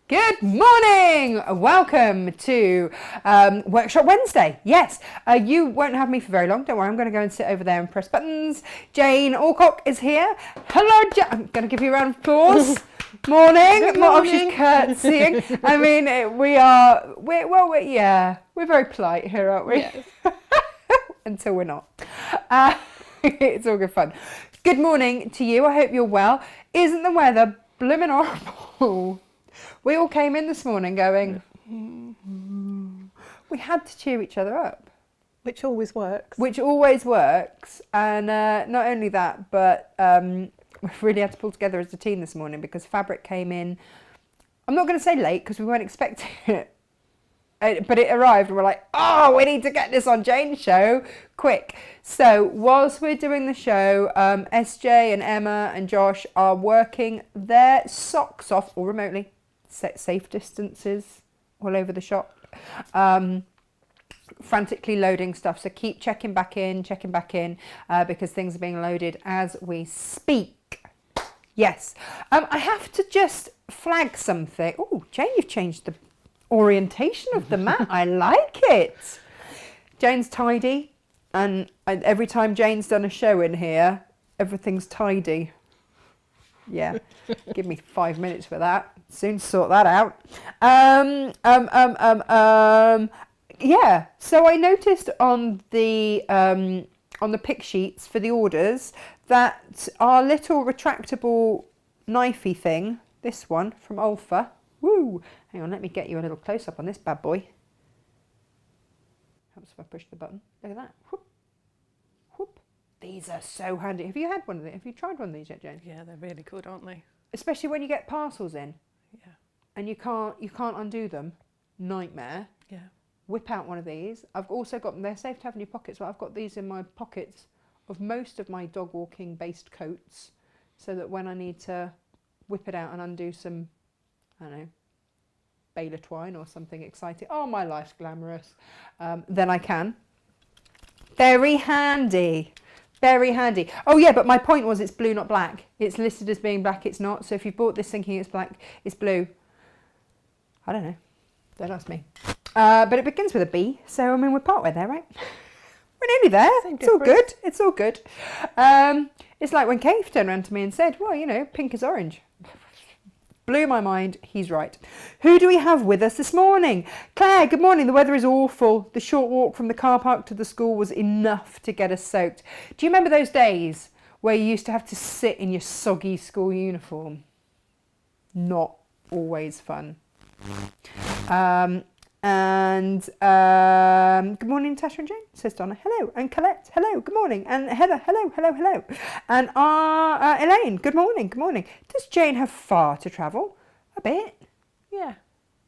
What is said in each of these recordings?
Good morning! Welcome to Workshop Wednesday. Yes, you won't have me for very long. Don't worry, I'm going to go and sit over there and press buttons. Jane Alcock is here. Hello, I'm going to give you a round of applause. Morning. Good morning. She's curtsying. I mean, we're very polite here, aren't we? Yes. Until we're not. It's all good fun. Good morning to you. I hope you're well. Isn't the weather blooming horrible? We all came in this morning going, we had to cheer each other up. Which always works. And not only that, but we really had to pull together as a team this morning because fabric came in, I'm not going to say late because we weren't expecting it, but it arrived and we're like, oh, we need to get this on Jane's show quick. So whilst we're doing the show, SJ and Emma and Josh are working their socks off, or remotely, set safe distances all over the shop, frantically loading stuff. So keep checking back in, because things are being loaded as we speak. Yes. I have to just flag something. Oh, Jane, you've changed the orientation of the mat. I like it. Jane's tidy, and every time Jane's done a show in here, everything's tidy. Yeah, give me 5 minutes for that. Soon sort that out. Yeah. So I noticed on the pick sheets for the orders that our little retractable knifey thing, this one from Olfa. Woo! Hang on, let me get you a little close up on this bad boy. Helps if I push the button. Look at that. Whoop, whoop. These are so handy. Have you had one of these? Have you tried one of these yet, Jane? Yeah, they're really good, aren't they? Especially when you get parcels in. Yeah. And you can't undo them. Nightmare. Yeah. Whip out one of these. I've also got them. They're safe to have in your pockets, but I've got these in my pockets of most of my dog walking based coats, so that when I need to whip it out and undo some, I don't know, baler twine or something exciting. Oh, my life's glamorous. Then I can. Very handy. Very handy. Oh yeah, but my point was it's blue, not black. It's listed as being black, it's not. So if you bought this thinking it's black, it's blue. I don't know. Don't ask me. But it begins with a B, so I mean we're partway there, right? We're nearly there. It's all good. It's all good. It's like when Kate turned around to me and said, well, you know, pink is orange. Blew my mind. He's right. Who do we have with us this morning? Claire, good morning. The weather is awful. The short walk from the car park to the school was enough to get us soaked. Do you remember those days where you used to have to sit in your soggy school uniform? Not always fun. Good morning, Natasha and Jane, says Donna. Hello. And Colette, hello, good morning. And Heather, hello. And Elaine, good morning. Does Jane have far to travel? A bit. Yeah.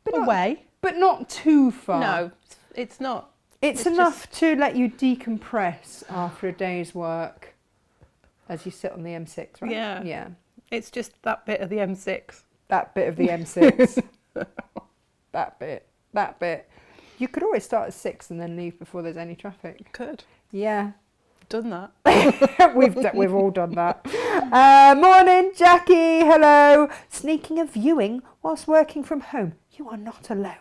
But away. But not too far. No, it's not. It's enough to let you decompress after a day's work as you sit on the M6, right? Yeah. Yeah. It's just that bit of the M6. That bit of the M6. That bit. You could always start at 6 and then leave before there's any traffic. Could. Yeah. Done that. We've all done that. Morning, Jackie. Hello. Sneaking a viewing whilst working from home. You are not alone.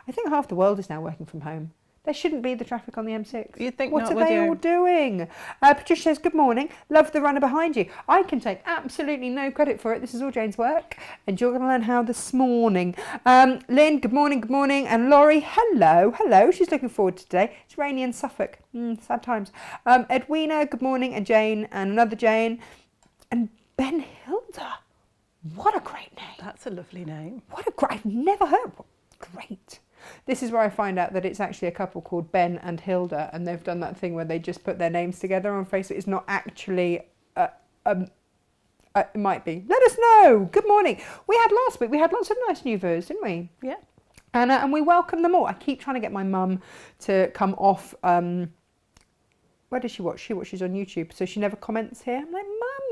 I think half the world is now working from home. There shouldn't be the traffic on the M6. You'd think what not, are would they you? all doing? Patricia says, good morning. Love the runner behind you. I can take absolutely no credit for it. This is all Jane's work. And you're going to learn how this morning. Lynn, good morning. And Laurie, hello. She's looking forward to today. It's rainy in Suffolk. Sad times. Edwina, good morning. And Jane, and another Jane. And Ben Hilda. What a great name. That's a lovely name. I've never heard one. Great. This is where I find out that it's actually a couple called Ben and Hilda, and they've done that thing where they just put their names together on Facebook. It's not actually, it might be. Let us know. Good morning. Last week, we had lots of nice new viewers, didn't we? Yeah. And we welcome them all. I keep trying to get my mum to come off, where does she watch? She watches on YouTube, so she never comments here. I'm like,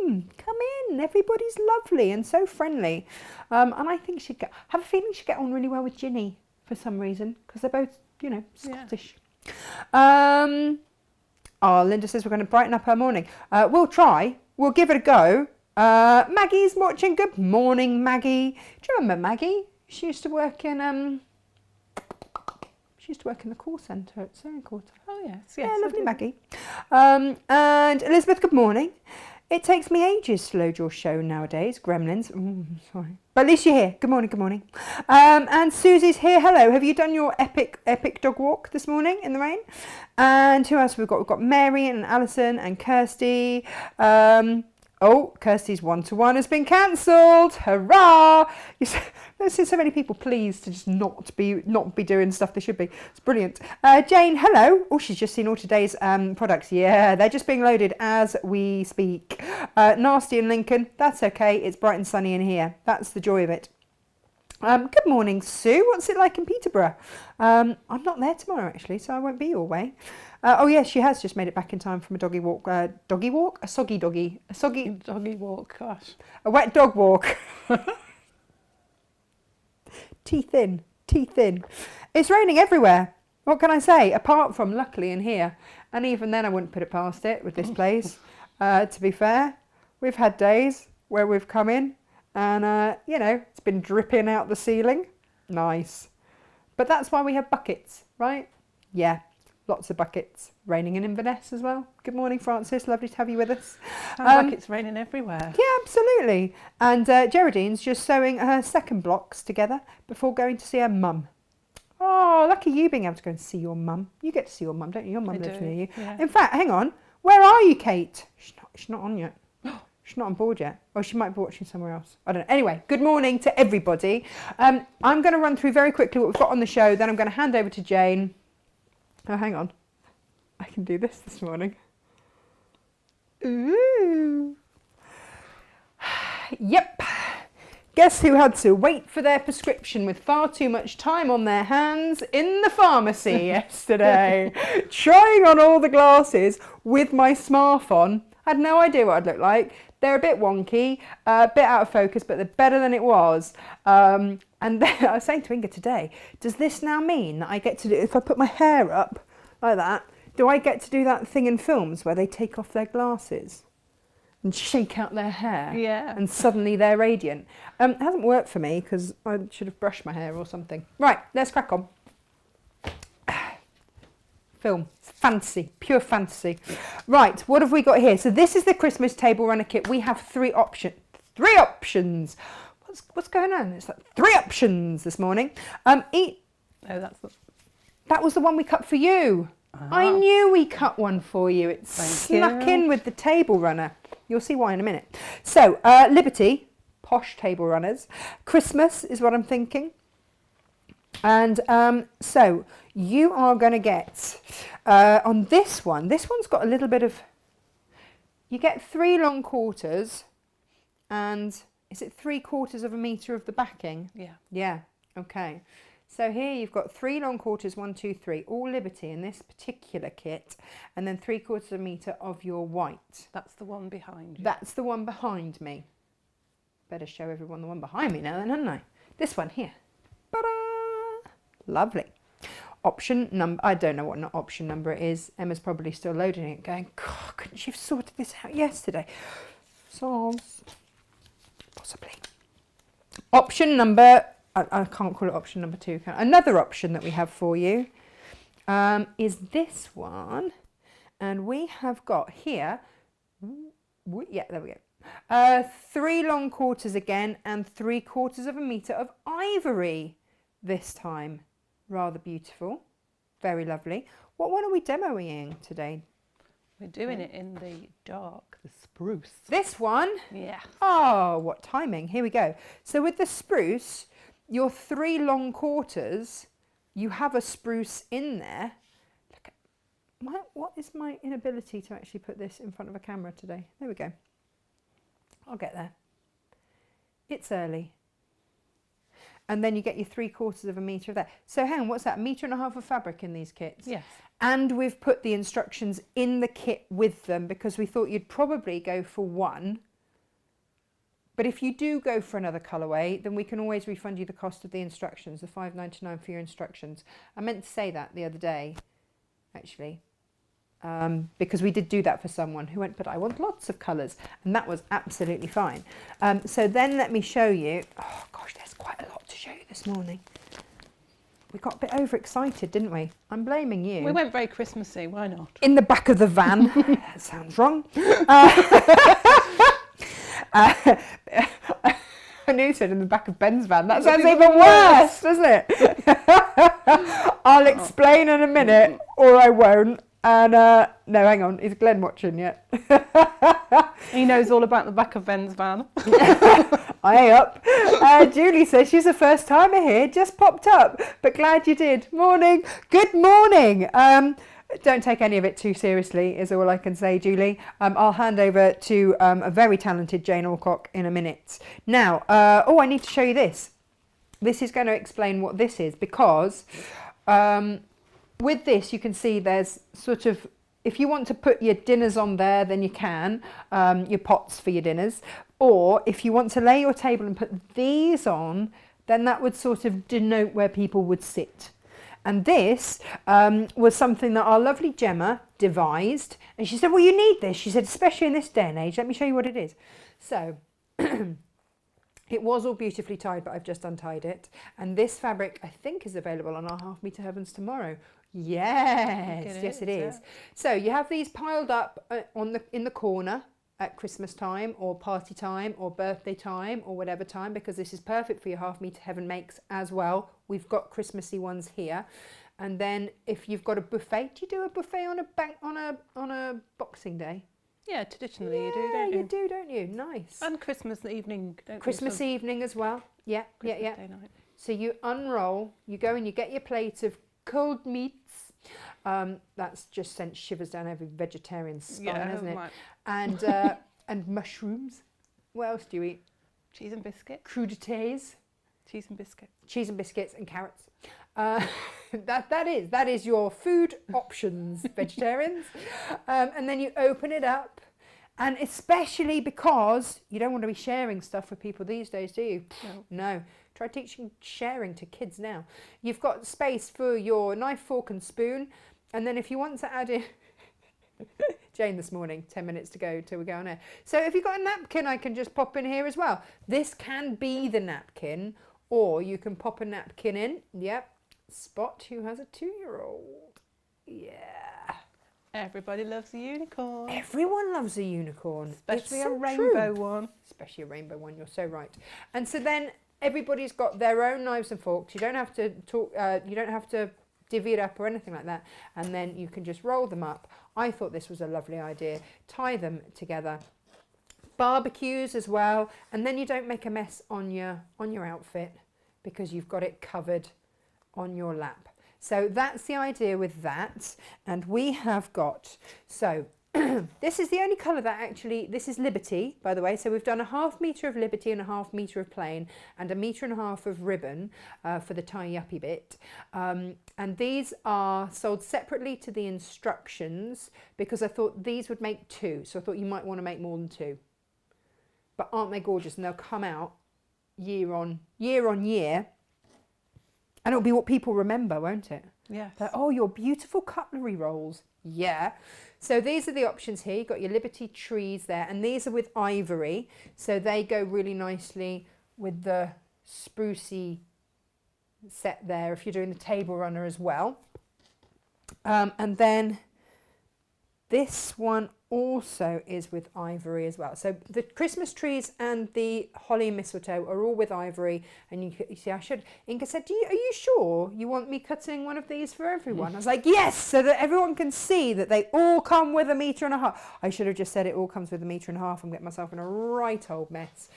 Mum, come in. Everybody's lovely and so friendly. And I think have a feeling she'd get on really well with Ginny. For some reason, because they're both, you know, Scottish. Yeah. Linda says we're going to brighten up her morning. We'll try. We'll give it a go. Maggie's watching. Good morning, Maggie. Do you remember Maggie? She used to work in the call centre at Sewing Quarter. Oh, yes. Yeah, I lovely do. Maggie. And Elizabeth, good morning. It takes me ages to load your show nowadays. Gremlins. Sorry. But at least you're here. Good morning, good morning. And Susie's here. Hello. Have you done your epic dog walk this morning in the rain? And who else have we got? We've got Mary and Alison and Kirsty. Kirsty's one-to-one has been cancelled. Hurrah! There's so many people pleased to just not be doing stuff they should be. It's brilliant. Jane, hello. Oh, she's just seen all today's products. Yeah, they're just being loaded as we speak. Nasty in Lincoln. That's okay. It's bright and sunny in here. That's the joy of it. Good morning, Sue. What's it like in Peterborough? I'm not there tomorrow, actually, so I won't be your way. Oh, yes, she has just made it back in time from a doggy walk. Doggy walk? A soggy doggy. A soggy... Doggy walk, gosh. A wet dog walk. Teeth in. Teeth in. It's raining everywhere. What can I say? Apart from, luckily, in here. And even then, I wouldn't put it past it with this place. To be fair, we've had days where we've come in and, it's been dripping out the ceiling. Nice. But that's why we have buckets, right? Yeah. Lots of buckets. Raining in Inverness as well. Good morning, Francis. Lovely to have you with us. Sounds like it's raining everywhere. Yeah, absolutely. And Geraldine's just sewing her second blocks together before going to see her mum. Oh, lucky you being able to go and see your mum. You get to see your mum, don't you? Your mum lives near you. Yeah. In fact, hang on. Where are you, Kate? She's not on yet. She's not on board yet. Or she might be watching somewhere else. I don't know. Anyway, good morning to everybody. I'm going to run through very quickly what we've got on the show. Then I'm going to hand over to Jane. Oh, hang on. I can do this morning. Ooh. Yep. Guess who had to wait for their prescription with far too much time on their hands in the pharmacy yesterday? Trying on all the glasses with my smartphone. I had no idea what I'd look like. They're a bit wonky, a bit out of focus, but they're better than it was. And then I was saying to Inga today, does this now mean that I get to do, if I put my hair up like that, do I get to do that thing in films where they take off their glasses and shake out their hair? Yeah. And suddenly they're radiant. It hasn't worked for me because I should have brushed my hair or something. Right, let's crack on. Film. It's fantasy, pure fantasy. Right, what have we got here? So this is the Christmas table runner kit. We have three options. What's going on? It's like 3 options this morning. Oh, that's the... That was the one we cut for you. I knew we cut one for you. It snuck in with the table runner. You'll see why in a minute. So, Liberty, posh table runners. Christmas is what I'm thinking. And so you are going to get, on this one's got a little bit of, you get 3 long quarters and is it 3/4 of a metre of the backing? Yeah. Yeah, okay. So here you've got 3 long quarters, 1, 2, 3, all Liberty in this particular kit, and then 3/4 of a metre of your white. That's the one behind you. That's the one behind me. Better show everyone the one behind me now then, hadn't I? This one here. Ta-da! Lovely. Option number, I don't know what option number it is. Emma's probably still loading it going, God, couldn't she have sorted this out yesterday? Solves. Possibly. Option number, I can't call it option number 2. Another option that we have for you is this one. And we have got here, yeah, there we go. 3 long quarters again and 3/4 of a metre of ivory this time. Rather beautiful. Very lovely. What one are we demoing today? We're doing it in the dark, the spruce. This one? Yeah. Oh, what timing. Here we go. So with the spruce, your 3 long quarters, you have a spruce in there. Look at what is my inability to actually put this in front of a camera today? There we go. I'll get there. It's early. And then you get your 3/4 of a metre of that. So hang on, what's that? 1.5 metres of fabric in these kits? Yes. And we've put the instructions in the kit with them because we thought you'd probably go for one. But if you do go for another colourway, then we can always refund you the cost of the instructions, the $5.99 for your instructions. I meant to say that the other day, actually. because we did do that for someone who went, but I want lots of colours, and that was absolutely fine. So then let me show you. Oh gosh, there's quite a lot to show you this morning. We got a bit overexcited, didn't we? I'm blaming you. We went very Christmassy, why not? In the back of the van. That sounds wrong. I knew you said in the back of Ben's van. That sounds even worse, doesn't it? I'll explain in a minute, or I won't. And no, hang on, is Glenn watching yet? He knows all about the back of Ben's van. Aye up. Julie says she's a first timer here, just popped up, but glad you did. Morning. Good morning. Don't take any of it too seriously, is all I can say, Julie. I'll hand over to a very talented Jane Alcock in a minute. Now, I need to show you this. This is going to explain what this is, because with this, you can see there's sort of, if you want to put your dinners on there, then you can, your pots for your dinners. Or if you want to lay your table and put these on, then that would sort of denote where people would sit. And this was something that our lovely Gemma devised. And she said, well, you need this. She said, especially in this day and age. Let me show you what it is. So it was all beautifully tied, but I've just untied it. And this fabric, I think, is available on our Half Metre Heavens tomorrow. Yes, yes it is. Yeah. So you have these piled up in the corner at Christmas time or party time or birthday time or whatever time, because this is perfect for your Half Metre Heaven makes as well. We've got Christmassy ones here. And then if you've got a buffet, do you do a buffet on a Boxing Day? Yeah, traditionally you do, don't you? You do, don't you? Nice. And Christmas evening, don't you? Christmas evening as well. Yeah, Christmas yeah. Day night. So you unroll, you go and you get your plate of cold meats. That's just sent shivers down every vegetarian's spine, isn't it? And mushrooms. What else do you eat? Cheese and biscuits. Crudités. Cheese and biscuits. Cheese and biscuits and carrots. That is your food options, vegetarians. And then you open it up, and especially because you don't want to be sharing stuff with people these days, do you? No. Try teaching sharing to kids now. You've got space for your knife, fork and spoon. And then if you want to add in... Jane this morning, 10 minutes to go till we go on air. So if you've got a napkin, I can just pop in here as well. This can be the napkin, or you can pop a napkin in. Yep. Spot who has a 2-year-old. Yeah. Everybody loves a unicorn. Everyone loves a unicorn. Especially a rainbow one. Especially a rainbow one, you're so right. And so then everybody's got their own knives and forks. You don't have to talk, you don't have to divvy it up or anything like that. And then you can just roll them up. I thought this was a lovely idea. Tie them together. Barbecues as well. And then you don't make a mess on your outfit because you've got it covered on your lap. So that's the idea with that. And we have got, so this is the only colour that actually, this is Liberty, by the way. So we've done a 1/2 metre of Liberty and a 1/2 metre of plain and 1.5 metres of ribbon for the tie-uppy bit. And these are sold separately to the instructions because I thought these would make 2. So I thought you might want to make more than 2. But aren't they gorgeous? And they'll come out year on year. And it'll be what people remember, won't it? Yes. Like, oh, your beautiful cutlery rolls. Yeah. So these are the options here. You've got your Liberty trees there, and these are with ivory. So they go really nicely with the sprucey set there if you're doing the table runner as well. And then this one also is with ivory as well. So the Christmas trees and the holly and mistletoe are all with ivory. And you see, Inga said, are you sure you want me cutting one of these for everyone? I was like, yes, so that everyone can see that they all come with 1.5 metres. I should have just said it all comes with 1.5 metres and get myself in a right old mess.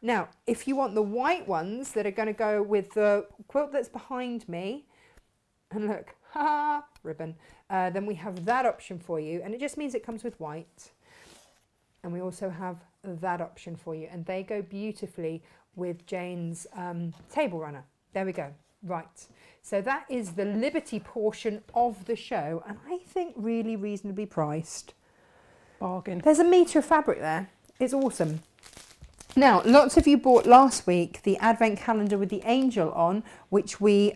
Now, if you want the white ones that are going to go with the quilt that's behind me, and look, ribbon, then we have that option for you, and it just means it comes with white. And we also have that option for you, and they go beautifully with Jane's table runner. There we go. Right. So that is the Liberty portion of the show, and I think really reasonably priced. Bargain. There's 1 metre of fabric there. It's awesome. Now, lots of you bought last week the advent calendar with the angel on, which we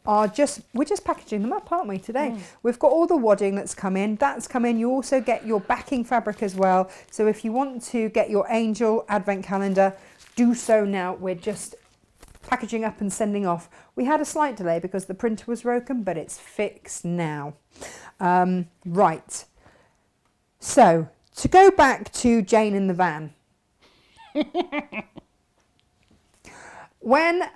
we're just packaging them up, aren't we, today? We've got all the wadding that's come in. That's come in. You also get your backing fabric as well. So if you want to get your Angel Advent Calendar, do so now. We're just packaging up and sending off. We had a slight delay because the printer was broken, but it's fixed now. Right. So to go back to Jane in the van. When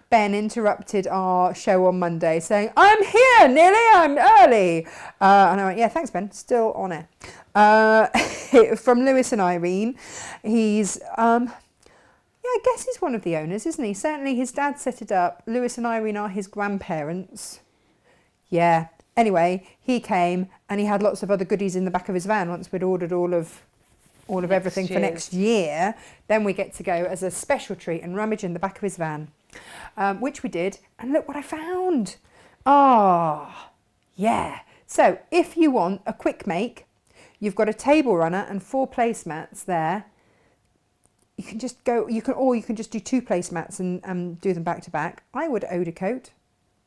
Ben interrupted our show on Monday saying, I'm here nearly, I'm early. And I went, yeah, thanks, Ben, still on it. From Lewis and Irene. He's, I guess he's one of the owners, isn't he? Certainly his dad set it up. Lewis and Irene are his grandparents. Yeah. Anyway, he came and he had lots of other goodies in the back of his van once we'd ordered all of everything for next year. Then we get to go as a special treat and rummage in the back of his van, which we did. And look what I found. Yeah. So if you want a quick make, you've got a table runner and 4 placemats there. You can just go, or you can just do 2 placemats and do them back to back. I would eau coat,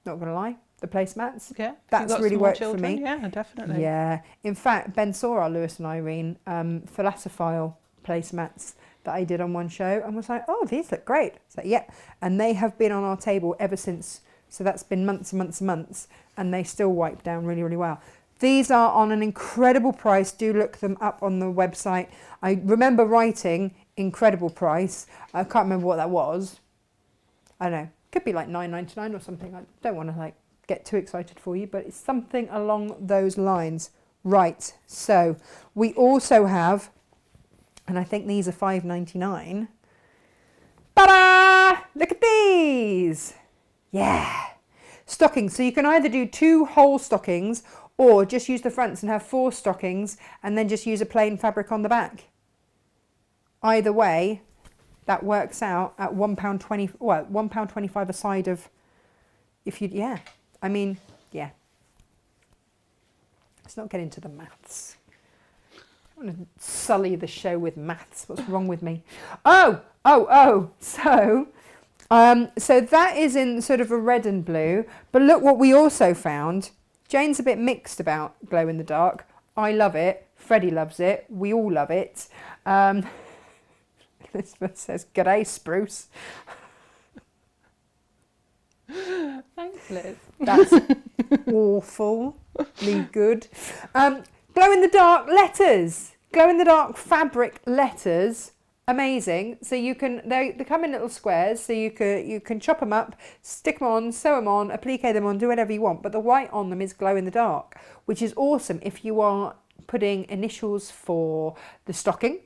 not going to lie. The placemats. Yeah, that's really worked for me. Yeah, definitely. Yeah. In fact, Ben saw our Lewis and Irene philosophile placemats that I did on one show and was like, oh, these look great. So, yeah. And they have been on our table ever since. So that's been months and months and months. And they still wipe down really, really well. These are on an incredible price. Do look them up on the website. I remember writing incredible price. I can't remember what that was. I don't know. Could be like $9.99 or something. I don't want to get too excited for you, but it's something along those lines. Right, so we also have, and I think these are $5.99. Ta-da! Look at these! Yeah! Stockings, so you can either do 2 whole stockings or just use the fronts and have 4 stockings and then just use a plain fabric on the back. Either way, that works out at £1.20, well, £1.25 a side of, if you, yeah. I mean, yeah. Let's not get into the maths. I want to sully the show with maths. What's wrong with me? So that is in sort of a red and blue. But look what we also found. Jane's a bit mixed about glow in the dark. I love it. Freddie loves it. We all love it. Elizabeth says, "G'day, Spruce." Thanks, Liz. That's awfully good. Glow in the dark letters. Glow in the dark fabric letters. Amazing. So you can, they come in little squares, so you can chop them up, stick them on, sew them on, applique them on, do whatever you want. But the white on them is glow in the dark, which is awesome if you are putting initials for the stocking.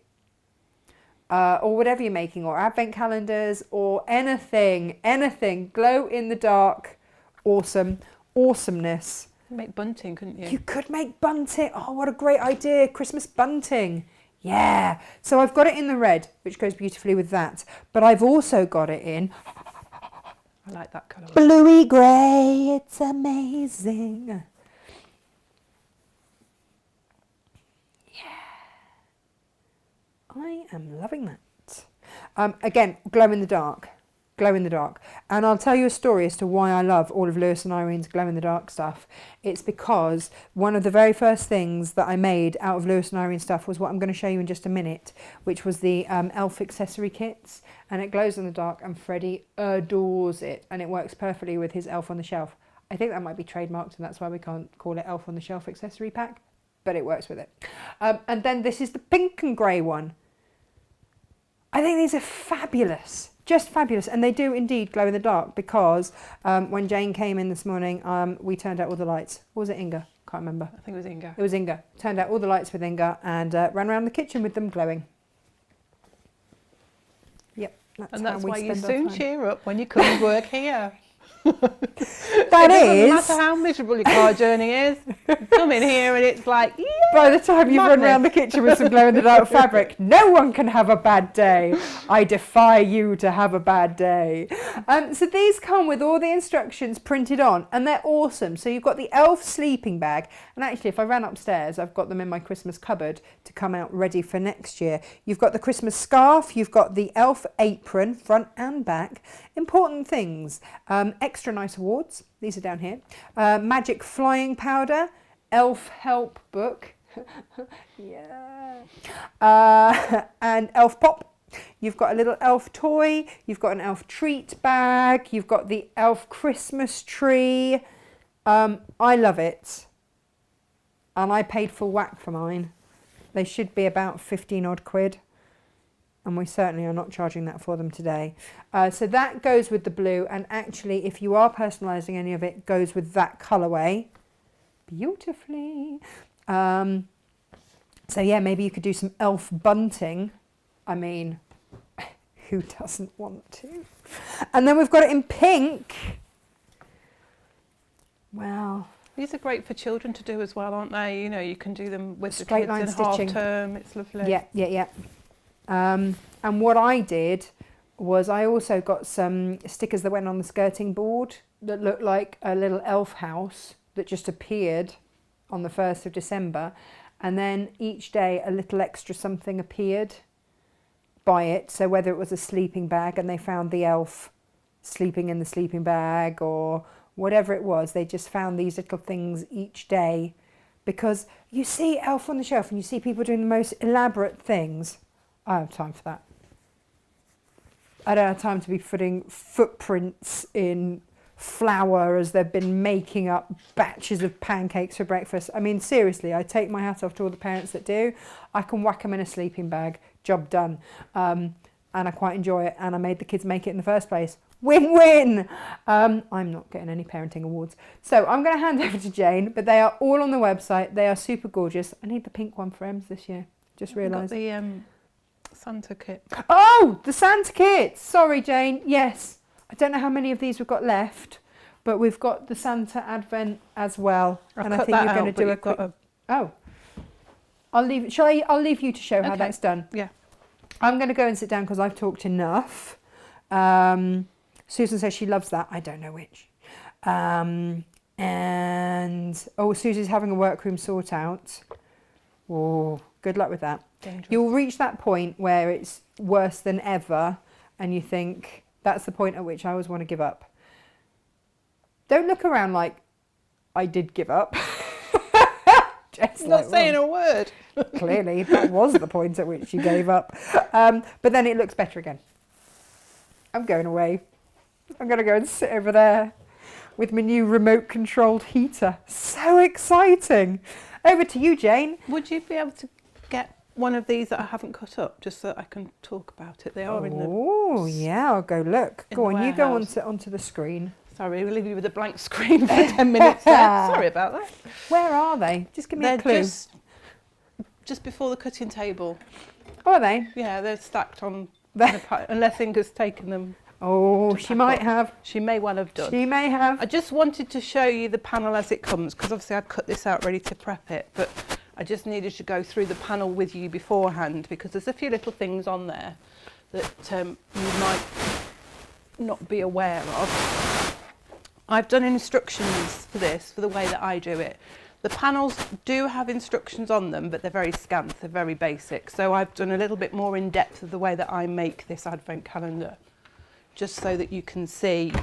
Or whatever you're making, or advent calendars, or anything, glow in the dark, awesomeness. You make bunting, couldn't you? You could make bunting. Oh, what a great idea, Christmas bunting. Yeah. So I've got it in the red, which goes beautifully with that, but I've also got it in, I like that colour. bluey grey. It's amazing. I am loving that. Again, glow in the dark. And I'll tell you a story as to why I love all of Lewis and Irene's glow in the dark stuff. It's because one of the very first things that I made out of Lewis and Irene stuff was what I'm going to show you in just a minute, which was the elf accessory kits. And it glows in the dark and Freddie adores it. And it works perfectly with his elf on the shelf. I think that might be trademarked and that's why we can't call it elf on the shelf accessory pack. But it works with it. And then this is the pink and grey one. I think these are fabulous, just fabulous. And they do indeed glow in the dark because when Jane came in this morning, we turned out all the lights. Or was it Inga? Can't remember. I think it was Inga. It was Inga. Turned out all the lights with Inga and ran around the kitchen with them glowing. Yep, that's why you soon cheer up when you come and work here. That it is. doesn't matter how miserable your car journey is. You come in here and it's like, By the time you've run around the Madness. kitchen with some glow-in-the-dark fabric, no one can have a bad day. I defy you to have a bad day. So these come with all the instructions printed on, and they're awesome. So you've got the elf sleeping bag, and actually if I ran upstairs, I've got them in my Christmas cupboard to come out ready for next year. You've got the Christmas scarf, you've got the elf apron, front and back. Important things, extra nice awards, these are down here, magic flying powder, elf help book, yeah, and elf pop. You've got a little elf toy, you've got an elf treat bag, you've got the elf Christmas tree. I love it, and I paid full whack for mine. They should be about 15 odd quid, and we certainly are not charging that for them today. So that goes with the blue, and actually if you are personalising any of it, goes with that colourway beautifully. So yeah, maybe you could do some elf bunting. I mean, who doesn't want to? And then we've got it in pink. Wow. These are great for children to do as well, aren't they? You know, you can do them with Straight the line kids in half stitching. term. It's lovely. Yeah. And what I did was I also got some stickers that went on the skirting board that looked like a little elf house that just appeared on the 1st of December. And then each day a little extra something appeared by it. So whether it was a sleeping bag and they found the elf sleeping in the sleeping bag, or whatever it was, they just found these little things each day. Because you see Elf on the Shelf and you see people doing the most elaborate things. I don't have time for that. I don't have time to be putting footprints in flour as they've been making up batches of pancakes for breakfast. I mean, seriously, I take my hat off to all the parents that do. I can whack them in a sleeping bag, job done. And I quite enjoy it, and I made the kids make it in the first place. Win-win! I'm not getting any parenting awards. So I'm going to hand over to Jane, but they are all on the website. They are super gorgeous. I need the pink one for Ems this year. Just realised. The Santa kit. Oh, the Santa kits! Sorry, Jane. Yes. I don't know how many of these we've got left, but we've got the Santa Advent as well. And I think you're going to do a quick... Oh. I'll leave... I'll leave you to show how that's done. Yeah. I'm going to go and sit down because I've talked enough. Susan says she loves that. I don't know which. And Susie's having a workroom sort out. Oh, good luck with that. Dangerous. You'll reach that point where it's worse than ever, and you think that's the point at which I always want to give up. Don't look around like I did give up. Just not like, saying a word. Clearly, that was the point at which you gave up. But then it looks better again. I'm going away. I'm going to go and sit over there with my new remote-controlled heater. So exciting. Over to you, Jane. Would you be able to get one of these that I haven't cut up, just so that I can talk about it? They are in the... Oh, yeah, I'll go look. Go on, you go onto the screen. Sorry, we'll leave you with a blank screen for 10 minutes there. Sorry about that. Where are they? Just give me a clue. Just before the cutting table. Oh, are they? Yeah, they're stacked on unless Inga's taken them. Oh, she might have. She may well have done. She may have. I just wanted to show you the panel as it comes, because obviously I'd cut this out ready to prep it, but I just needed to go through the panel with you beforehand, because there's a few little things on there that you might not be aware of. I've done instructions for this, for the way that I do it. The panels do have instructions on them, but they're very scant, they're very basic. So I've done a little bit more in depth of the way that I make this advent calendar, just so that you can see,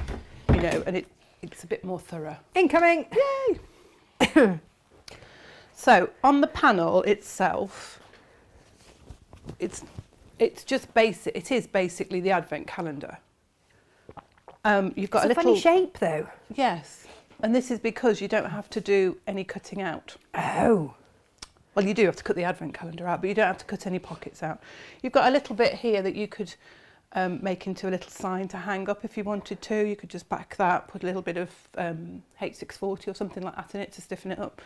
you know, and it's a bit more thorough. Incoming! Yay! So on the panel itself, it's just basic. It is basically the advent calendar. You've got it's a little funny shape though. Yes, and this is because you don't have to do any cutting out. Oh. Well, you do have to cut the advent calendar out, but you don't have to cut any pockets out. You've got a little bit here that you could make into a little sign to hang up if you wanted to. You could just back that, put a little bit of H640 or something like that in it to stiffen it up.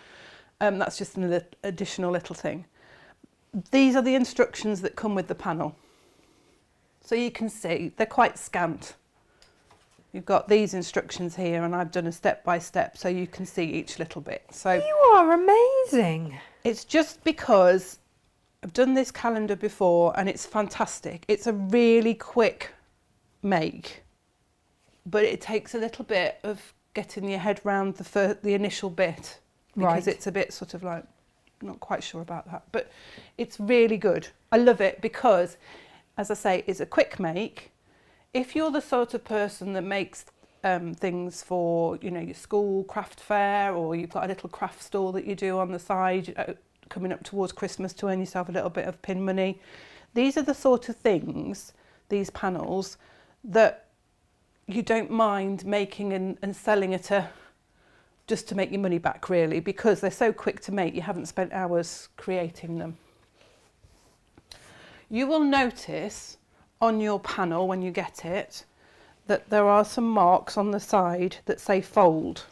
That's just an additional little thing. These are the instructions that come with the panel. So you can see they're quite scant. You've got these instructions here, and I've done a step by step so you can see each little bit. So You are amazing. it's just because I've done this calendar before and it's fantastic. It's a really quick make, but it takes a little bit of getting your head round the initial bit, because it's a bit sort of like, not quite sure about that, but it's really good. I love it because, as I say, it's a quick make. If you're the sort of person that makes things for, you know, your school craft fair, or you've got a little craft store that you do on the side coming up towards Christmas to earn yourself a little bit of pin money, these are the sort of things, these panels, that you don't mind making and selling at just to make your money back, really, because they're so quick to make. You haven't spent hours creating them. You will notice on your panel when you get it that there are some marks on the side that say fold.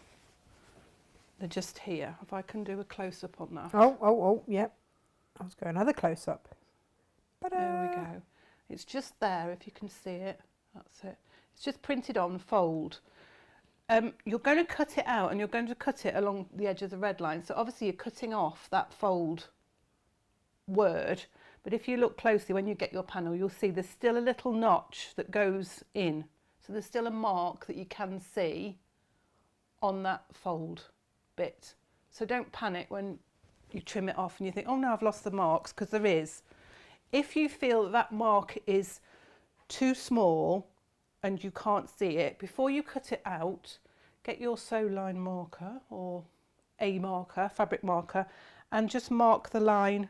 They're just here. If I can do a close-up on that. Oh, yep. I was going another close-up. There we go. It's just there, if you can see it. That's it. It's just printed on fold. You're going to cut it out, and you're going to cut it along the edge of the red line. So obviously you're cutting off that fold word. But if you look closely when you get your panel, you'll see there's still a little notch that goes in. So there's still a mark that you can see on that fold bit. So don't panic when you trim it off and you think, oh no, I've lost the marks, because there is. If you feel that that mark is too small and you can't see it, before you cut it out, get your sew line marker or a marker, fabric marker, and just mark the line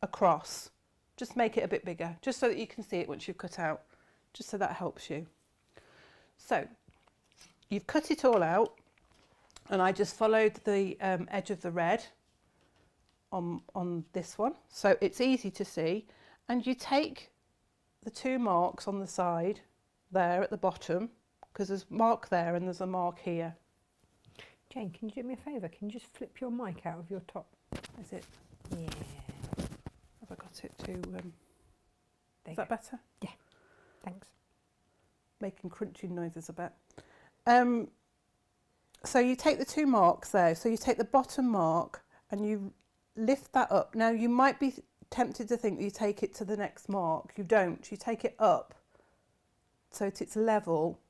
across. Just make it a bit bigger, just so that you can see it once you've cut out, just so that helps you. So you've cut it all out, and I just followed the edge of the red on this one, so it's easy to see. And you take the two marks on the side there at the bottom, because there's a mark there and there's a mark here. Jane, can you do me a favour? Can you just flip your mic out of your top? Is it? Yeah. Have I got it to... There is that better? Yeah, thanks. Making crunching noises a bit. So you take the two marks there. So you take the bottom mark and you lift that up. Now you might be tempted to think that you take it to the next mark. You don't. You take it up so that it's level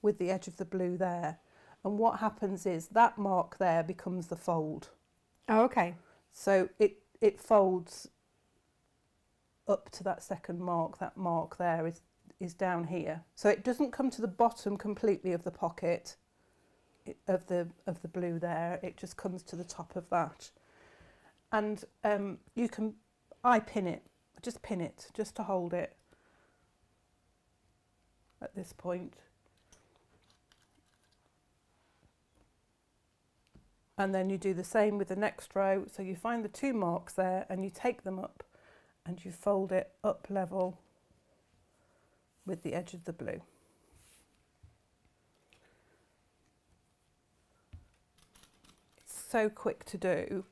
with the edge of the blue there. And what happens is that mark there becomes the fold. Oh, okay. So it folds up to that second mark. That mark there is down here. So it doesn't come to the bottom completely of the pocket of the blue there. It just comes to the top of that. And I pin it, just pin it, just to hold it at this point. And then you do the same with the next row. So you find the two marks there and you take them up and you fold it up level with the edge of the blue. It's so quick to do.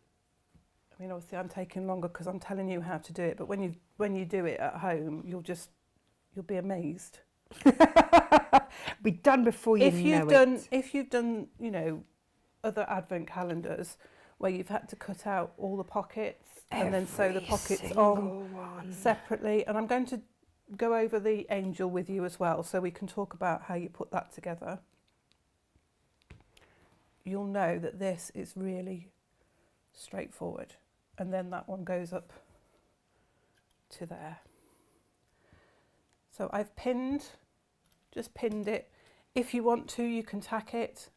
I mean, obviously I'm taking longer because I'm telling you how to do it, but when you do it at home, you'll be amazed. Be done before you know it. If you've done, you know, other advent calendars where you've had to cut out all the pockets and then sew the pockets on separately, and I'm going to go over the angel with you as well so we can talk about how you put that together. You'll know that this is really straightforward, and then that one goes up to there. So I've just pinned it. If you want to, you can tack it.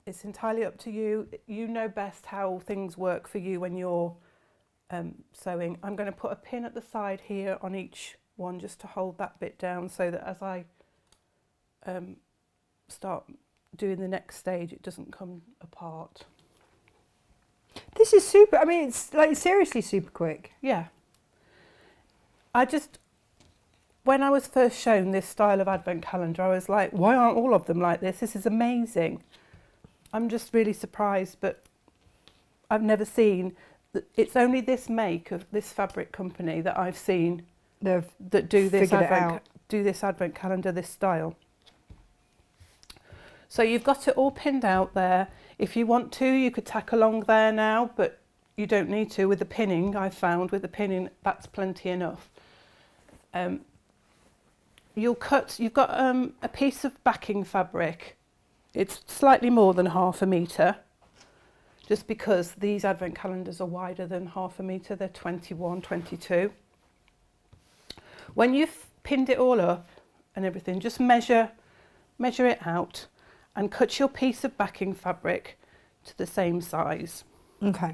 It's entirely up to you. You know best how things work for you when you're sewing. I'm going to put a pin at the side here on each one just to hold that bit down, so that as I start doing the next stage, it doesn't come apart. This is super. I mean, it's like seriously super quick. Yeah. When I was first shown this style of advent calendar, I was like, why aren't all of them like this? This is amazing. I'm just really surprised, but I've never seen, it's only this make of this fabric company that I've seen that do this advent calendar, this style. So you've got it all pinned out there. If you want to, you could tack along there now, but you don't need to with the pinning. I've found with the pinning, that's plenty enough. You've got a piece of backing fabric. It's slightly more than 1/2 metre, just because these advent calendars are wider than 1/2 metre. They're 21, 22. When you've pinned it all up and everything, just measure it out and cut your piece of backing fabric to the same size. Okay,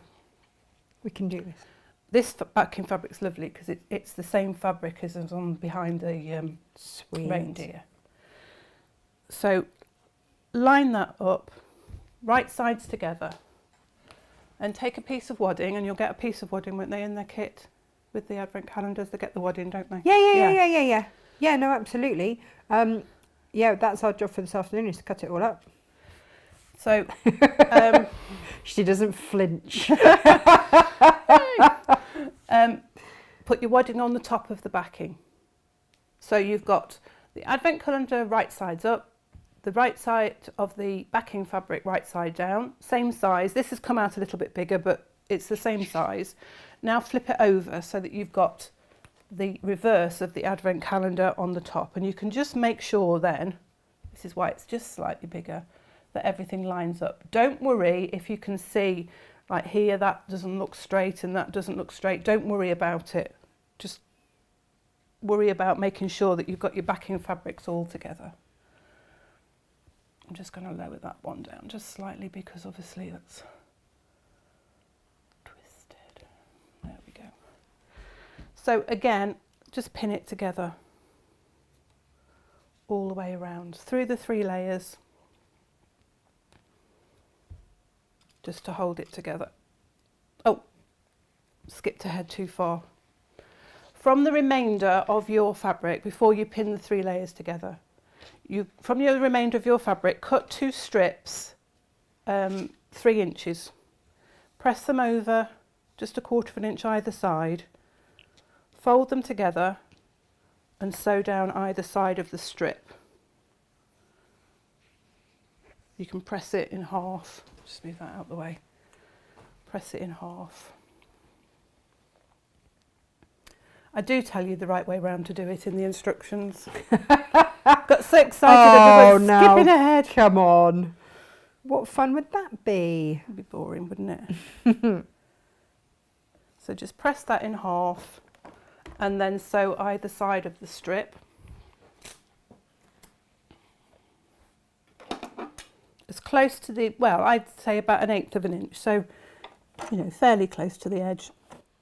we can do this. This backing fabric's lovely because it's the same fabric as is on behind the reindeer. So line that up, right sides together, and take a piece of wadding, and you'll get a piece of wadding, won't they, in their kit with the advent calendars? They get the wadding, don't they? Yeah. Yeah, no, absolutely. Yeah, that's our job for this afternoon, is to cut it all up. So she doesn't flinch. Put your wadding on the top of the backing. So you've got the advent calendar right sides up, the right side of the backing fabric right side down, same size. This has come out a little bit bigger, but it's the same size. Now flip it over so that you've got the reverse of the advent calendar on the top, and you can just make sure then, this is why it's just slightly bigger, that everything lines up. Don't worry if you can see, like here, that doesn't look straight and that doesn't look straight. Don't worry about it. Just worry about making sure that you've got your backing fabrics all together. I'm just going to lower that one down just slightly because obviously that's twisted. There we go. So again, just pin it together all the way around through the 3 layers, just to hold it together. Oh, skipped ahead too far. From the remainder of your fabric, before you pin the 3 layers together, from the remainder of your fabric, cut 2 strips, 3 inches. Press them over, just 1/4 inch either side. Fold them together and sew down either side of the strip. You can press it in half. Just move that out of the way. Press it in half. I do tell you the right way round to do it in the instructions. Got so excited I just went skipping ahead. Come on. What fun would that be? It'd be boring, wouldn't it? So just press that in half and then sew either side of the strip. As close to the, well, I'd say about 1/8 inch, so, you know, fairly close to the edge.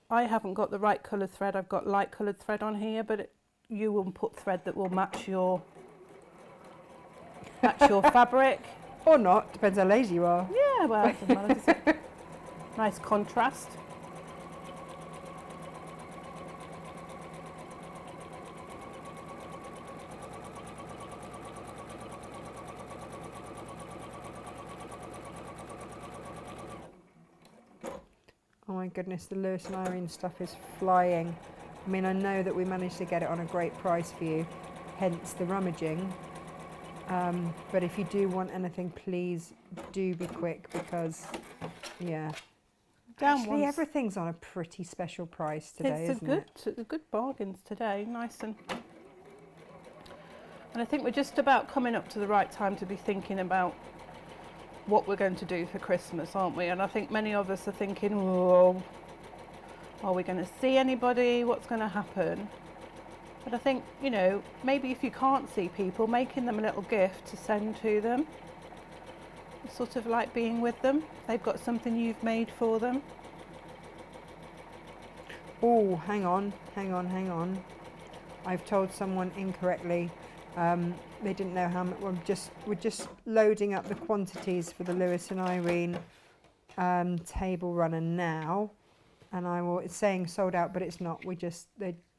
I haven't got the right coloured thread. I've got light coloured thread on here, but you will put thread that will match your fabric. Or not, depends how lazy you are. Yeah, well, it doesn't matter, does it? Nice contrast. Oh my goodness, the Lewis and Irene stuff is flying. I mean, I know that we managed to get it on a great price for you, hence the rummaging. But if you do want anything, please do be quick because, yeah. Actually, everything's on a pretty special price today, isn't it? It's good bargains today, nice and I think we're just about coming up to the right time to be thinking about what we're going to do for Christmas, aren't we? And I think many of us are thinking, oh, are we going to see anybody? What's going to happen? But I think, you know, maybe if you can't see people, making them a little gift to send to them. It's sort of like being with them. They've got something you've made for them. Oh, hang on. I've told someone incorrectly. They didn't know how much. We're just loading up the quantities for the Lewis and Irene table runner now, and it's saying sold out, but it's not.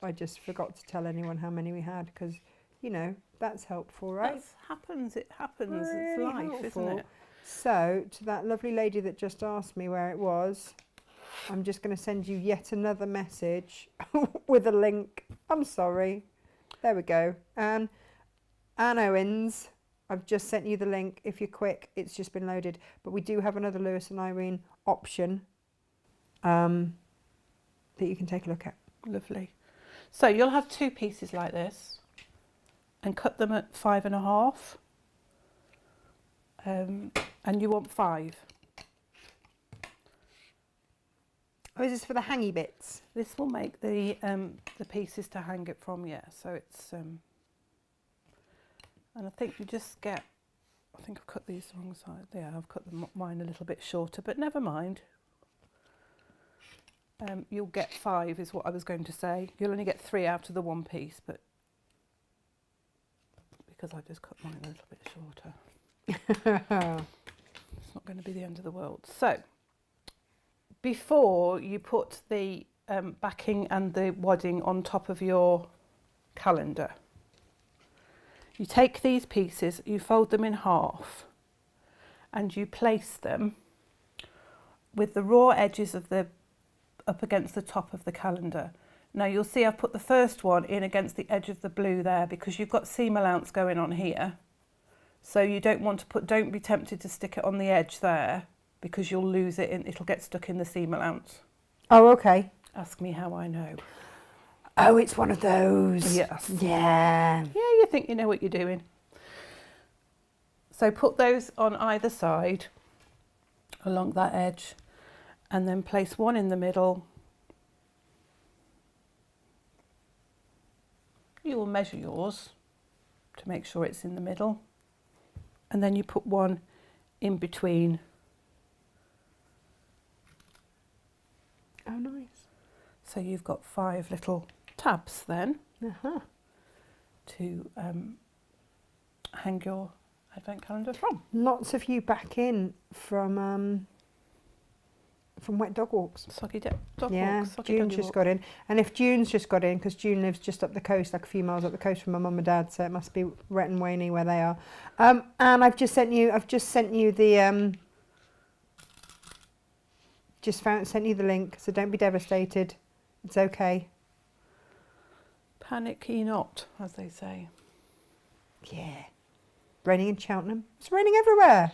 I just forgot to tell anyone how many we had because, you know, that's helpful, right? It happens. Really it's life, helpful. Isn't it? So to that lovely lady that just asked me where it was, I'm just going to send you yet another message with a link. I'm sorry. There we go. Anne Owens, I've just sent you the link. If you're quick, it's just been loaded. But we do have another Lewis and Irene option that you can take a look at. Lovely. So you'll have 2 pieces like this and cut them at 5.5. And you want 5. Oh, is this for the hangy bits? This will make the pieces to hang it from, yeah. So it's and I think you just get. I think I've cut these the wrong side. Yeah, I've cut mine a little bit shorter, but never mind. You'll get 5 is what I was going to say. You'll only get 3 out of the 1 piece, but because I just cut mine a little bit shorter, it's not going to be the end of the world. So before you put the backing and the wadding on top of your calendar, you take these pieces, you fold them in half, and you place them with the raw edges of the up against the top of the calendar. Now you'll see I've put the first one in against the edge of the blue there because you've got seam allowance going on here. So you don't want to don't be tempted to stick it on the edge there because you'll lose it and it'll get stuck in the seam allowance. Oh, okay. Ask me how I know. Oh, it's one of those. Yes. Yeah. Yeah, you think you know what you're doing. So put those on either side along that edge and then place one in the middle. You will measure yours to make sure it's in the middle. And then you put one in between. Oh, nice. So you've got 5 little tabs then to hang your advent calendar from. Lots of you back in from wet dog walks. Soggy dog Yeah, walks. June's just got in. And if June's just got in, because June lives just up the coast, like a few miles up the coast from my mum and dad, so it must be wet and rainy where they are. And I've just sent you the sent you the link, so don't be devastated. It's okay. Panic-y not, as they say. Yeah. Raining in Cheltenham. It's raining everywhere.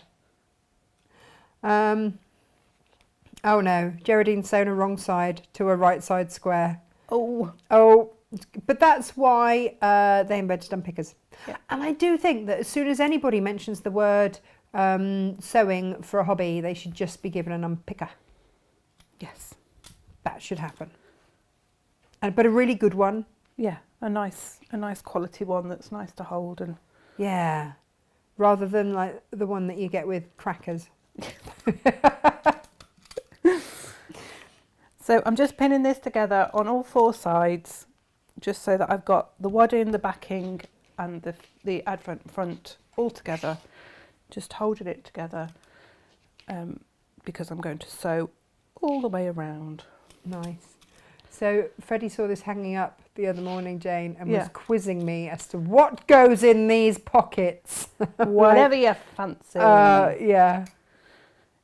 Oh no, Geraldine's sewn a wrong side to a right side square. Oh, but that's why they invented unpickers. Yeah. And I do think that as soon as anybody mentions the word sewing for a hobby, they should just be given an unpicker. yes. That should happen. But a really good one. Yeah, a nice quality one that's nice to hold and. Yeah. Rather than like the one that you get with crackers. So I'm just pinning this together on all 4 sides, just so that I've got the wadding, the backing, and the advent front all together. Just holding it together because I'm going to sew all the way around. Nice. So Freddie saw this hanging up the other morning, Jane, and was quizzing me as to what goes in these pockets. Whatever you fancy. Yeah.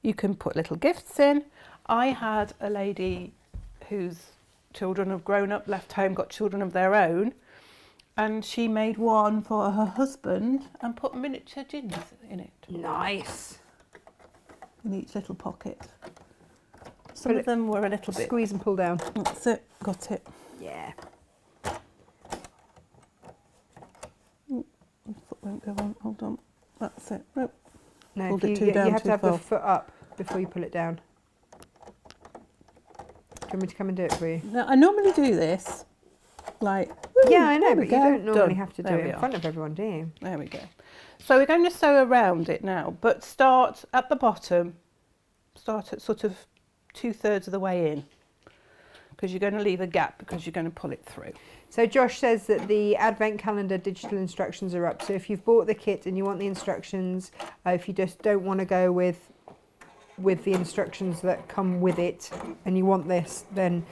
You can put little gifts in. I had a lady whose children have grown up, left home, got children of their own, and she made one for her husband and put miniature gins in it. Nice. In each little pocket. Some of them were a little bit... Squeeze and pull down. That's it, got it. Yeah. The foot won't go on, hold on. That's it. Nope. No, Pulled you it too down have too to have far. the foot up before you pull it down. Do you want me to come and do it for you? Now, I normally do this, like... Yeah, I know, there but we you go. don't normally Done. have to do There it we in are. front of everyone, do you? There we go. So we're going to sew around it now, but start at the bottom. Start at sort of 2/3 of the way in, because you're going to leave a gap because you're going to pull it through. So Josh says that the advent calendar digital instructions are up. So if you've bought the kit and you want the instructions, if you just don't want to go with the instructions that come with it and you want this, then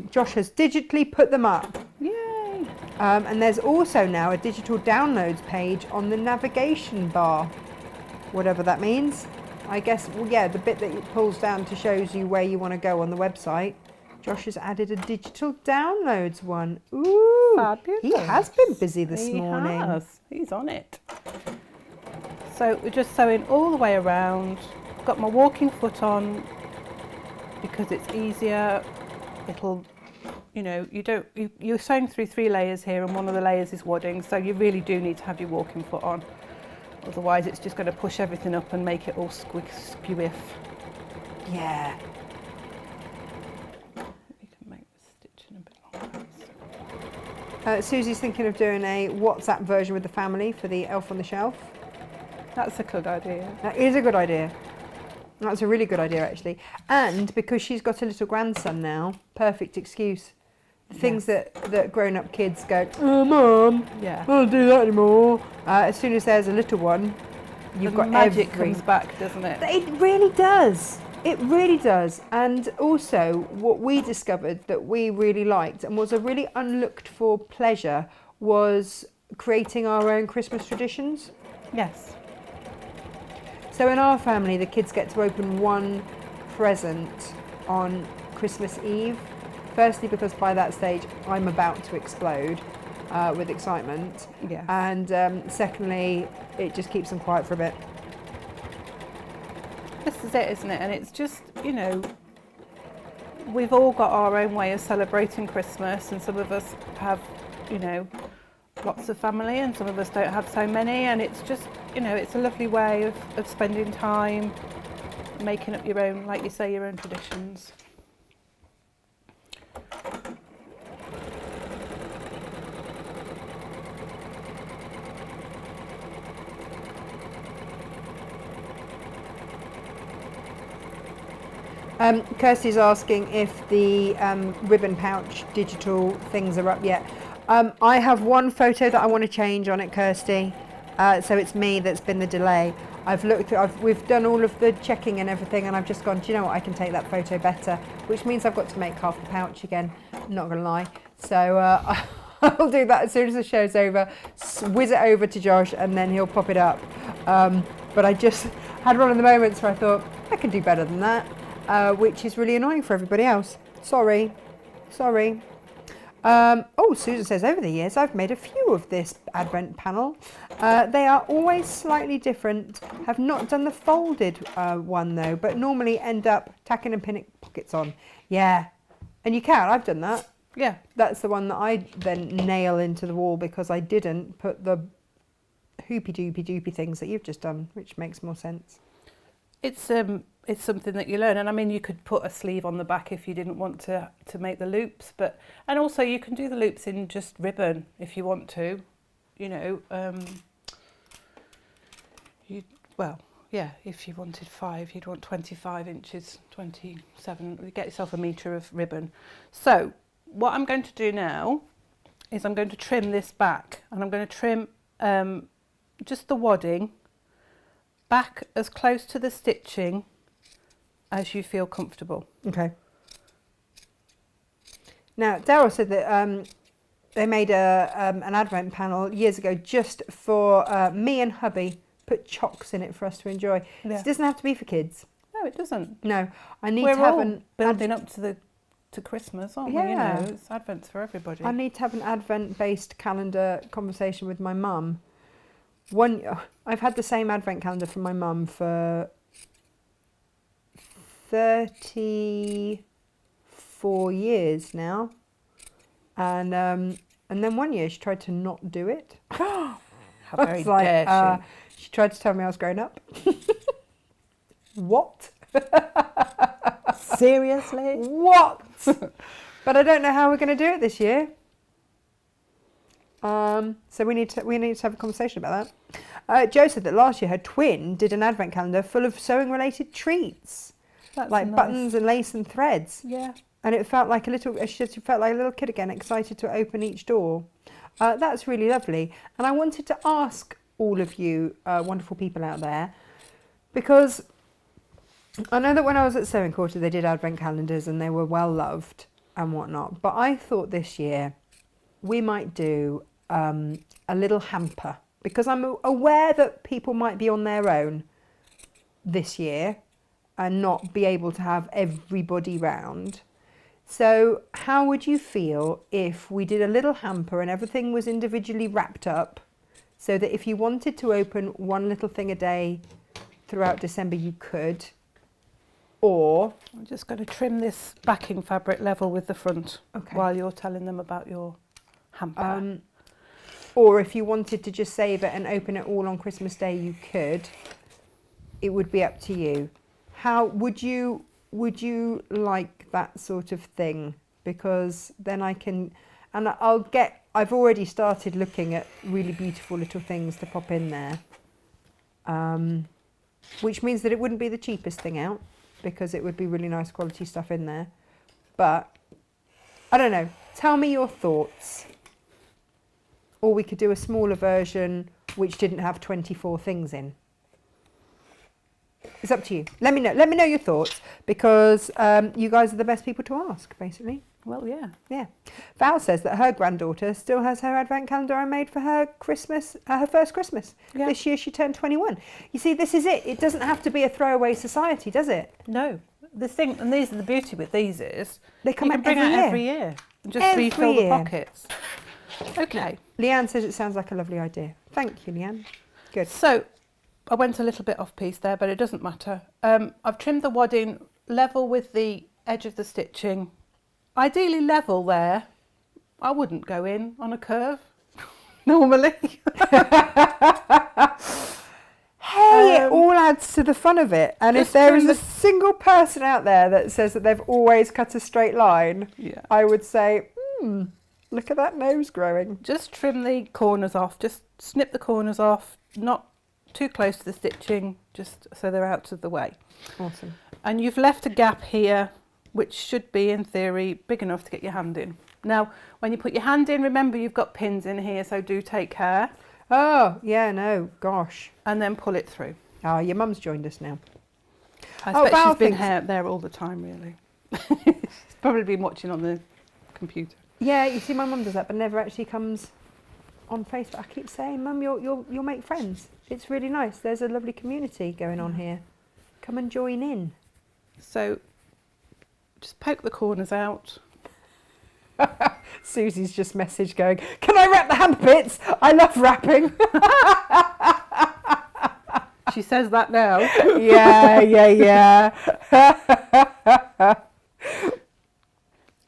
Josh has digitally put them up. Yay! And there's also now a digital downloads page on the navigation bar, whatever that means. I guess, well, yeah, the bit that it pulls down to shows you where you want to go on the website. Josh has added a digital downloads one. Ooh, Fabulous. he has been busy this He morning. has. He's on it. So we're just sewing all the way around. I've got my walking foot on because it's easier. It'll, you know, you're sewing through 3 layers here, and one of the layers is wadding, so you really do need to have your walking foot on. Otherwise it's just going to push everything up and make it all skewiff. Yeah. You can make the stitching a bit longer. Susie's thinking of doing a WhatsApp version with the family for the Elf on the Shelf. That's a good idea. That is a good idea. That's a really good idea, actually. And because she's got a little grandson now, perfect excuse. The things that grown-up kids go, oh, Mum, Yeah. I don't do that anymore. As soon as there's a little one, you've got magic comes back, doesn't it? It really does. It really does. And also, what we discovered that we really liked and was a really unlooked for pleasure was creating our own Christmas traditions. Yes. So in our family, the kids get to open one present on Christmas Eve. Firstly, because by that stage, I'm about to explode with excitement. Yes. And secondly, it just keeps them quiet for a bit. This is it, isn't it? And it's just, you know, we've all got our own way of celebrating Christmas, and some of us have, you know, lots of family, and some of us don't have so many, and it's just, you know, it's a lovely way of spending time, making up your own, like you say, your own traditions. Kirsty's asking if the ribbon pouch digital things are up yet. I have one photo that I want to change on it, Kirsty. So it's me that's been the delay. We've done all of the checking and everything, and I've just gone, do you know what, I can take that photo better, which means I've got to make half the pouch again, I'm not going to lie. So I'll do that as soon as the show's over, whiz it over to Josh, and then he'll pop it up. But I just had one of the moments where I thought, I can do better than that. Which is really annoying for everybody else. Sorry. Oh, Susan says, over the years I've made a few of this advent panel. They are always slightly different. Have not done the folded one though, but normally end up tacking and pinning pockets on. Yeah, and you can, I've done that. Yeah. That's the one that I then nail into the wall because I didn't put the hoopy doopy things that you've just done, which makes more sense. It's something that you learn, and I mean, you could put a sleeve on the back if you didn't want to make the loops, and also you can do the loops in just ribbon if you want to, you know. If you wanted 5, you'd want 25 inches, 27. You get yourself a metre of ribbon. So what I'm going to do now is I'm going to trim this back, and I'm going to trim just the wadding back as close to the stitching as you feel comfortable. Okay. Now, Daryl said that they made an advent panel years ago just for me and hubby, put chocks in it for us to enjoy. Yeah. It doesn't have to be for kids. No, it doesn't. No, I need We're to have all building up to Christmas, aren't we? You know, it's Advent's for everybody. I need to have an Advent-based calendar conversation with my mum. I've had the same Advent calendar from my mum for 34 years now, and then one year she tried to not do it. How very dare she tried to tell me I was growing up. What? Seriously? What? But I don't know how we're going to do it this year. So we need to have a conversation about that. Jo said that last year her twin did an advent calendar full of sewing related treats. That's like nice. Buttons and lace and threads. Yeah. And it felt like she felt like a little kid again, excited to open each door. That's really lovely. And I wanted to ask all of you wonderful people out there, because I know that when I was at Sewing Quarter they did advent calendars and they were well loved and whatnot. But I thought this year we might do a little hamper, because I'm aware that people might be on their own this year and not be able to have everybody round. So how would you feel if we did a little hamper and everything was individually wrapped up so that if you wanted to open one little thing a day throughout December, you could. Or I'm just going to trim this backing fabric level with the front while you're telling them about your hamper. Or if you wanted to just save it and open it all on Christmas Day, you could. It would be up to you. How would you like that sort of thing? Because then I can, and I've already started looking at really beautiful little things to pop in there. Which means that it wouldn't be the cheapest thing out, because it would be really nice quality stuff in there. But I don't know. Tell me your thoughts. Or we could do a smaller version which didn't have 24 things in. It's up to you. Let me know. Let me know your thoughts, because you guys are the best people to ask, basically. Well, yeah. Yeah. Val says that her granddaughter still has her advent calendar I made for her Christmas, her first Christmas. Yeah. This year she turned 21. You see, this is it. It doesn't have to be a throwaway society, does it? No. The thing, and these are the beauty with these is They come you can out bring every out year. every year and just Every refill year. the pockets. Okay. Leanne says it sounds like a lovely idea. Thank you, Leanne. Good. So I went a little bit off piece there, but it doesn't matter. I've trimmed the wadding level with the edge of the stitching. Ideally level there. I wouldn't go in on a curve normally. Hey, it all adds to the fun of it. And if just there trim is a single person out there that says that they've always cut a straight line, Yeah. I would say, look at that nose growing. Just trim the corners off. Just snip the corners off. Not too close to the stitching, just so they're out of the way. Awesome. And you've left a gap here, which should be, in theory, big enough to get your hand in. Now, when you put your hand in, remember you've got pins in here, so do take care. Oh, yeah, no, gosh. And then pull it through. Oh, your mum's joined us now. I Oh, expect Val she's been thinks- there all the time, really. She's probably been watching on the computer. Yeah, you see, my mum does that, but never actually comes on Facebook. I keep saying, Mum, you'll make friends. It's really nice. There's a lovely community going on here. Come and join in. So just poke the corners out. Susie's just messaged going, can I wrap the hamper bits? I love wrapping. She says that now. Yeah.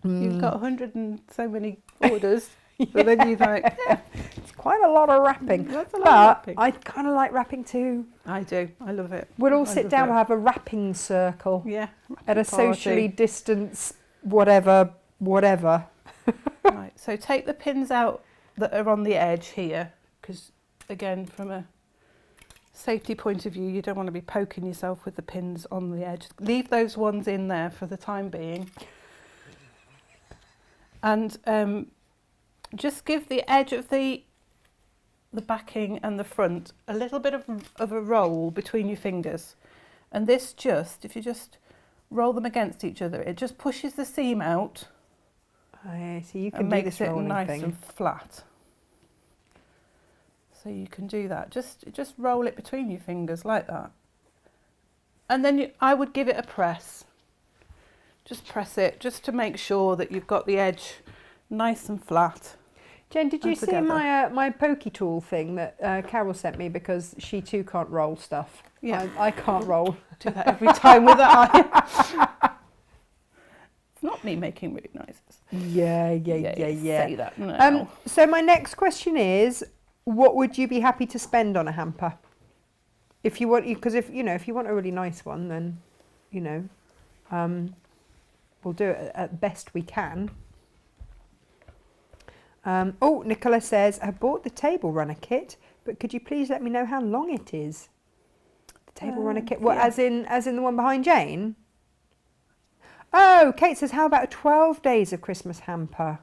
You've got 100 and so many orders. But then you're like, yeah, It's quite a lot of wrapping. that's a lot But of wrapping. I kind of like wrapping too. I do. I love it. We'll all I sit love down, it. we'll have a wrapping circle Yeah. at a party. socially distanced whatever. Right, so take the pins out that are on the edge here, because again, from a safety point of view, you don't want to be poking yourself with the pins on the edge. Leave those ones in there for the time being. And just give the edge of the backing and the front a little bit of a roll between your fingers. And this just, if you just roll them against each other, it just pushes the seam out. Oh, yeah, so you can And do makes this it rolling nice thing. and flat. So you can do that. Just roll it between your fingers like that. And then I would give it a press. Just press it, just to make sure that you've got the edge nice and flat. Jen, did you and see together. my pokey tool thing that Carol sent me, because she too can't roll stuff? Yeah. I can't roll. Do that every time with that iron. It's not me making really noises. Yeah. Say that now. So my next question is, what would you be happy to spend on a hamper? If you want, because if you want a really nice one, then we'll do it at best we can. Nicola says, I bought the table runner kit, but could you please let me know how long it is? The table runner kit, what, yeah. as in the one behind Jane? Oh, Kate says, how about a 12 days of Christmas hamper?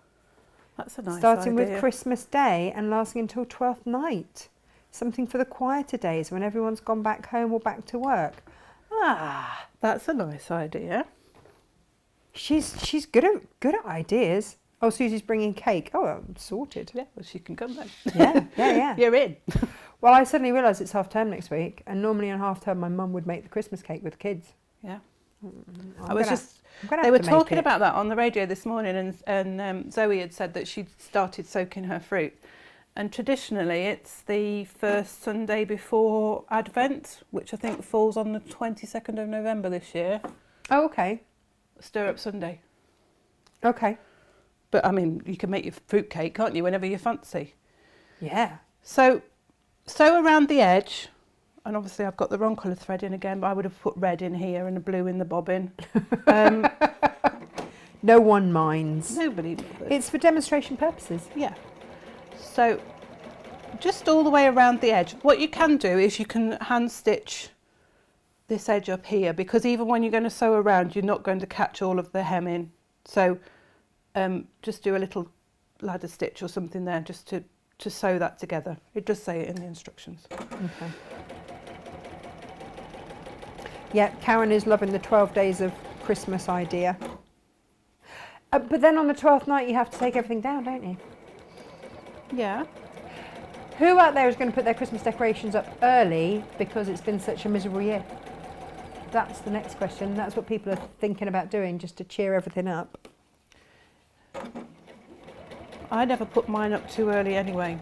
That's a nice Starting idea. with Christmas Day and lasting until 12th night. Something for the quieter days when everyone's gone back home or back to work. Ah, That's a nice idea. she's good at ideas. Oh, Susie's bringing cake. Oh, I'm sorted. Yeah, well, she can come then. Yeah. You're in. Well, I suddenly realised it's half term next week, and normally on half term my mum would make the Christmas cake with the kids. Yeah. I'm gonna They have were to make talking it. about that on the radio this morning, and Zoe had said that she'd started soaking her fruit, And traditionally it's the first Sunday before Advent, which I think falls on the 22nd of November this year. Oh, okay. Stir up Sunday. Okay. But I mean, you can make your fruit cake, can't you, whenever you fancy. Yeah. So sew around the edge, and obviously I've got the wrong colour thread in again, but I would have put red in here and a blue in the bobbin. No one minds. Nobody does. It's for demonstration purposes. Yeah. So just all the way around the edge. What you can do is you can hand stitch this edge up here, because even when you're going to sew around, you're not going to catch all of the hem in. So just do a little ladder stitch or something there just to sew that together. It does say it in the instructions. Okay. Yeah, Karen is loving the 12 days of Christmas idea. But then on the 12th night you have to take everything down, don't you? Yeah. Who out there is going to put their Christmas decorations up early because it's been such a miserable year? That's the next question. That's what people are thinking about doing, just to cheer everything up. I never put mine up too early anyway,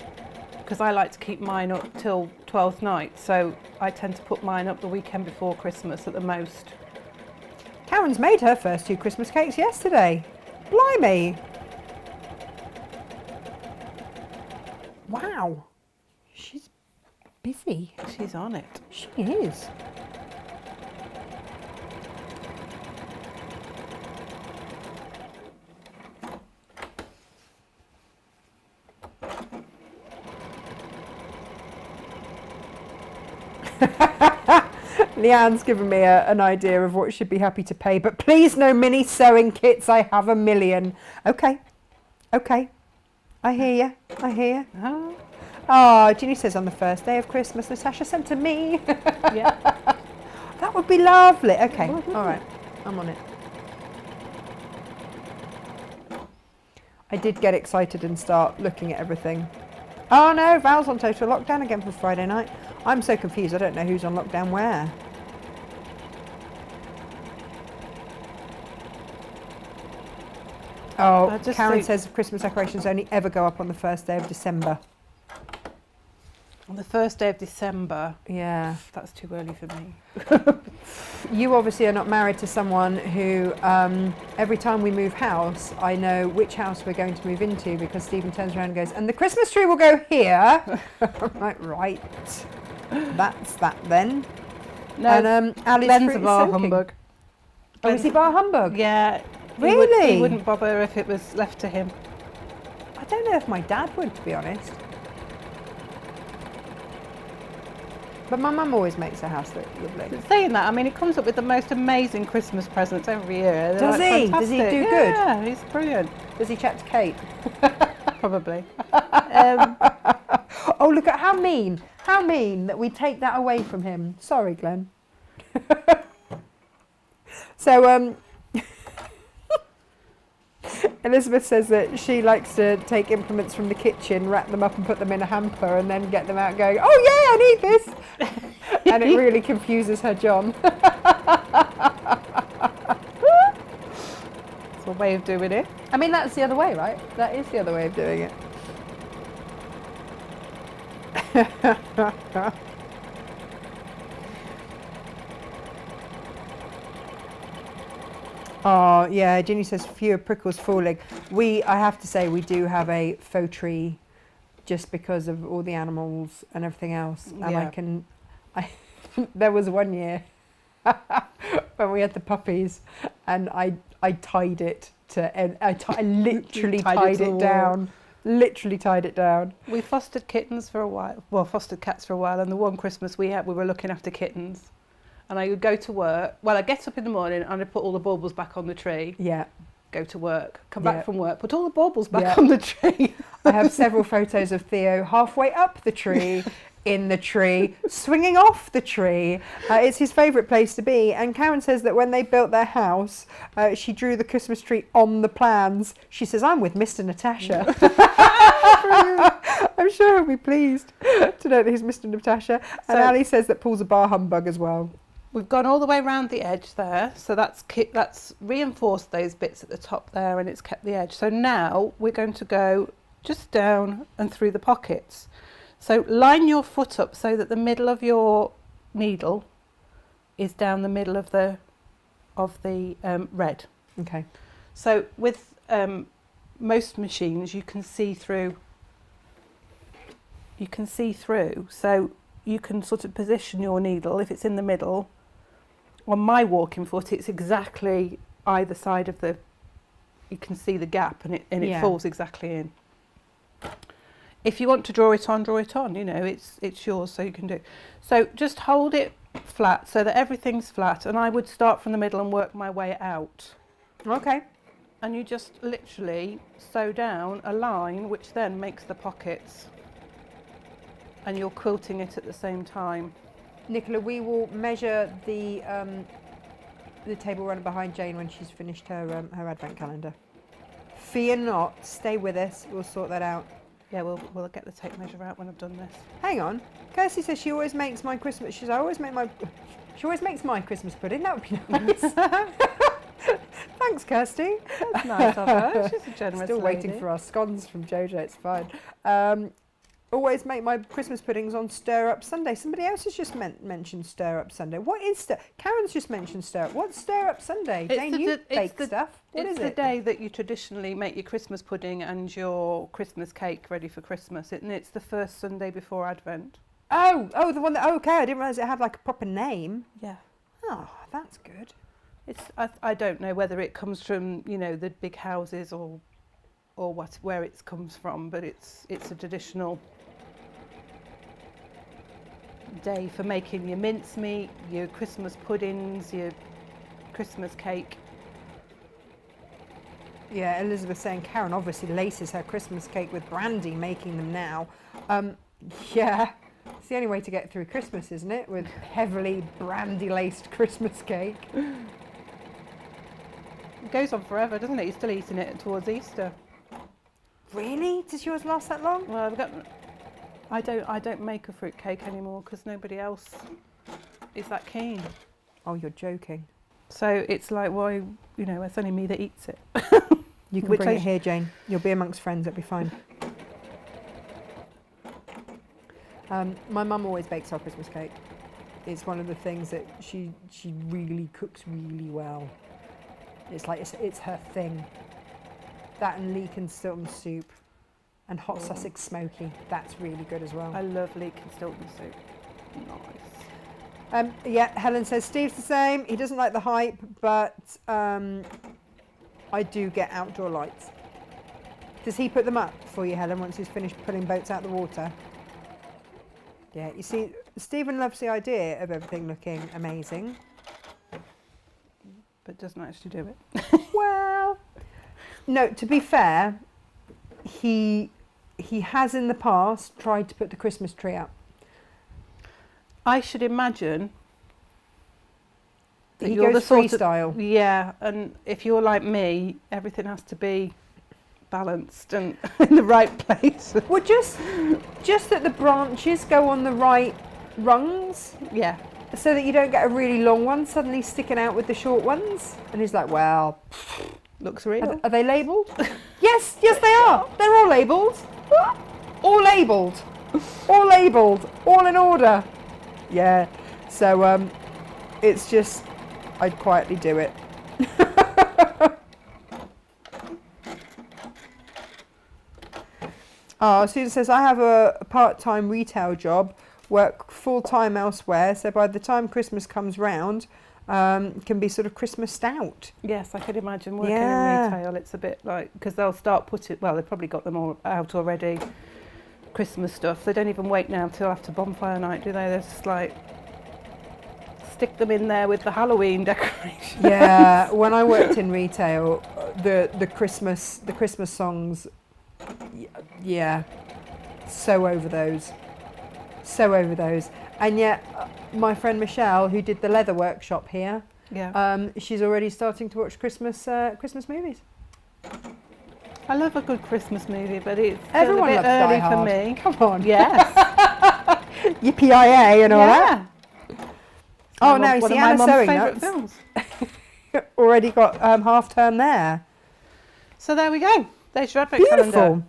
because I like to keep mine up till 12th night, so I tend to put mine up the weekend before Christmas at the most. Karen's made her first 2 Christmas cakes yesterday. Blimey! Wow. She's busy. She's on it. She is. Leanne's given me an idea of what she'd be happy to pay, but please no mini sewing kits. I have a million. Okay. Okay. I hear you. I hear you. Oh, Ginny says on the first day of Christmas, Natasha sent to me. Yeah. That would be lovely. Okay. All right. I'm on it. I did get excited and start looking at everything. Oh no, Val's on total lockdown again for Friday night. I'm so confused. I don't know who's on lockdown where. Oh, Karen says Christmas decorations only ever go up on the first day of December. On the first day of December? Yeah. That's too early for me. You obviously are not married to someone who, every time we move house, I know which house we're going to move into, because Stephen turns around and goes, and the Christmas tree will go here. I'm like, right. That's that then. No, and Glenn's a bar humbug. Oh, is he bar humbug? Yeah. Really? He wouldn't bother if it was left to him. I don't know if my dad would, to be honest. But my mum always makes her house look lovely. But saying that, I mean, he comes up with the most amazing Christmas presents every year. Does he? Does he do good? Yeah, he's brilliant. Does he chat to Kate? Probably. Oh, look at how mean that we take that away from him. Sorry, Glenn. So, Elizabeth says that she likes to take implements from the kitchen, wrap them up and put them in a hamper and then get them out going, oh yeah, I need this. And it really confuses her John. It's a way of doing it. I mean, that's the other way, right? That is the other way of doing it. Oh, yeah, Ginny says fewer prickles falling. I have to say, we do have a faux tree just because of all the animals and everything else. And Yeah. there was one year when we had the puppies and I tied it to, I literally tied it down. Literally tied it down. We fostered kittens for a while. Well, fostered cats for a while. And the one Christmas we were looking after kittens. And I would go to work. Well, I get up in the morning and I put all the baubles back on the tree. Yeah. Go to work. Come back from work. Put all the baubles back Yeah. on the tree. I have several photos of Theo halfway up the tree, in the tree, swinging off the tree. It's his favourite place to be. And Karen says that when they built their house, she drew the Christmas tree on the plans. She says, I'm with Mr. Natasha. I'm sure he'll be pleased to know that he's Mr. Natasha. And Ali says that Paul's a bar humbug as well. We've gone all the way around the edge there, so that's reinforced those bits at the top there, and it's kept the edge. So now we're going to go just down and through the pockets. So line your foot up so that the middle of your needle is down the middle of the red. Okay. So with most machines you can see through. So you can sort of position your needle if it's in the middle. On my walking foot, it's exactly either side of the. You can see the gap, and it falls exactly in. If you want to draw it on, you know, it's yours, so you can do. So just hold it flat so that everything's flat, and I would start from the middle and work my way out. Okay. And you just literally sew down a line which then makes the pockets, and you're quilting it at the same time. Nicola, we will measure the table runner behind Jane when she's finished her advent calendar. Fear not, stay with us, we'll sort that out. Yeah, we'll get the tape measure out when I've done this. Hang on, Kirsty says she always makes my Christmas. She always makes my Christmas pudding. That would be nice. Thanks, Kirsty. That's nice of her. She's a generous Still lady. waiting for our scones from Jojo. It's fine. Always make my Christmas puddings on Stir Up Sunday. Somebody else has just mentioned Stir Up Sunday. What is Karen's just mentioned Stir Up. What's Stir Up Sunday? Jane, you bake stuff. What is it? It's the day that you traditionally make your Christmas pudding and your Christmas cake ready for Christmas. And it's the first Sunday before Advent. Oh, the one that. Okay, I didn't realise it had like a proper name. Yeah. Oh, that's good. I don't know whether it comes from, you know, the big houses or where it comes from, but it's a traditional day for making your mincemeat, your Christmas puddings, your Christmas cake. Yeah, Elizabeth saying Karen obviously laces her Christmas cake with brandy, making them now. Yeah, it's the only way to get through Christmas, isn't it? With heavily brandy-laced Christmas cake. It goes on forever, doesn't it? You're still eating it towards Easter. Really? Does yours last that long? Well, I don't make a fruit cake anymore because nobody else is that keen. Oh, you're joking. So it's like, why, you know, it's only me that eats it. You can bring it here, Jane. You'll be amongst friends, it'll be fine. My mum always bakes our Christmas cake. It's one of the things that she really cooks really well. It's like, it's her thing. That and leek and Stilton soup. And hot Sussex smoky, that's really good as well. I love leek and Stilton soup. Nice. Yeah, Helen says Steve's the same. He doesn't like the hype, but I do get outdoor lights. Does he put them up for you, Helen, once he's finished pulling boats out of the water? Yeah, you see, Stephen loves the idea of everything looking amazing. But doesn't actually do it. Well, no, to be fair, he has in the past tried to put the Christmas tree up. I should imagine that He you're goes the sort freestyle. Yeah, and if you're like me, everything has to be balanced and in the right place. Well, just that the branches go on the right rungs. Yeah. So that you don't get a really long one suddenly sticking out with the short ones. And he's like, well, Looks real. are they labelled? Yes, they are. They're all labelled. All labelled. All labelled. All in order. Yeah. So it's just, I'd quietly do it. Susan says, I have a part-time retail job, work full-time elsewhere, so by the time Christmas comes round, can be sort of Christmased out. Yes, I could imagine working in retail. It's a bit like, because they'll start they've probably got them all out already, Christmas stuff. They don't even wait now till after bonfire night, do they? They're just like, stick them in there with the Halloween decorations. Yeah, when I worked in retail, the Christmas songs, yeah, so over those. And yet my friend Michelle, who did the leather workshop here, she's already starting to watch Christmas movies. I love a good Christmas movie, but it's Everyone a bit loves early Die for Hard. me. Come on. Yes. Yippee-yi-yay and all that. Oh, now you see Anna Sewing Nuts films. already got half term there. So there we go. There's your advent calendar. Beautiful.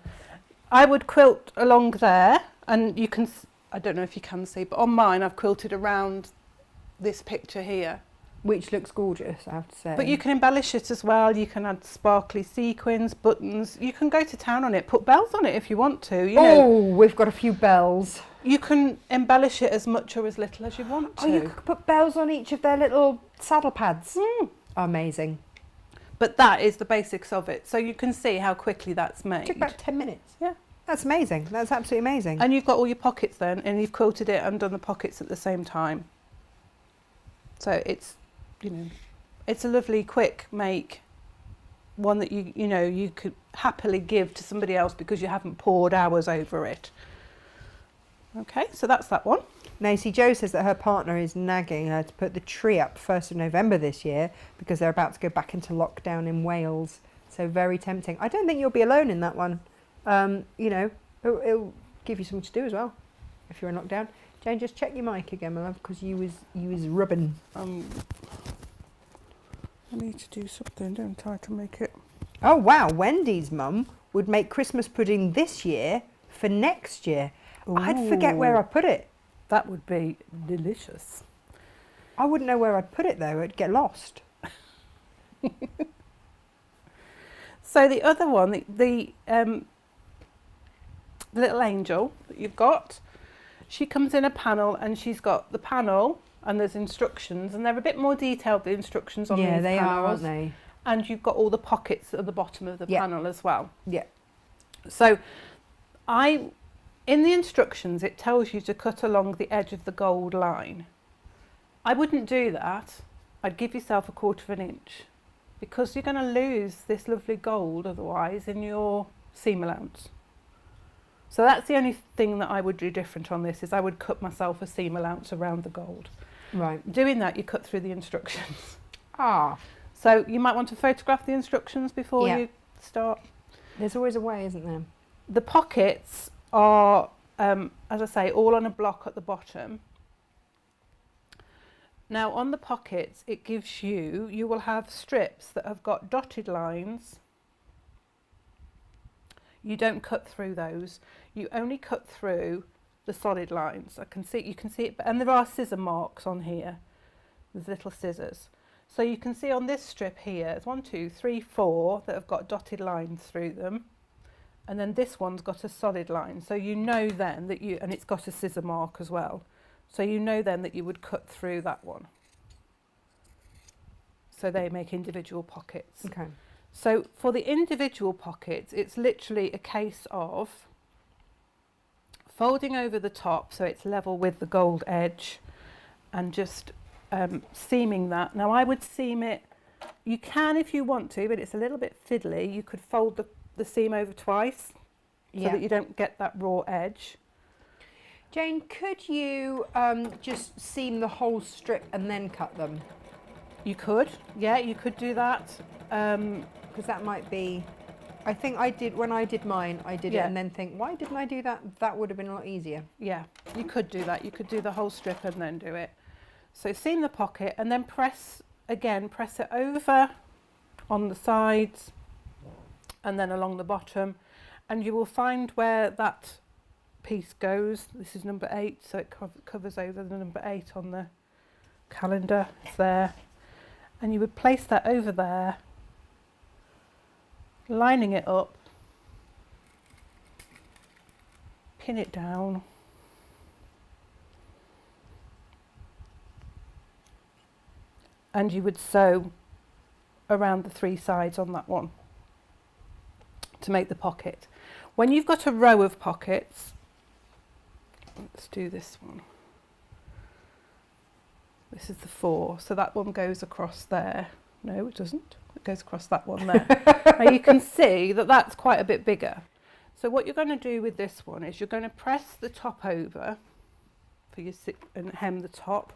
I would quilt along there, and you can, I don't know if you can see, but on mine I've quilted around this picture here. Which looks gorgeous, I have to say. But you can embellish it as well. You can add sparkly sequins, buttons. You can go to town on it. Put bells on it if you want to. You know, we've got a few bells. you can embellish it as much or as little as you want to. Oh, you could put bells on each of their little saddle pads. Amazing. But that is the basics of it. So you can see how quickly that's made. Took about 10 minutes. Yeah. That's amazing. That's absolutely amazing. And you've got all your pockets then, and you've quilted it and done the pockets at the same time. So it's, you know, it's a lovely quick make, one that you know you could happily give to somebody else because you haven't poured hours over it. Okay, so that's that one. Now, you see, Jo says that her partner is nagging her to put the tree up 1st of November this year because they're about to go back into lockdown in Wales. So very tempting. I don't think you'll be alone in that one. You know, it'll give you something to do as well if you're in lockdown. Jane, just check your mic again, my love, because you was rubbing. I need to do something, don't I, to make it. Oh wow, Wendy's mum would make Christmas pudding this year for next year. Ooh. I'd forget where I put it. That would be delicious. I wouldn't know where I'd put it though, it'd get lost. So the other one, the little angel that you've got, she comes in a panel, and she's got the panel and there's instructions, and they're a bit more detailed, the instructions on these panels. Yeah, they are, aren't they? And you've got all the pockets at the bottom of the panel as well. Yeah. So in the instructions, it tells you to cut along the edge of the gold line. I wouldn't do that. I'd give yourself 1/4 of an inch, because you're going to lose this lovely gold otherwise in your seam allowance. So that's the only thing that I would do different on this, is I would cut myself a seam allowance around the gold. Right. Doing that, you cut through the instructions. Ah. So you might want to photograph the instructions before you start. There's always a way, isn't there? The pockets are, as I say, all on a block at the bottom. Now on the pockets, it gives you will have strips that have got dotted lines. You don't cut through those. You only cut through the solid lines. You can see it, and there are scissor marks on here. There's little scissors. So you can see on this strip here, it's 1, 2, 3, 4 that have got dotted lines through them. And then this one's got a solid line. So you know then that and it's got a scissor mark as well. So you know then that you would cut through that one. So they make individual pockets. Okay. So for the individual pockets, it's literally a case of folding over the top so it's level with the gold edge, and just seaming that. Now I would seam it, you can if you want to, but it's a little bit fiddly. You could fold the seam over twice so that you don't get that raw edge. Jane, could you just seam the whole strip and then cut them? You could, yeah, you could do that. Because that might be, I think I did, when I did mine, I did it and then think, why didn't I do that? That would have been a lot easier. Yeah, you could do that. You could do the whole strip and then do it. So seam the pocket and then press it over on the sides and then along the bottom, and you will find where that piece goes. This is number 8, so it covers over the number 8 on the calendar. It's there. And you would place that over there, lining it up, pin it down, and you would sew around the 3 sides on that one to make the pocket. When you've got a row of pockets, let's do this one. This is the 4, so that one goes across there. No, it doesn't. It goes across that one there. Now you can see that that's quite a bit bigger. So what you're going to do with this one is you're going to press the top over for your and hem the top.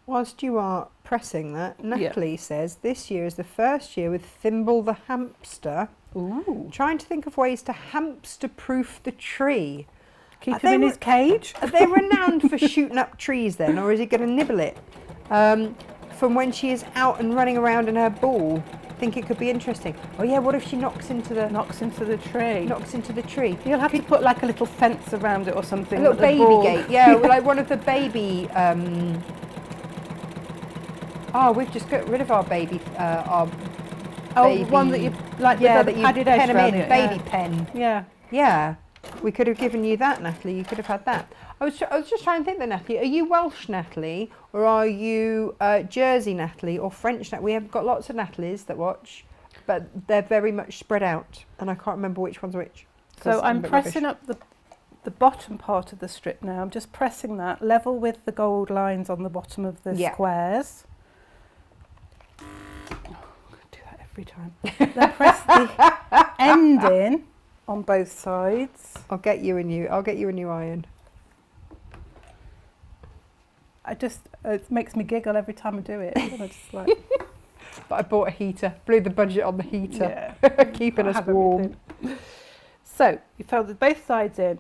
Whilst you are pressing that, Natalie says this year is the first year with Thimble the hamster. Ooh. Trying to think of ways to hamster-proof the tree. Keep him in his cage. Are they renowned for shooting up trees then, or is he going to nibble it? From when she is out and running around in her ball. think it could be interesting. Oh yeah, what if she knocks into the tree? knocks into the tree? You'll have to put like a little fence around it or something. A little at the baby ball. gate, yeah, like one of the baby. Oh, we've just got rid of our baby. Our baby, one that you like. Yeah, the that you padded pen edge them round in, it, baby yeah. pen. Yeah. Yeah, we could have given you that, Natalie. You could have had that. I was just trying to think, then, Natalie. Are you Welsh, Natalie, or are you Jersey, Natalie, or French? We have got lots of Natalies that watch, but they're very much spread out, and I can't remember which one's which. So I'm pressing up the bottom part of the strip now. I'm just pressing that level with the gold lines on the bottom of the squares. Oh, I'm going to do that every time. Then press the end in on both sides. I'll get you a new iron. It makes me giggle every time I do it. And I just like. But I bought a heater, blew the budget on the heater, keeping us warm. So you folded both sides in.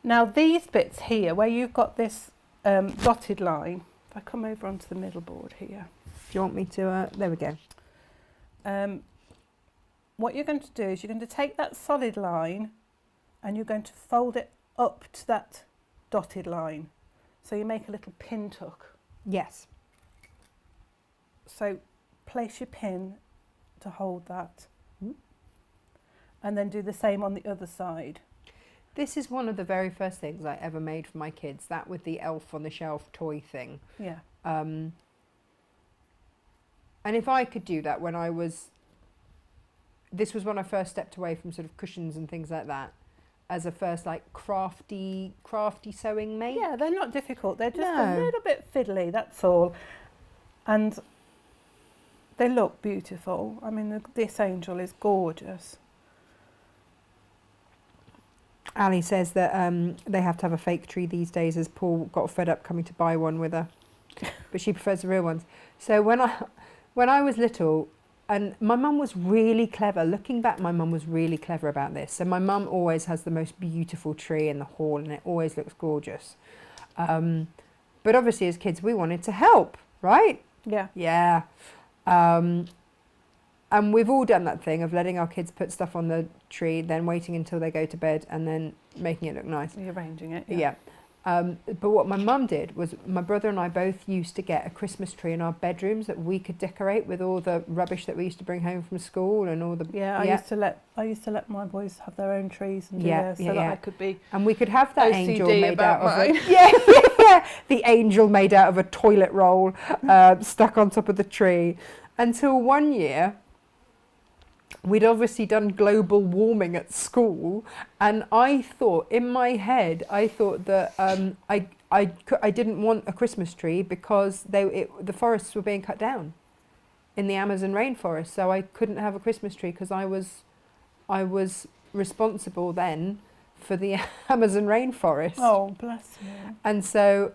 Now these bits here, where you've got this dotted line, if I come over onto the middle board here. Do you want me to, there we go. What you're going to do is you're going to take that solid line and you're going to fold it up to that dotted line. So you make a little pin tuck. Yes. So place your pin to hold that. And then do the same on the other side. This is one of the very first things I ever made for my kids, that with the elf on the shelf toy thing. Yeah. And if I could do that this was when I first stepped away from sort of cushions and things like that, as a first like crafty sewing mate. Yeah, they're not difficult. They're just a little bit fiddly, that's all. And they look beautiful. I mean, this angel is gorgeous. Ali says that they have to have a fake tree these days, as Paul got fed up coming to buy one with her, but she prefers the real ones. So when I was little, and my mum was really clever. Looking back, my mum was really clever about this. So my mum always has the most beautiful tree in the hall, and it always looks gorgeous. But obviously, as kids, we wanted to help, right? Yeah. Yeah. And we've all done that thing of letting our kids put stuff on the tree, then waiting until they go to bed and then making it look nice. Rearranging it. Yeah. But what my mum did was, my brother and I both used to get a Christmas tree in our bedrooms that we could decorate with all the rubbish that we used to bring home from school and all the. Yeah, I used to let my boys have their own trees and do theirs so that I could be. And we could have that OCD angel made out of mine. the angel made out of a toilet roll stuck on top of the tree, until one year. We'd obviously done global warming at school, and I thought, in my head, that I didn't want a Christmas tree because the forests were being cut down in the Amazon rainforest, so I couldn't have a Christmas tree because I was responsible then for the Amazon rainforest. Oh, bless you. And so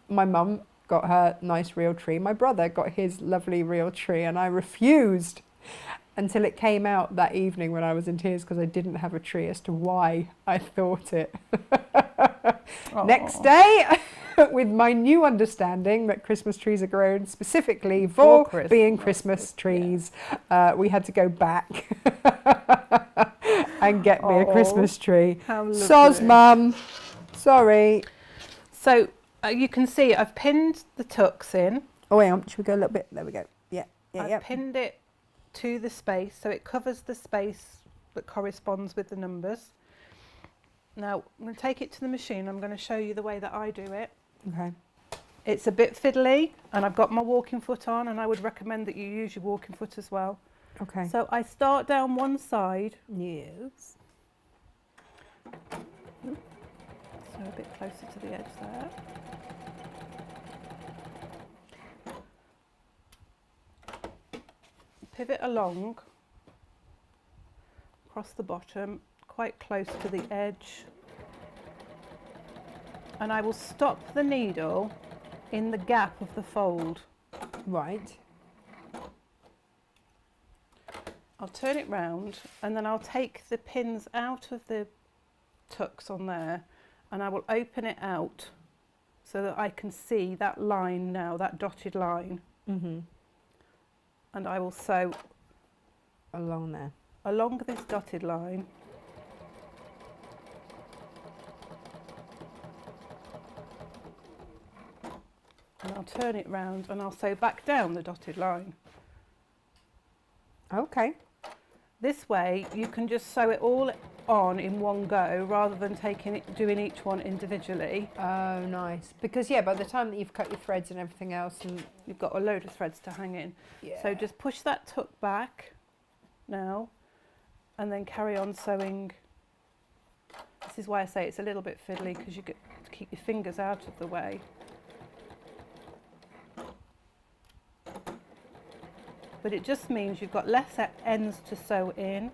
my mum got her nice real tree. My brother got his lovely real tree, and I refused until it came out that evening when I was in tears because I didn't have a tree, as to why I thought it. Next day, with my new understanding that Christmas trees are grown specifically for being Christmas trees, we had to go back and get me a Christmas tree. Soz, Mum. Sorry. So you can see I've pinned the tucks in. Oh, hang on. Should we go a little bit? There we go. Yeah. I've pinned it to the space, so it covers the space that corresponds with the numbers. Now I'm going to take it to the machine. I'm going to show you the way that I do it. Okay. It's a bit fiddly, and I've got my walking foot on, and I would recommend that you use your walking foot as well. Okay. So I start down one side. Yes. So a bit closer to the edge there. Pivot along, across the bottom, quite close to the edge. And I will stop the needle in the gap of the fold. Right. I'll turn it round, and then I'll take the pins out of the tucks on there, and I will open it out so that I can see that line now, that dotted line. Mm-hmm. and I will sew along there. along this dotted line. And I'll turn it round and I'll sew back down the dotted line. Okay. This way you can just sew it all on in one go rather than doing each one individually. Oh, nice. Because yeah, by the time that you've cut your threads and everything else, and You've got a load of threads to hang in. yeah. So just push that tuck back now and then carry on sewing. This is why I say it's a little bit fiddly, because you get to keep your fingers out of the way. But it just means you've got less ends to sew in,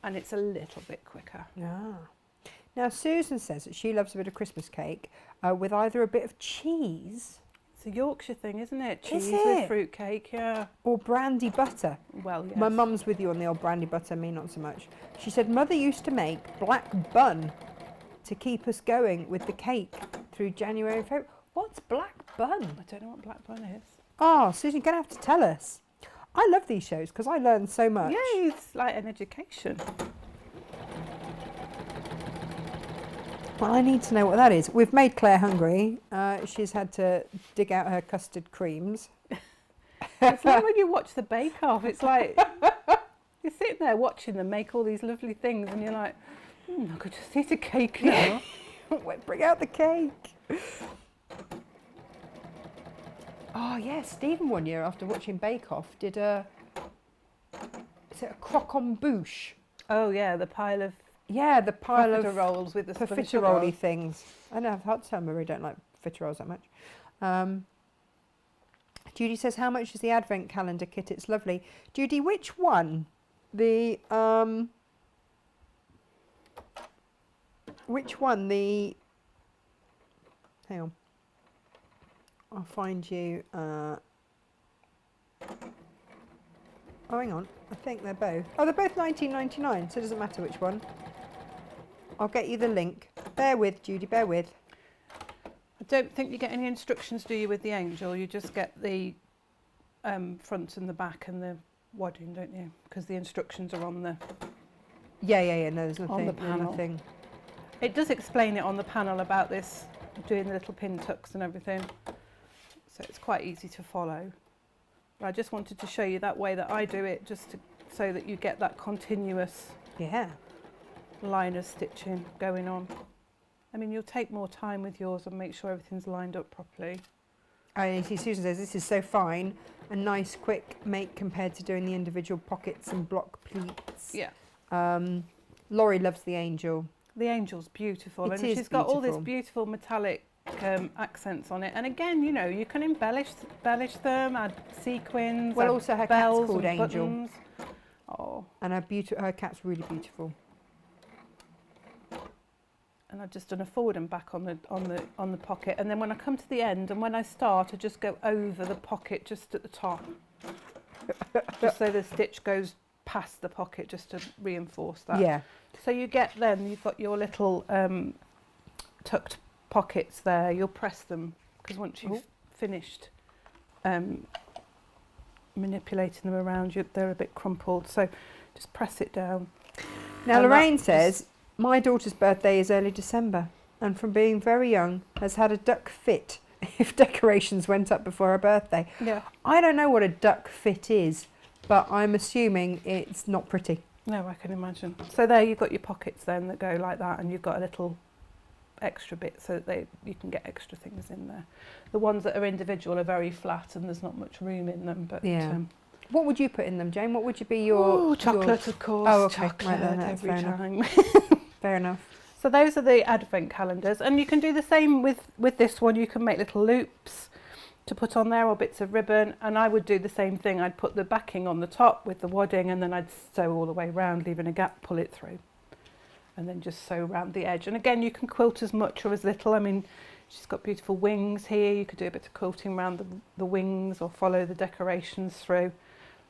and it's a little bit quicker. Ah. Now Susan says that she loves a bit of Christmas cake with either a bit of cheese. It's a Yorkshire thing, isn't it? Cheese Is with it? fruit cake, yeah. Or brandy butter. Well, yes. My mum's with you on the old brandy butter, me not so much. She said Mother used to make black bun to keep us going with the cake through January and February. What's black bun? I don't know what black bun is. Oh, Susan, you're going to have to tell us. I love these shows because I learn so much. Yeah, it's like an education. Well, I need to know what that is. We've made Claire hungry. She's had to dig out her custard creams. It's like when you watch the Bake Off, it's like you're sitting there watching them make all these lovely things and you're like, I could just eat a cake now. Bring out the cake. Oh, yeah, Stephen one year after watching Bake Off did is it a croque-en-bouche? Oh yeah, the pile of Yeah, the pile of rolls with the profiterole things. I know, I've had some, I really don't like profiteroles that much. Judy says, how much is the advent calendar kit? It's lovely. Judy, which one? Which one? Hang on. I'll find you. Oh, hang on. I think they're both. Oh, they're both 19.99, so it doesn't matter which one. I'll get you the link. Bear with, Judy, bear with. I don't think you get any instructions, do you, with the Angel? You just get the front and the back and the wadding, don't you? Because the instructions are on the Yeah. No, there's nothing. on the panel. Nothing. It does explain it on the panel about this, doing the little pin tucks and everything. So it's quite easy to follow. But I just wanted to show you that way that I do it, just so that you get that continuous line of stitching going on. I mean, you'll take more time with yours and make sure everything's lined up properly. I see Susan says this is so fine, a nice quick make compared to doing the individual pockets and block pleats. Yeah. Laurie loves the Angel. The Angel's beautiful, It and is she's got all this beautiful. beautiful metallic accents on it. And again, you know, you can embellish them, add sequins, Well, add also her cat's bells called and Angel. buttons. Oh, And her cat's really beautiful. and I've just done a forward and back on the pocket, and then when I come to the end and when I start, I just go over the pocket just at the top, just so the stitch goes past the pocket, just to reinforce that. Yeah. So you've got your little tucked pockets there. You'll press them because once you've finished manipulating them around, they're a bit crumpled. So just press it down. Now And Lorraine that says, my daughter's birthday is early December and from being very young has had a duck fit if decorations went up before her birthday. Yeah. I don't know what a duck fit is, but I'm assuming it's not pretty. No, I can imagine. So there you've got your pockets then that go like that, and you've got a little extra bit so that you can get extra things in there. The ones that are individual are very flat and there's not much room in them. But Yeah. What would you put in them, Jane? What would be your... chocolate, of course. Oh, okay. Chocolate Right then, that's every fair time. Fair enough. So those are the advent calendars, and you can do the same with this one. You can make little loops to put on there or bits of ribbon, and I would do the same thing. I'd put the backing on the top with the wadding, and then I'd sew all the way round, leaving a gap, pull it through, and then just sew around the edge. And again, you can quilt as much or as little. I mean, she's got beautiful wings here. You could do a bit of quilting around the wings or follow the decorations through.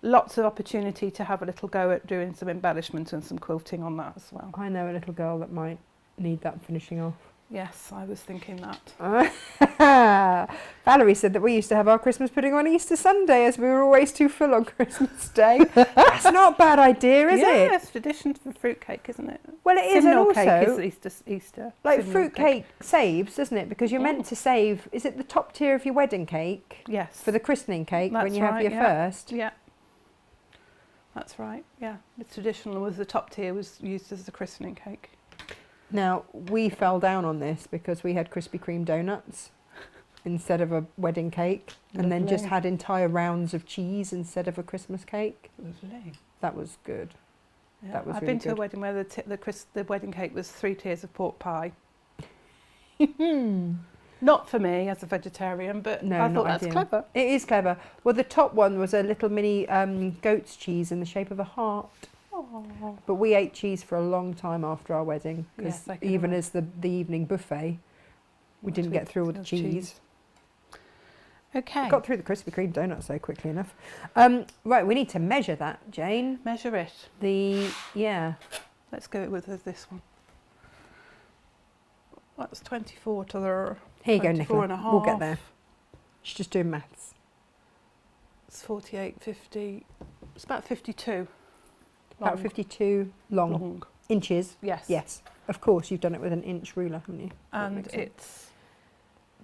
Lots of opportunity to have a little go at doing some embellishment and some quilting on that as well. I know a little girl that might need that finishing off. Yes, I was thinking that. Valerie said that we used to have our Christmas pudding on Easter Sunday as we were always too full on Christmas Day. That's not a bad idea, is it? Yeah, it's tradition for fruitcake, isn't it? Well, it is, and Simnel also cake is Easter. like Simnel fruitcake saves, doesn't it? Because you're meant to save. Is it the top tier of your wedding cake? Yes. For the christening cake when That's you have right, your yeah. first. Yeah. That's right. Yeah. The traditional was the top tier was used as the christening cake. Now we fell down on this because we had Krispy Kreme donuts instead of a wedding cake, and then just Lovely. had entire rounds of cheese instead of a Christmas cake. Lovely. That was good. Yeah. That was I've really been to a good. wedding where the wedding cake was 3 tiers of pork pie. Not for me as a vegetarian, but No, I not thought that's ideal. clever. It is clever. Well, the top one was a little mini goat's cheese in the shape of a heart. Oh. But we ate cheese for a long time after our wedding because Yes, I can even imagine. as the evening buffet, we didn't get through all the cheese. Okay. Got through the Krispy Kreme donuts so quickly enough. Right, we need to measure that, Jane. Measure it. Yeah. Let's go with this one. That's 24 to the Here you go, 24 Nicola. and a half. We'll get there. She's just doing maths. It's 48, 50. It's about 52. About long. 52 long. Inches. Yes. Yes. Of course, you've done it with an inch ruler, haven't you? That And makes sense.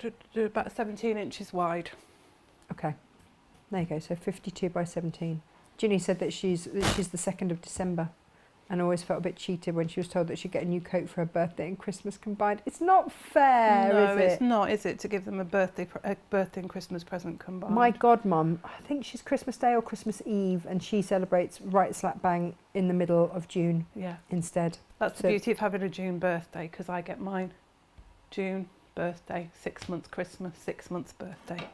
it's about 17 inches wide. Okay. There you go. So 52 by 17. Ginny said that she's the 2nd of December, and always felt a bit cheated when she was told that she'd get a new coat for her birthday and Christmas combined. It's not fair, No, is it? it's not, is it, to give them a birthday and Christmas present combined? My godmum, I think she's Christmas Day or Christmas Eve, and she celebrates right slap bang in the middle of June Yeah, instead. that's So- the beauty of having a June birthday, because I get mine June birthday, 6 months Christmas, 6 months birthday.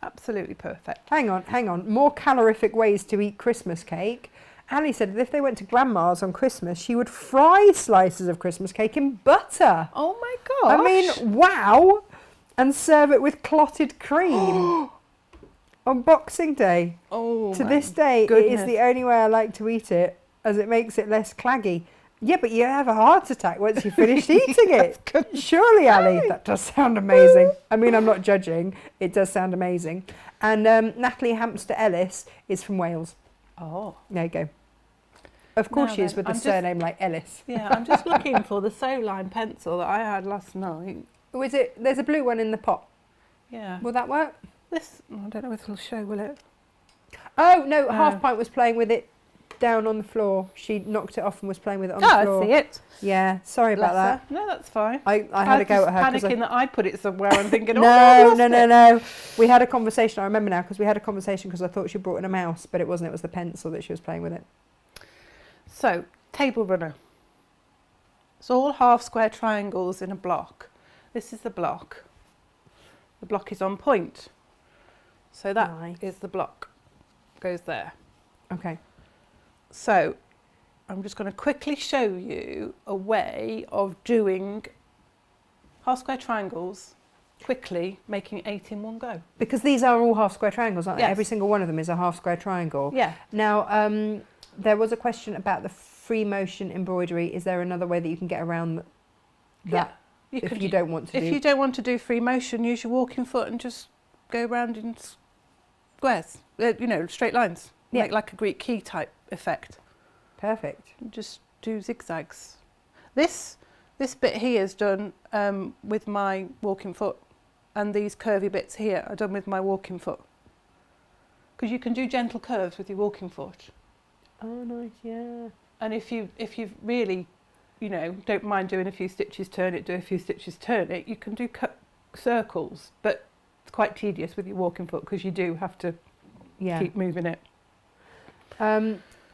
Absolutely perfect. Hang on. More calorific ways to eat Christmas cake. Ali said that if they went to Grandma's on Christmas, she would fry slices of Christmas cake in butter. Oh my gosh! I mean, wow! And serve it with clotted cream on Boxing Day. oh To my this day, it goodness. is the only way I like to eat it, as it makes it less claggy. Yeah, but you have a heart attack once you've finished eating it. Surely, Ali, that does sound amazing. I mean, I'm not judging. It does sound amazing. And Natalie Hamster Ellis is from Wales. Oh. There you go. Of course Now she is then, with a I'm just- surname like Ellis. Yeah, I'm just looking for the sew line pencil that I had last night. Oh, is it? There's a blue one in the pot. Yeah. Will that work? This, I don't know if it'll show, will it? Oh, no, Half Pint was playing with it down on the floor. She knocked it off and was playing with it on the I floor. see it. Yeah, sorry about Bless that. her. No, that's fine. I had a go at her. I 'cause was panicking that I put it somewhere and thinking, oh, No, I've lost it. no. We had a conversation. I remember now because we had a conversation because I thought she brought in a mouse, but it wasn't. It was the pencil that she was playing with it. So, table runner. It's all half square triangles in a block. This is the block. The block is on point. So that is Nice. the block. Goes there. Okay. So, I'm just going to quickly show you a way of doing half square triangles quickly, making 8 in one go. Because these are all half square triangles, aren't they? Yes. Every single one of them is a half square triangle. Yeah. Now, there was a question about the free motion embroidery. Is there another way that you can get around that if you don't want to If you don't want to do free motion, use your walking foot and just go around in squares, straight lines. Yeah. Make like a Greek key type effect. Perfect. Just do zigzags. This bit here is done with my walking foot, and these curvy bits here are done with my walking foot. Because you can do gentle curves with your walking foot. Oh, nice, yeah. And if you really, don't mind doing a few stitches, turn it, do a few stitches, turn it, you can do circles, but it's quite tedious with your walking foot because you do have to keep moving it.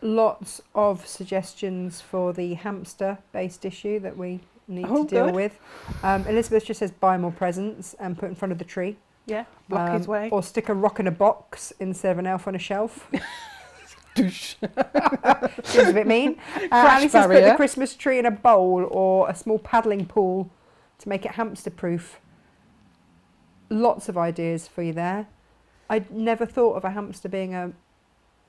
Lots of suggestions for the hamster-based issue that we need Oh, to deal good. with. Elizabeth just says buy more presents and put in front of the tree. Yeah, block his way. Or stick a rock in a box instead of an elf on a shelf. Seems a bit mean. Ali says put the barrier. Christmas tree in a bowl or a small paddling pool to make it hamster-proof. Lots of ideas for you there. I'd never thought of a hamster being a...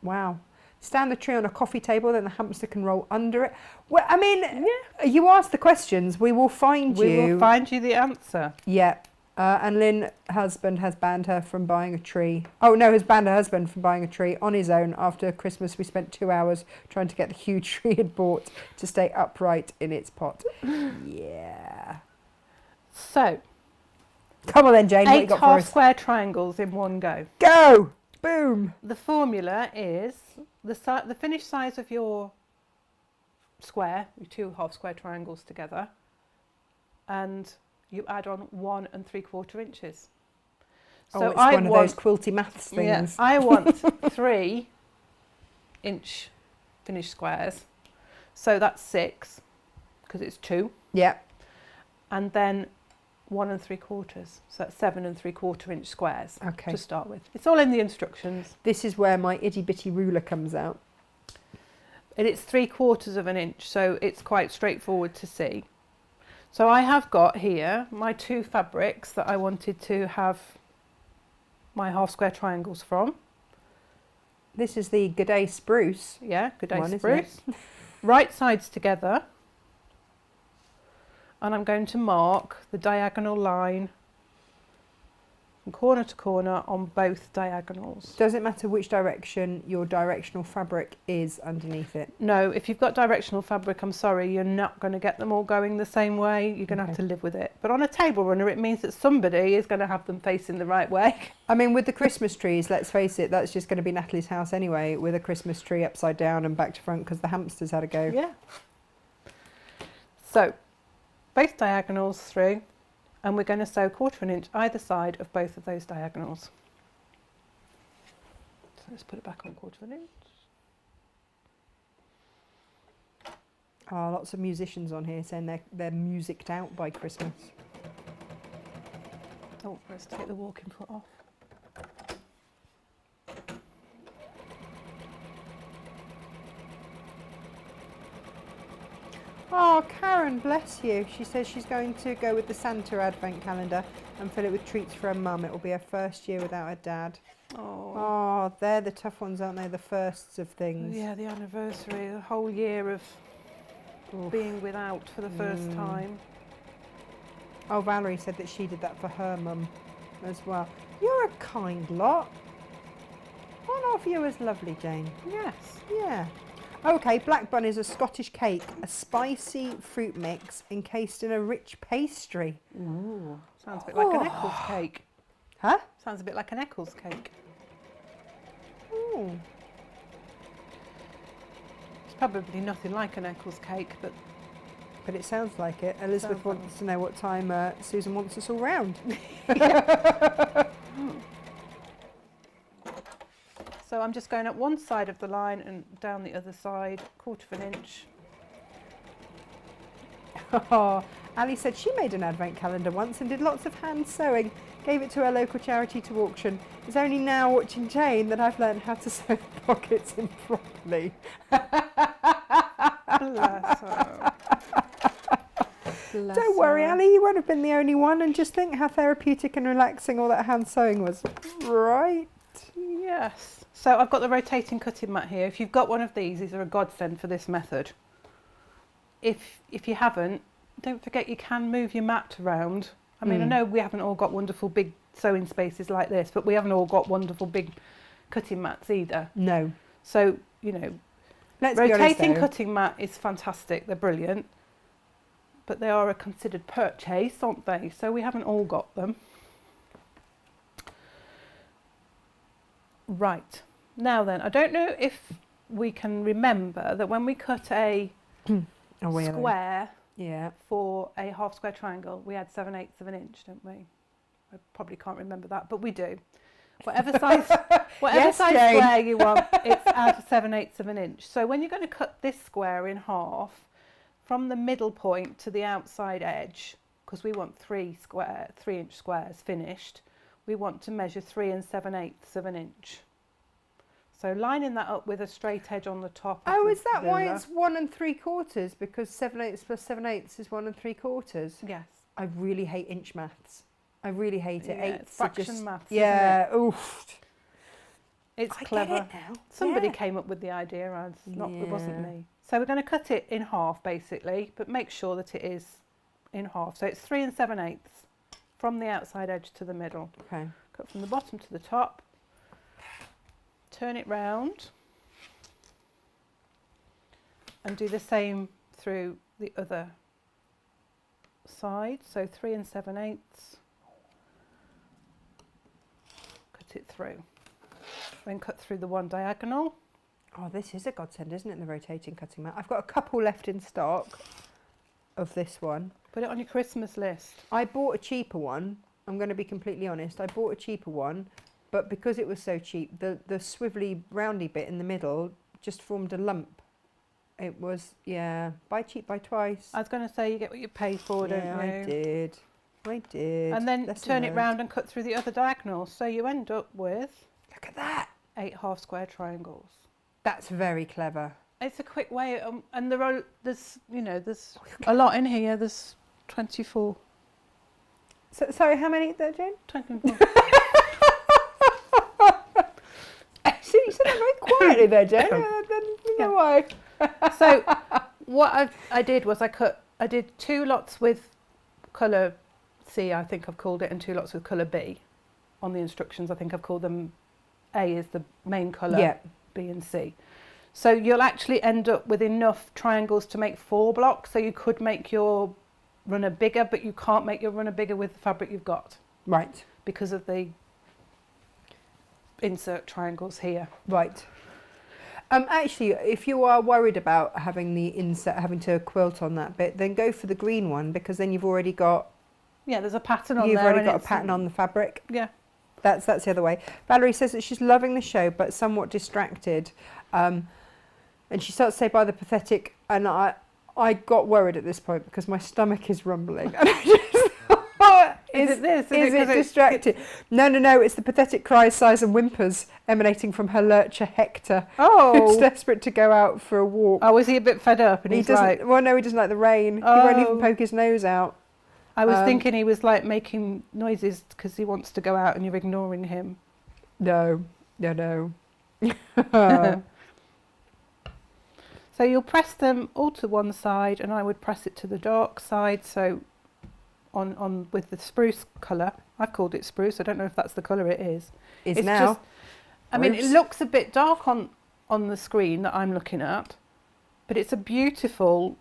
Wow. Stand the tree on a coffee table, then the hamster can roll under it. Well, I mean, you ask the questions, we will find you. We will find you the answer. Yeah. And Lynn's husband has banned her from buying a tree. Oh no, has banned her husband from buying a tree on his own. After Christmas, we spent 2 hours trying to get the huge tree he'd bought to stay upright in its pot. Yeah. So, come on then, Jane. What you 8 got for half us? square triangles in one go. Go! Boom! The formula is the finished size of your square, your 2 half square triangles together, and you add on 1 3/4 inches. So it's one of those quilty maths things. Yeah, I want 3 inch finished squares. So that's 6, because it's 2. Yeah. And then 1 3/4. So that's 7 3/4 inch squares to start with. It's all in the instructions. This is where my itty bitty ruler comes out. And it's 3/4 of an inch, so it's quite straightforward to see. So I have got here my 2 fabrics that I wanted to have my half square triangles from. This is the Good Day Spruce. Yeah, Good Day one, Spruce. Right sides together. And I'm going to mark the diagonal line from corner to corner on both diagonals. Does it matter which direction your directional fabric is underneath it? No, if you've got directional fabric, I'm sorry, you're not going to get them all going the same way. You're going to have to live with it. But on a table runner, it means that somebody is going to have them facing the right way. I mean, with the Christmas trees, let's face it, that's just going to be Natalie's house anyway, with a Christmas tree upside down and back to front because the hamsters had a go. Yeah. So, both diagonals through, and we're going to sew 1/4 inch either side of both of those diagonals. So let's put it back on 1/4 inch. Oh, lots of musicians on here saying they're musicked out by Christmas. Oh, let's take the walking foot off. Oh, Karen, bless you. She says she's going to go with the Santa Advent calendar and fill it with treats for her mum. It will be her first year without her dad. Oh, they're the tough ones, aren't they? The firsts of things. Yeah, the anniversary, the whole year of being without for the first time. Oh, Valerie said that she did that for her mum as well. You're a kind lot. Aren't our viewers lovely, Jane? Yes. Yeah. Okay, black bun is a Scottish cake, a spicy fruit mix encased in a rich pastry. Ooh, sounds a bit like an Eccles cake. Huh? Sounds a bit like an Eccles cake. Ooh. It's probably nothing like an Eccles cake, but it sounds like it. Elizabeth wants to know what time Susan wants us all round. So I'm just going up one side of the line and down the other side, 1/4 inch. Oh, Ali said she made an advent calendar once and did lots of hand sewing. Gave it to her local charity to auction. It's only now watching Jane that I've learned how to sew the pockets in properly. Bless her. Bless Don't worry, her. Ali, you won't have been the only one, and just think how therapeutic and relaxing all that hand sewing was. Right? Yes. So I've got the rotating cutting mat here. If you've got one of these are a godsend for this method. If you haven't, don't forget you can move your mat around. I mean, I know we haven't all got wonderful big sewing spaces like this, but we haven't all got wonderful big cutting mats either. No. So, you know, Let's be honest, rotating though. cutting mat is fantastic. They're brilliant. But they are a considered purchase, aren't they? So we haven't all got them. Right. Now then, I don't know if we can remember that when we cut a square for a half square triangle, we had 7/8 of an inch, don't we? I probably can't remember that, but we do. Whatever size, Yes, size Jane. square you want, it's out of 7/8 of an inch. So when you're going to cut this square in half, from the middle point to the outside edge, because we want 3-inch squares finished, we want to measure 3 7/8 of an inch. So lining that up with a straight edge on the top. Oh, is that why it's 1 3/4? Because 7/8 plus 7/8 is 1 3/4. Yes. I really hate inch maths. I really hate it. Yeah, it's fraction maths, Yeah, isn't it? oof. It's I clever. get it now. Somebody Yeah. came up with the idea, it wasn't Yeah. me. So we're going to cut it in half basically, but make sure that it is in half. So it's 3 7/8 from the outside edge to the middle. Okay. Cut from the bottom to the top, turn it round and do the same through the other side. So 3 7/8, cut it through. Then cut through the one diagonal. Oh, this is a godsend, isn't it, the rotating cutting mat? I've got a couple left in stock of this one. Put it on your Christmas list. I bought a cheaper one. I'm going to be completely honest. I bought a cheaper one, but because it was so cheap, the swivelly, roundy bit in the middle just formed a lump. It was, yeah, buy cheap, buy twice. I was going to say you get what you pay for, don't you? I did. I did. And then Lesson turn it learned. round and cut through the other diagonal. So you end up with Look at that. 8 half square triangles. That's very clever. It's a quick way, and there's a lot in here. There's 24. So, sorry, how many there, Jane? 24. See, you said that very quietly there, Jane. You know why. So what I did was I did 2 lots with colour C, I think I've called it, and 2 lots with colour B. On the instructions, I think I've called them A is the main colour, Yeah. B and C. So you'll actually end up with enough triangles to make 4 blocks. So you could make your runner bigger, but you can't make your runner bigger with the fabric you've got Right. because of the insert triangles here. Right. Actually, if you are worried about having to quilt on that bit, then go for the green one, because then you've already got Yeah, there's a pattern on you've there. already and got a it's- pattern on the fabric. Yeah. That's the other way. Valerie says that she's loving the show, but somewhat distracted, and she starts to say by the pathetic, and I got worried at this point because my stomach is rumbling. And I just thought, Is it this? Is it 'cause it distracted? No. It's the pathetic cries, sighs, and whimpers emanating from her lurcher Hector, who's Oh. desperate to go out for a walk. Oh, was he a bit fed up? And He he's doesn't. like, Well, no, he doesn't like the rain. He won't even Oh. poke his nose out. I was thinking he was like making noises because he wants to go out and you're ignoring him. No. So you'll press them all to one side, and I would press it to the dark side. So on with the spruce colour. I've called it spruce. I don't know if that's the colour it is. It's It's now. just- I mean, it Spruce. looks a bit dark on the screen that I'm looking at, but it's a beautiful.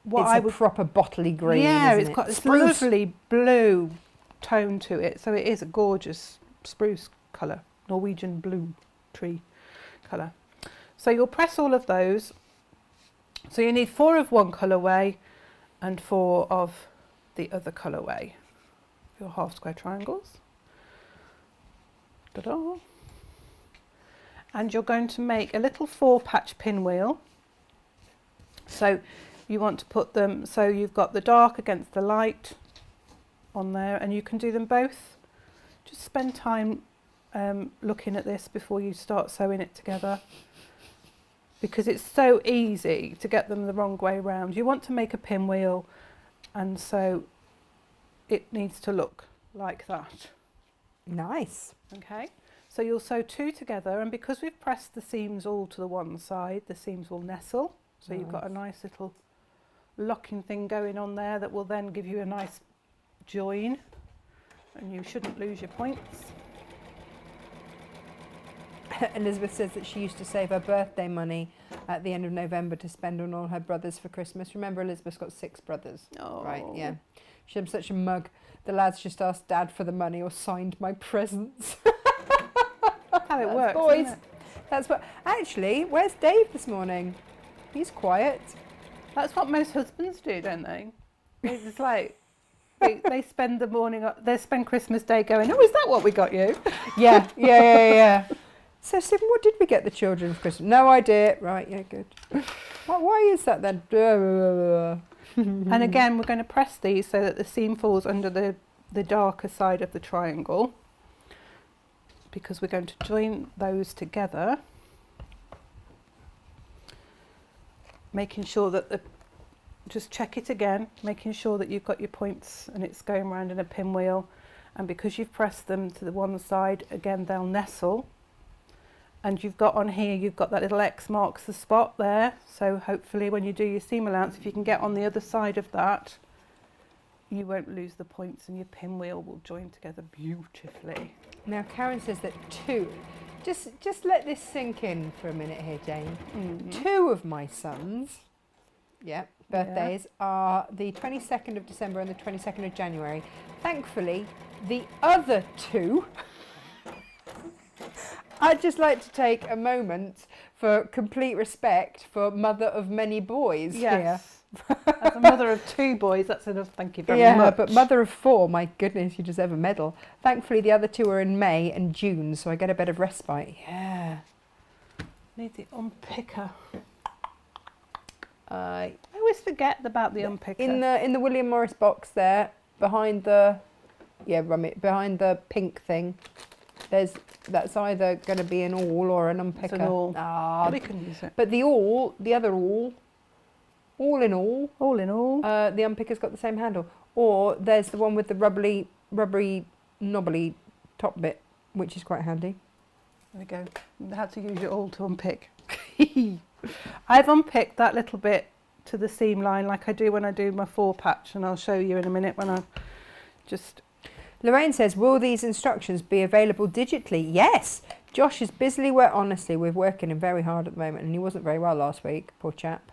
What It's I a would proper bottly green. Yeah, isn't it's it? got this Spruce. lovely blue tone to it. So it is a gorgeous spruce colour, Norwegian blue tree colour. So you'll press all of those. So you need 4 of one colourway and 4 of the other colourway. Your half square triangles. Ta-da. And you're going to make a little 4-patch pinwheel. So you want to put them, so you've got the dark against the light on there, and you can do them both. Just spend time looking at this before you start sewing it together, because it's so easy to get them the wrong way round. You want to make a pinwheel, and so it needs to look like that. Nice. Okay, so you'll sew 2 together, and because we've pressed the seams all to the one side, the seams will nestle. So you've got a nice little locking thing going on there that will then give you a nice join, and you shouldn't lose your points. Elizabeth says that she used to save her birthday money at the end of November to spend on all her brothers for Christmas. Remember, Elizabeth's got 6 brothers. Oh. Right, yeah. I'm such a mug. The lads just asked Dad for the money or signed my presents. How it That's works, boys. isn't it? That's what. Actually, where's Dave this morning? He's quiet. That's what most husbands do, don't they? It's like they spend the morning, they spend Christmas Day going, oh, is that what we got you? Yeah. So, Stephen, what did we get the children for Christmas? No idea. Right, yeah, good. Why is that then? And again, we're going to press these so that the seam falls under the darker side of the triangle, because we're going to join those together, making sure that just check it again, making sure that you've got your points and it's going round in a pinwheel. And because you've pressed them to the one side, again, they'll nestle. And you've got on here, you've got that little X marks the spot there. So hopefully when you do your seam allowance, if you can get on the other side of that, you won't lose the points and your pinwheel will join together beautifully. Now Karen says that just let this sink in for a minute here, Jane. Mm-hmm. 2 of my sons, birthdays are the 22nd of December and the 22nd of January. Thankfully, the other 2, I'd just like to take a moment for complete respect for mother of many boys here. As a mother of 2 boys, that's enough. Thank you very much. Yeah, but mother of 4, my goodness, you deserve a medal. Thankfully, the other 2 are in May and June, so I get a bit of respite. Yeah. Need the unpicker. I always forget about the unpicker. In the William Morris box there, behind the behind the pink thing, that's either going to be an awl or an unpicker. It's an awl. Ah, we can use it. But the other awl, all in all, the unpicker's got the same handle. Or there's the one with the rubbery, knobbly top bit, which is quite handy. There we go. You had to use your awl to unpick. I've unpicked that little bit to the seam line like I do when I do my 4 patch, and I'll show you in a minute when I just... Lorraine says, will these instructions be available digitally? Yes. Josh is busily honestly, we're working him very hard at the moment, and he wasn't very well last week, poor chap.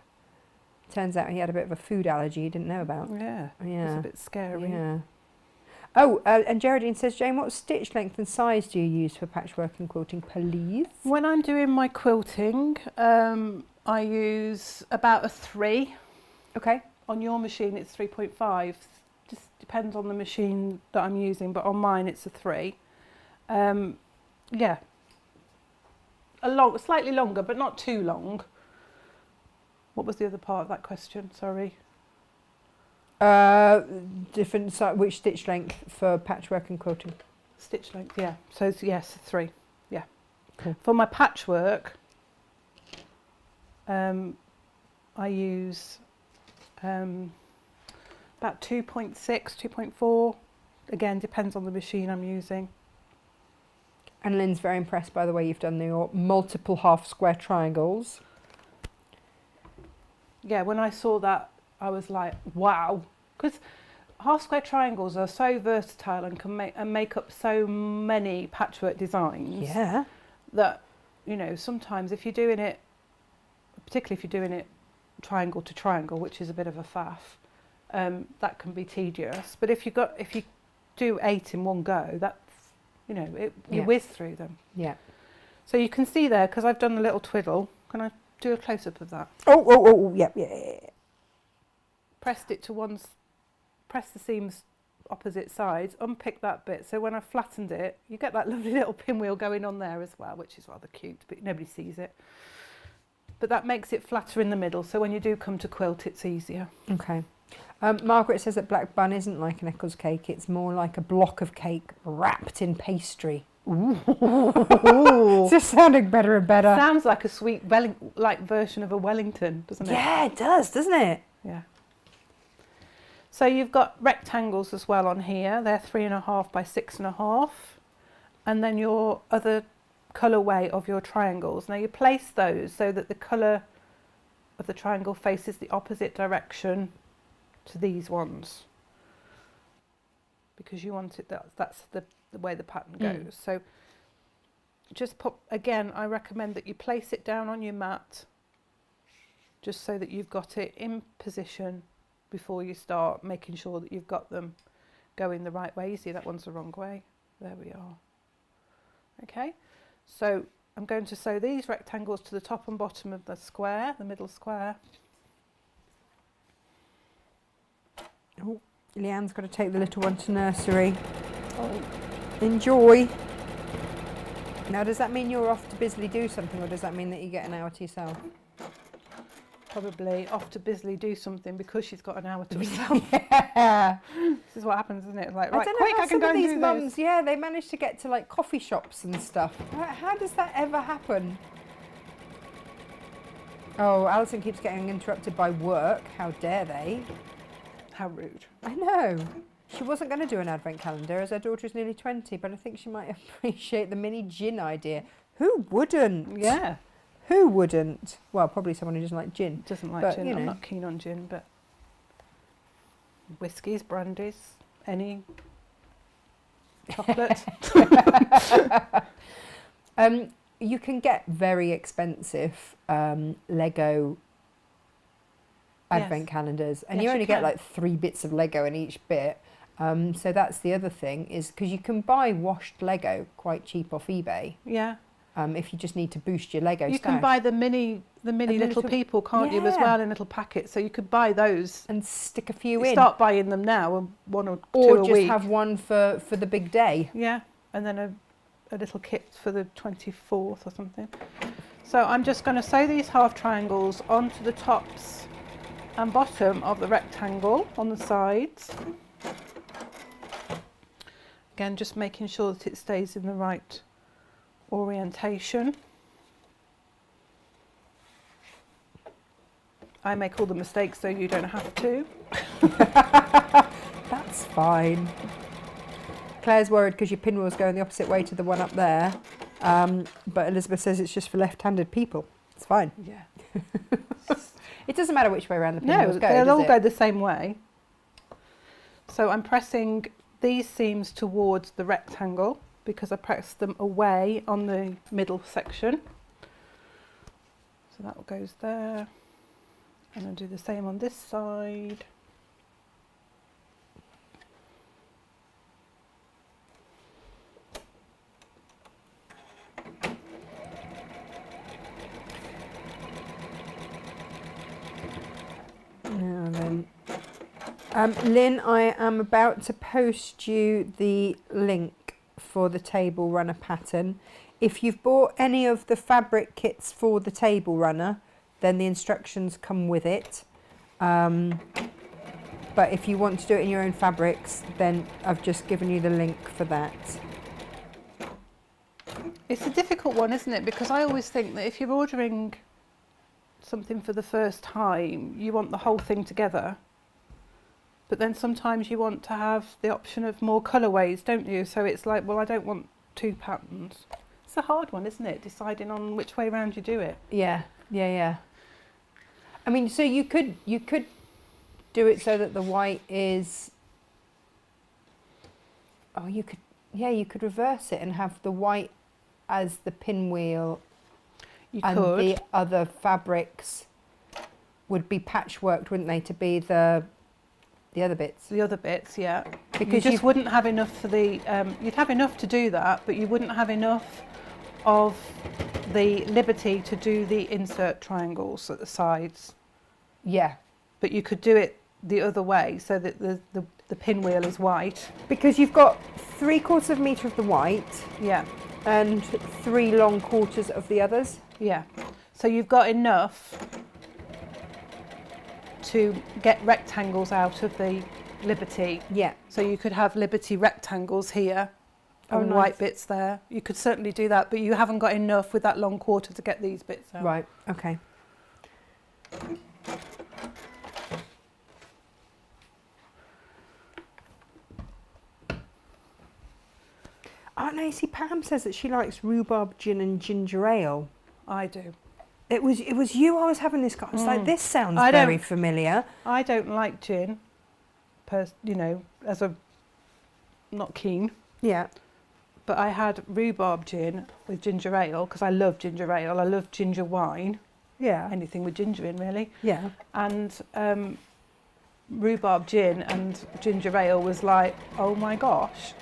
Turns out he had a bit of a food allergy he didn't know about. Yeah. Yeah. It's a bit scary. Yeah. Oh, and Geraldine says, Jane, what stitch length and size do you use for patchwork and quilting, please? When I'm doing my quilting, I use about a 3. Okay. On your machine, it's 3.5. Just depends on the machine that I'm using, but on mine, it's a 3. Yeah. Slightly longer, but not too long. What was the other part of that question? Sorry. Different which stitch length for patchwork and quilting? Stitch length, yeah. So it's, yes, 3. Yeah. Cool. For my patchwork, I use about 2.6, 2.4. Again, depends on the machine I'm using. And Lynn's very impressed by the way you've done your multiple half square triangles. Yeah, when I saw that, I was like, wow. Because half square triangles are so versatile and can make up so many patchwork designs. Yeah. That, you know, sometimes if you're doing it, particularly if you're doing it triangle to triangle, which is a bit of a faff, that can be tedious. But if you do 8 in one go, that's, you know, you whiz through them. Yeah. So you can see there, because I've done the little twiddle. Can I do a close-up of that? Oh, yeah. Pressed it to press the seams opposite sides, unpick that bit. So when I flattened it, you get that lovely little pinwheel going on there as well, which is rather cute, but nobody sees it. But that makes it flatter in the middle, so when you do come to quilt, it's easier. Okay. Margaret says that black bun isn't like an Eccles cake, it's more like a block of cake wrapped in pastry. Ooh. It's just sounding better and better. Sounds like a sweet version of a Wellington, doesn't it? Yeah, it does, doesn't it? Yeah. So you've got rectangles as well on here. They're 3.5 by 6.5. And then your other colourway of your triangles. Now you place those so that the colour of the triangle faces the opposite direction to these ones. Because you want it, that's the way the pattern goes. So just put, again, I recommend that you place it down on your mat just so that you've got it in position before you start making sure that you've got them going the right way. You see that one's the wrong way. There we are. Okay, so I'm going to sew these rectangles to the top and bottom of the square, the middle square. Oh, Leanne's got to take the little one to nursery. Oh. Enjoy. Now, does that mean you're off to busily do something, or does that mean that you get an hour to yourself? Probably off to busily do something because she's got an hour to herself. Yeah. This is what happens, isn't it? Like, right, I don't quick, know how I can go and these do mums, this. yeah, they manage to get to like coffee shops and stuff. How does that ever happen? Oh, Alison keeps getting interrupted by work. How dare they? How rude. I know. She wasn't going to do an advent calendar as her daughter is nearly 20, but I think she might appreciate the mini gin idea. Who wouldn't? Yeah. Who wouldn't? Well, probably someone who doesn't like gin. Doesn't like But, gin. you know. I'm not keen on gin, but whiskies, brandies, any chocolate. You can get very expensive Lego advent calendars, and Yes, you you only get can. like 3 bits of Lego in each bit. So that's the other thing, is because you can buy washed Lego quite cheap off eBay. Yeah. If you just need to boost your Lego You stash. can buy the mini little people, can't you, as Yeah. well, in little packets? So you could buy those. and stick a few You in. start buying them now, and one or two Or a just week. have one for the big day. Yeah, and then a little kit for the 24th or something. So I'm just going to sew these half triangles onto the tops and bottom of the rectangle on the sides. Again, just making sure that it stays in the right orientation. I make all the mistakes so you don't have to. That's fine. Claire's worried because your pinwheel's going the opposite way to the one up there. But Elizabeth says it's just for left-handed people. It's fine. Yeah. It doesn't matter which way around the pinwheels No, go, they'll all does go it? the same way. So I'm pressing these seams towards the rectangle because I pressed them away on the middle section. So that goes there. And I'll do the same on this side. Now then. Lynn, I am about to post you the link for the table runner pattern. If you've bought any of the fabric kits for the table runner, then the instructions come with it. But if you want to do it in your own fabrics, then I've just given you the link for that. It's a difficult one, isn't it? Because I always think that if you're ordering something for the first time, you want the whole thing together. But then sometimes you want to have the option of more colourways, don't you? So it's like, well, I don't want 2 patterns. It's a hard one, isn't it? Deciding on which way round you do it. Yeah. I mean, so you could do it so that the white is. Oh, you could reverse it and have the white as the pinwheel, You and could. the other fabrics would be patchworked, wouldn't they, to be the other bits? The other bits, yeah. Because you just wouldn't have enough for the. You'd have enough to do that, but you wouldn't have enough of the liberty to do the insert triangles at the sides. Yeah. But you could do it the other way so that the pinwheel is white. Because you've got 3/4 metre of the white Yeah, and 3 long quarters of the others. yeah. So you've got enough to get rectangles out of the liberty. Yeah. So you could have liberty rectangles here Oh, and nice. white bits there. You could certainly do that, but you haven't got enough with that long quarter to get these bits out. Right. Okay. Oh no, you see, Pam says that she likes rhubarb gin and ginger ale. I do. It was you I was having this. I was like, this sounds I very don't- familiar. I don't like gin, as a not keen. Yeah. But I had rhubarb gin with ginger ale because I love ginger ale. I love ginger wine, Yeah. anything with ginger in really. Yeah. And rhubarb gin and ginger ale was like, oh my gosh.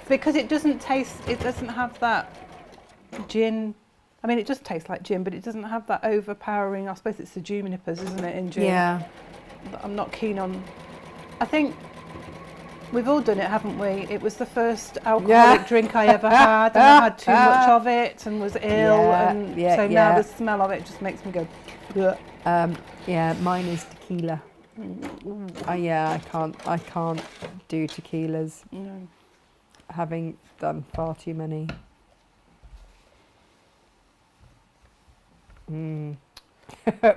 Because it doesn't have that gin. I mean, it does taste like gin, but it doesn't have that overpowering, I suppose it's the junipers, isn't it, in gin? Yeah. That I'm not keen on. I think we've all done it, haven't we? It was the first alcoholic drink I ever had, and I had too much of it and was ill, Yeah, and yeah, so yeah. now the smell of it just makes me go, bleh. Yeah, mine is tequila. Yeah, I can't do tequilas, No. having done far too many.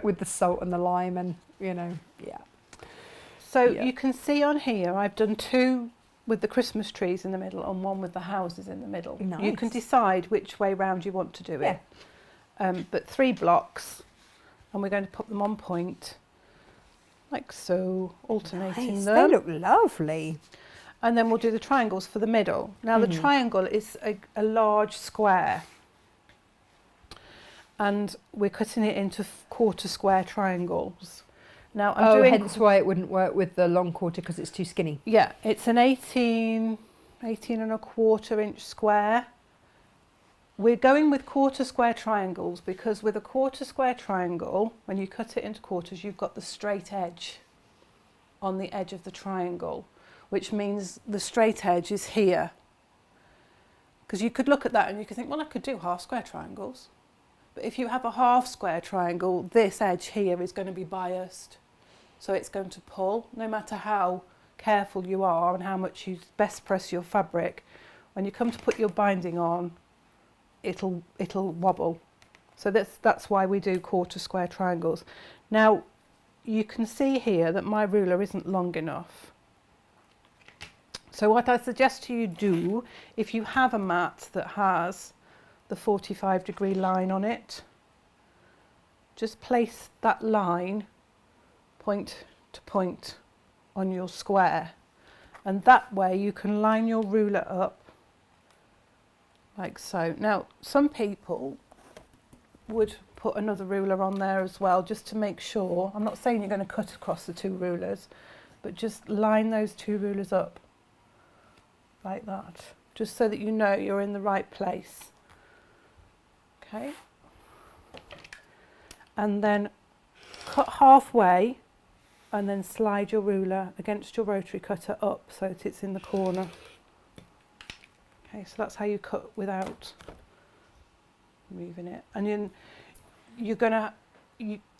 With the salt and the lime and, yeah. So Yeah. you can see on here I've done 2 with the Christmas trees in the middle and one with the houses in the middle. Nice. You can decide which way round you want to do it. But 3 blocks, and we're going to put them on point, like so, alternating them. They look lovely. And then we'll do the triangles for the middle. Now the triangle is a large square, and we're cutting it into quarter square triangles. Now I'm doing, hence why it wouldn't work with the long quarter, because it's too skinny. yeah, it's an 18 and a quarter inch square. We're going with quarter square triangles because with a quarter square triangle, when you cut it into quarters, you've got the straight edge on the edge of the triangle, which means the straight edge is here. Because you could look at that and you could think, well, I could do half square triangles. But if you have a half square triangle, this edge here is going to be biased. So it's going to pull, no matter how careful you are and how much you best press your fabric. When you come to put your binding on, it'll wobble. So that's why we do quarter square triangles. Now, you can see here that my ruler isn't long enough. So what I suggest you do, if you have a mat that has the 45-degree line on it, just place that line point to point on your square, and that way you can line your ruler up like so. Now some people would put another ruler on there as well, just to make sure. I'm not saying you're going to cut across the 2 rulers, but just line those 2 rulers up like that, just so that you know you're in the right place. Okay, and then cut halfway and then slide your ruler against your rotary cutter up so that it's in the corner. Okay, so that's how you cut without moving it. And then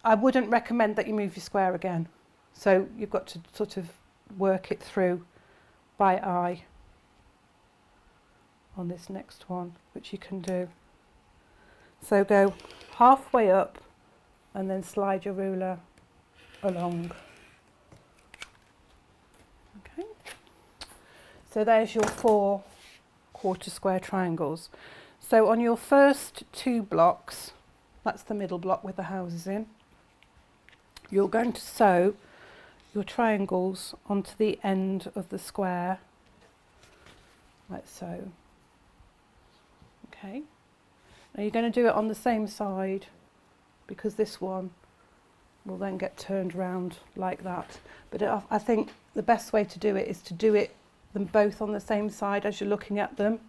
I wouldn't recommend that you move your square again. So you've got to sort of work it through by eye on this next one, which you can do. So go halfway up and then slide your ruler along. Okay. So there's your 4 quarter square triangles. So on your first 2 blocks, that's the middle block with the houses in, you're going to sew your triangles onto the end of the square, like so. Okay. Now you're going to do it on the same side, because this one will then get turned round like that. But I think the best way to do it is to do them both on the same side as you're looking at them.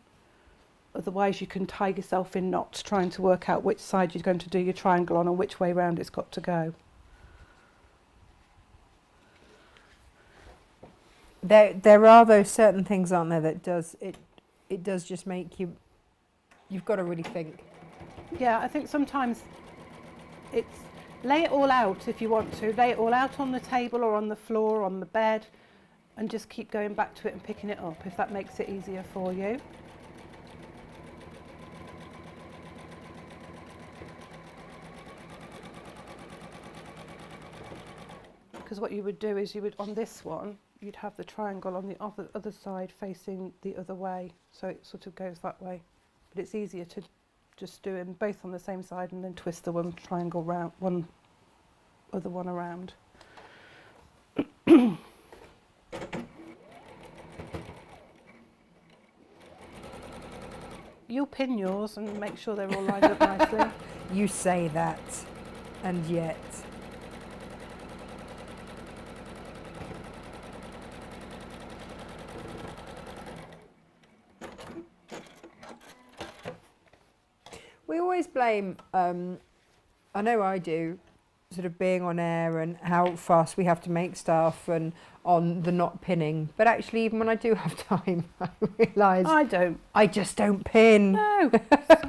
Otherwise you can tie yourself in knots trying to work out which side you're going to do your triangle on and which way round it's got to go. There are those certain things, aren't there, that it does just make you've got to really think. Yeah, I think sometimes it's lay it all out if you want to. Lay it all out on the table or on the floor or on the bed, and just keep going back to it and picking it up if that makes it easier for you. Because what you would do is on this one, you'd have the triangle on the other side facing the other way, so it sort of goes that way. But it's easier to just do them both on the same side and then twist the one triangle round, other one around. You'll pin yours and make sure they're all lined up nicely. You say that, and yet. We always blame, I know I do, sort of being on air and how fast we have to make stuff and on the not pinning. But actually, even when I do have time, I realise I just don't pin. No,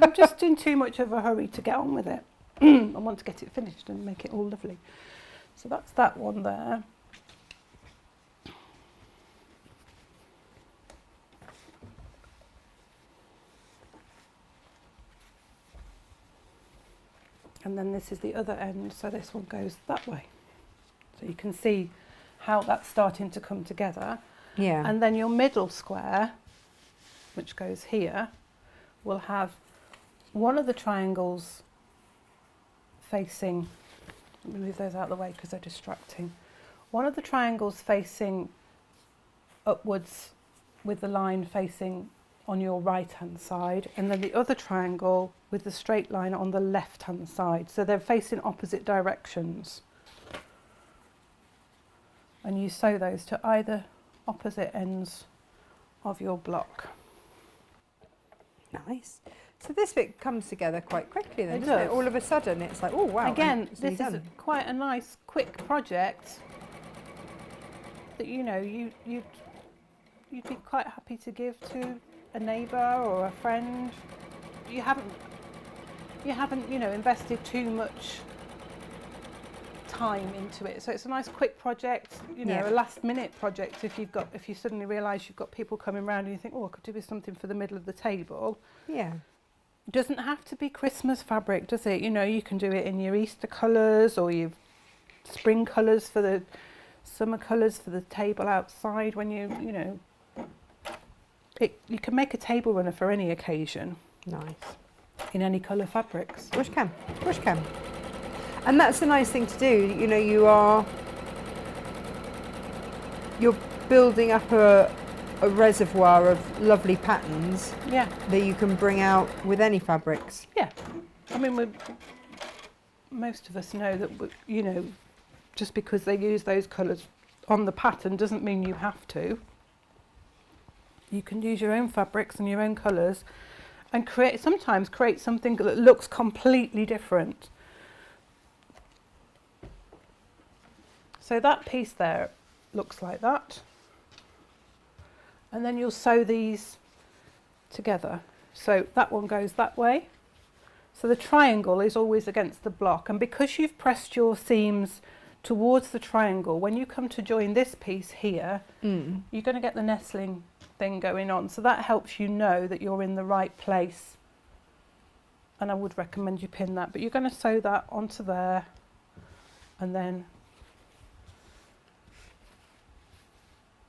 I'm just in too much of a hurry to get on with it. I want to get it finished and make it all lovely. So that's that one there. And then this is the other end, so this one goes that way. So you can see how that's starting to come together. Yeah. And then your middle square, which goes here, will have one of the triangles facing, let me move those out of the way because they're distracting. One of the triangles facing upwards with the line facing on your right hand side, and then the other triangle with the straight line on the left hand side. So they're facing opposite directions. And you sew those to either opposite ends of your block. Nice. So this bit comes together quite quickly then, It doesn't it? does. All of a sudden it's like, oh wow. Again, and it's this is done. quite a nice quick project that you'd be quite happy to give to a neighbour or a friend. You haven't invested too much time into it, so it's a nice quick project, Yeah. a last minute project. If you suddenly realise you've got people coming around and you think, oh, I could do with something for the middle of the table. Yeah. It doesn't have to be Christmas fabric, does it? You can do it in your Easter colours or your spring colours for the summer colours for the table outside. When you can make a table runner for any occasion. Nice. In any colour fabrics. Wish can. And that's the nice thing to do. You're building up a reservoir of lovely patterns Yeah. that you can bring out with any fabrics. Yeah. I mean, most of us know that, just because they use those colours on the pattern doesn't mean you have to. You can use your own fabrics and your own colours and sometimes create something that looks completely different. So that piece there looks like that. And then you'll sew these together. So that one goes that way. So the triangle is always against the block. And because you've pressed your seams towards the triangle, when you come to join this piece here, you're going to get the nestling thing going on. So that helps you know that you're in the right place. And I would recommend you pin that. But you're going to sew that onto there and then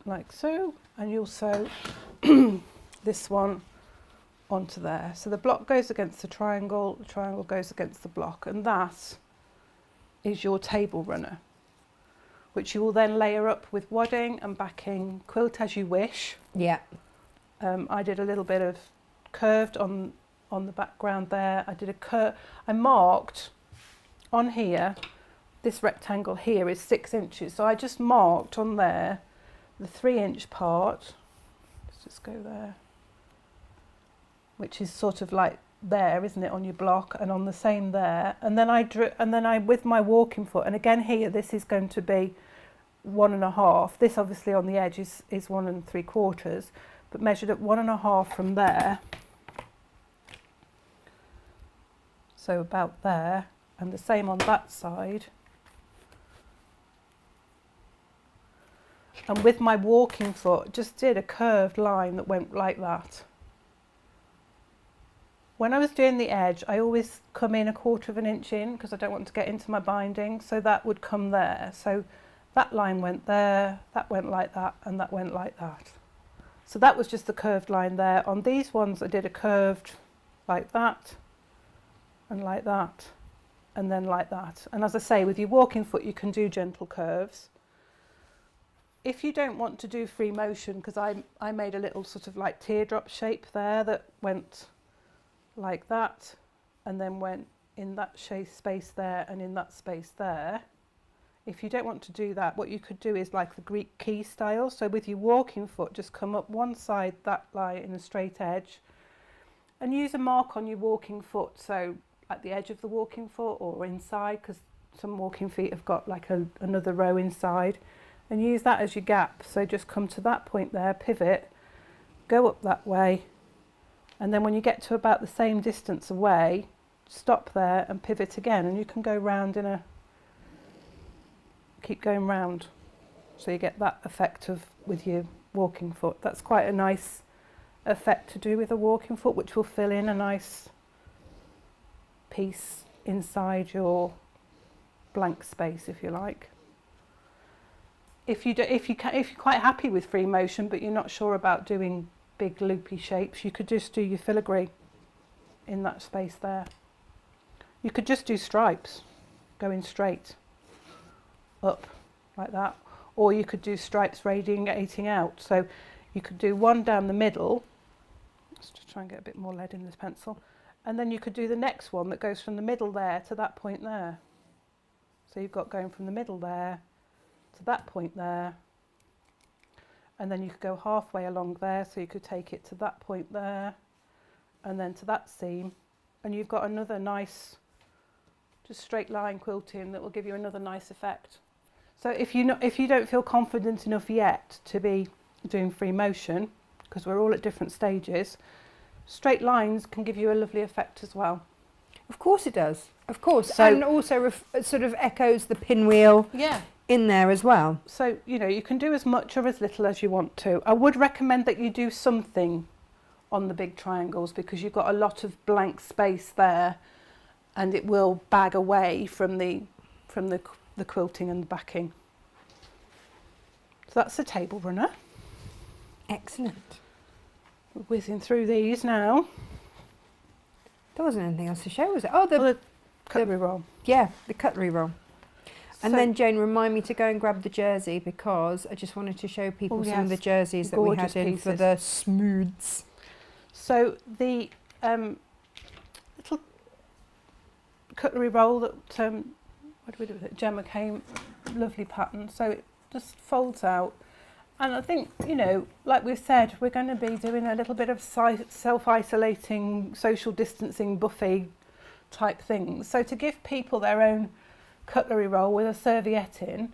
like so, and you'll sew this one onto there. So the block goes against the triangle goes against the block, and that is your table runner, which you will then layer up with wadding and backing, quilt as you wish. Yeah. I did a little bit of curved on the background there. I marked on here, this rectangle here is 6 inches, so I just marked on there the 3-inch part. Let's just go there, which is sort of like there, isn't it, on your block, and on the same there. And then I with my walking foot, and again here, this is going to be 1.5. This obviously on the edge is 1 3/4, but measured at 1.5 from there. So about there, and the same on that side. And with my walking foot, just did a curved line that went like that. When I was doing the edge, I always come in 1/4 inch in because I don't want to get into my binding, so that would come there. So that line went there, that went like that, and that went like that. So that was just the curved line there. On these ones, I did a curved like that, and like that, and then like that. And as I say, with your walking foot, you can do gentle curves. If you don't want to do free motion, because I made a little sort of like teardrop shape there that went like that, and then went in that space there and in that space there. If you don't want to do that, what you could do is like the Greek key style. So with your walking foot, just come up one side that line in a straight edge, and use a mark on your walking foot. So at the edge of the walking foot or inside, because some walking feet have got like another row inside. And use that as your gap. So just come to that point there, pivot, go up that way, and then when you get to about the same distance away, stop there and pivot again, and you can go round keep going round. So you get that effect with your walking foot. That's quite a nice effect to do with a walking foot, which will fill in a nice piece inside your blank space, if you like. if you're quite happy with free motion, but you're not sure about doing big loopy shapes, you could just do your filigree in that space there. You could just do stripes going straight up like that, or you could do stripes radiating out. So you could do one down the middle. Let's just try and get a bit more lead in this pencil. And then you could do the next one that goes from the middle there to that point there. So you've got going from the middle there to that point there. And then you could go halfway along there, so you could take it to that point there and then to that seam. And you've got another nice, just straight line quilting that will give you another nice effect. So if you don't feel confident enough yet to be doing free motion, because we're all at different stages, straight lines can give you a lovely effect as well. Of course it does. Of course. So, and also sort of echoes the pinwheel in there as well. So, you can do as much or as little as you want to. I would recommend that you do something on the big triangles, because you've got a lot of blank space there and it will bag away from the quilting and the backing. So that's the table runner. Excellent. We're whizzing through these now. There wasn't anything else to show, was it? Oh, the cutlery roll. Yeah, the cutlery roll. And So- then Jane, remind me to go and grab the jersey, because I just wanted to show people some of the jerseys that we Gorgeous had in for pieces. the smooths. So the little cutlery roll that, what do we do with it? Gemma came, lovely pattern. So it just folds out. And I think, like we've said, we're going to be doing a little bit of self-isolating, social distancing buffet type things. So to give people their own cutlery roll with a serviette in,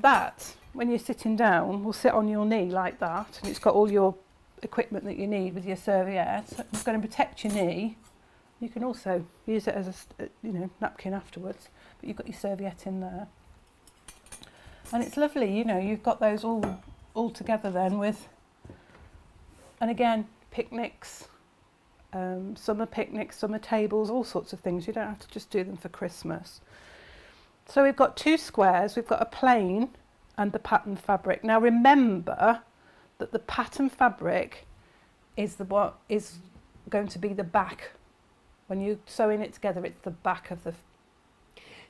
that, when you're sitting down, will sit on your knee like that. And it's got all your equipment that you need with your serviette. It's going to protect your knee. You can also use it as a napkin afterwards, but you've got your serviette in there. And it's lovely, you've got those all together then with, and again, picnics, summer picnics, summer tables, all sorts of things. You don't have to just do them for Christmas. So we've got two squares, we've got a plain and the pattern fabric. Now remember that the pattern fabric is going to be the back. When you're sewing it together, it's the back of the.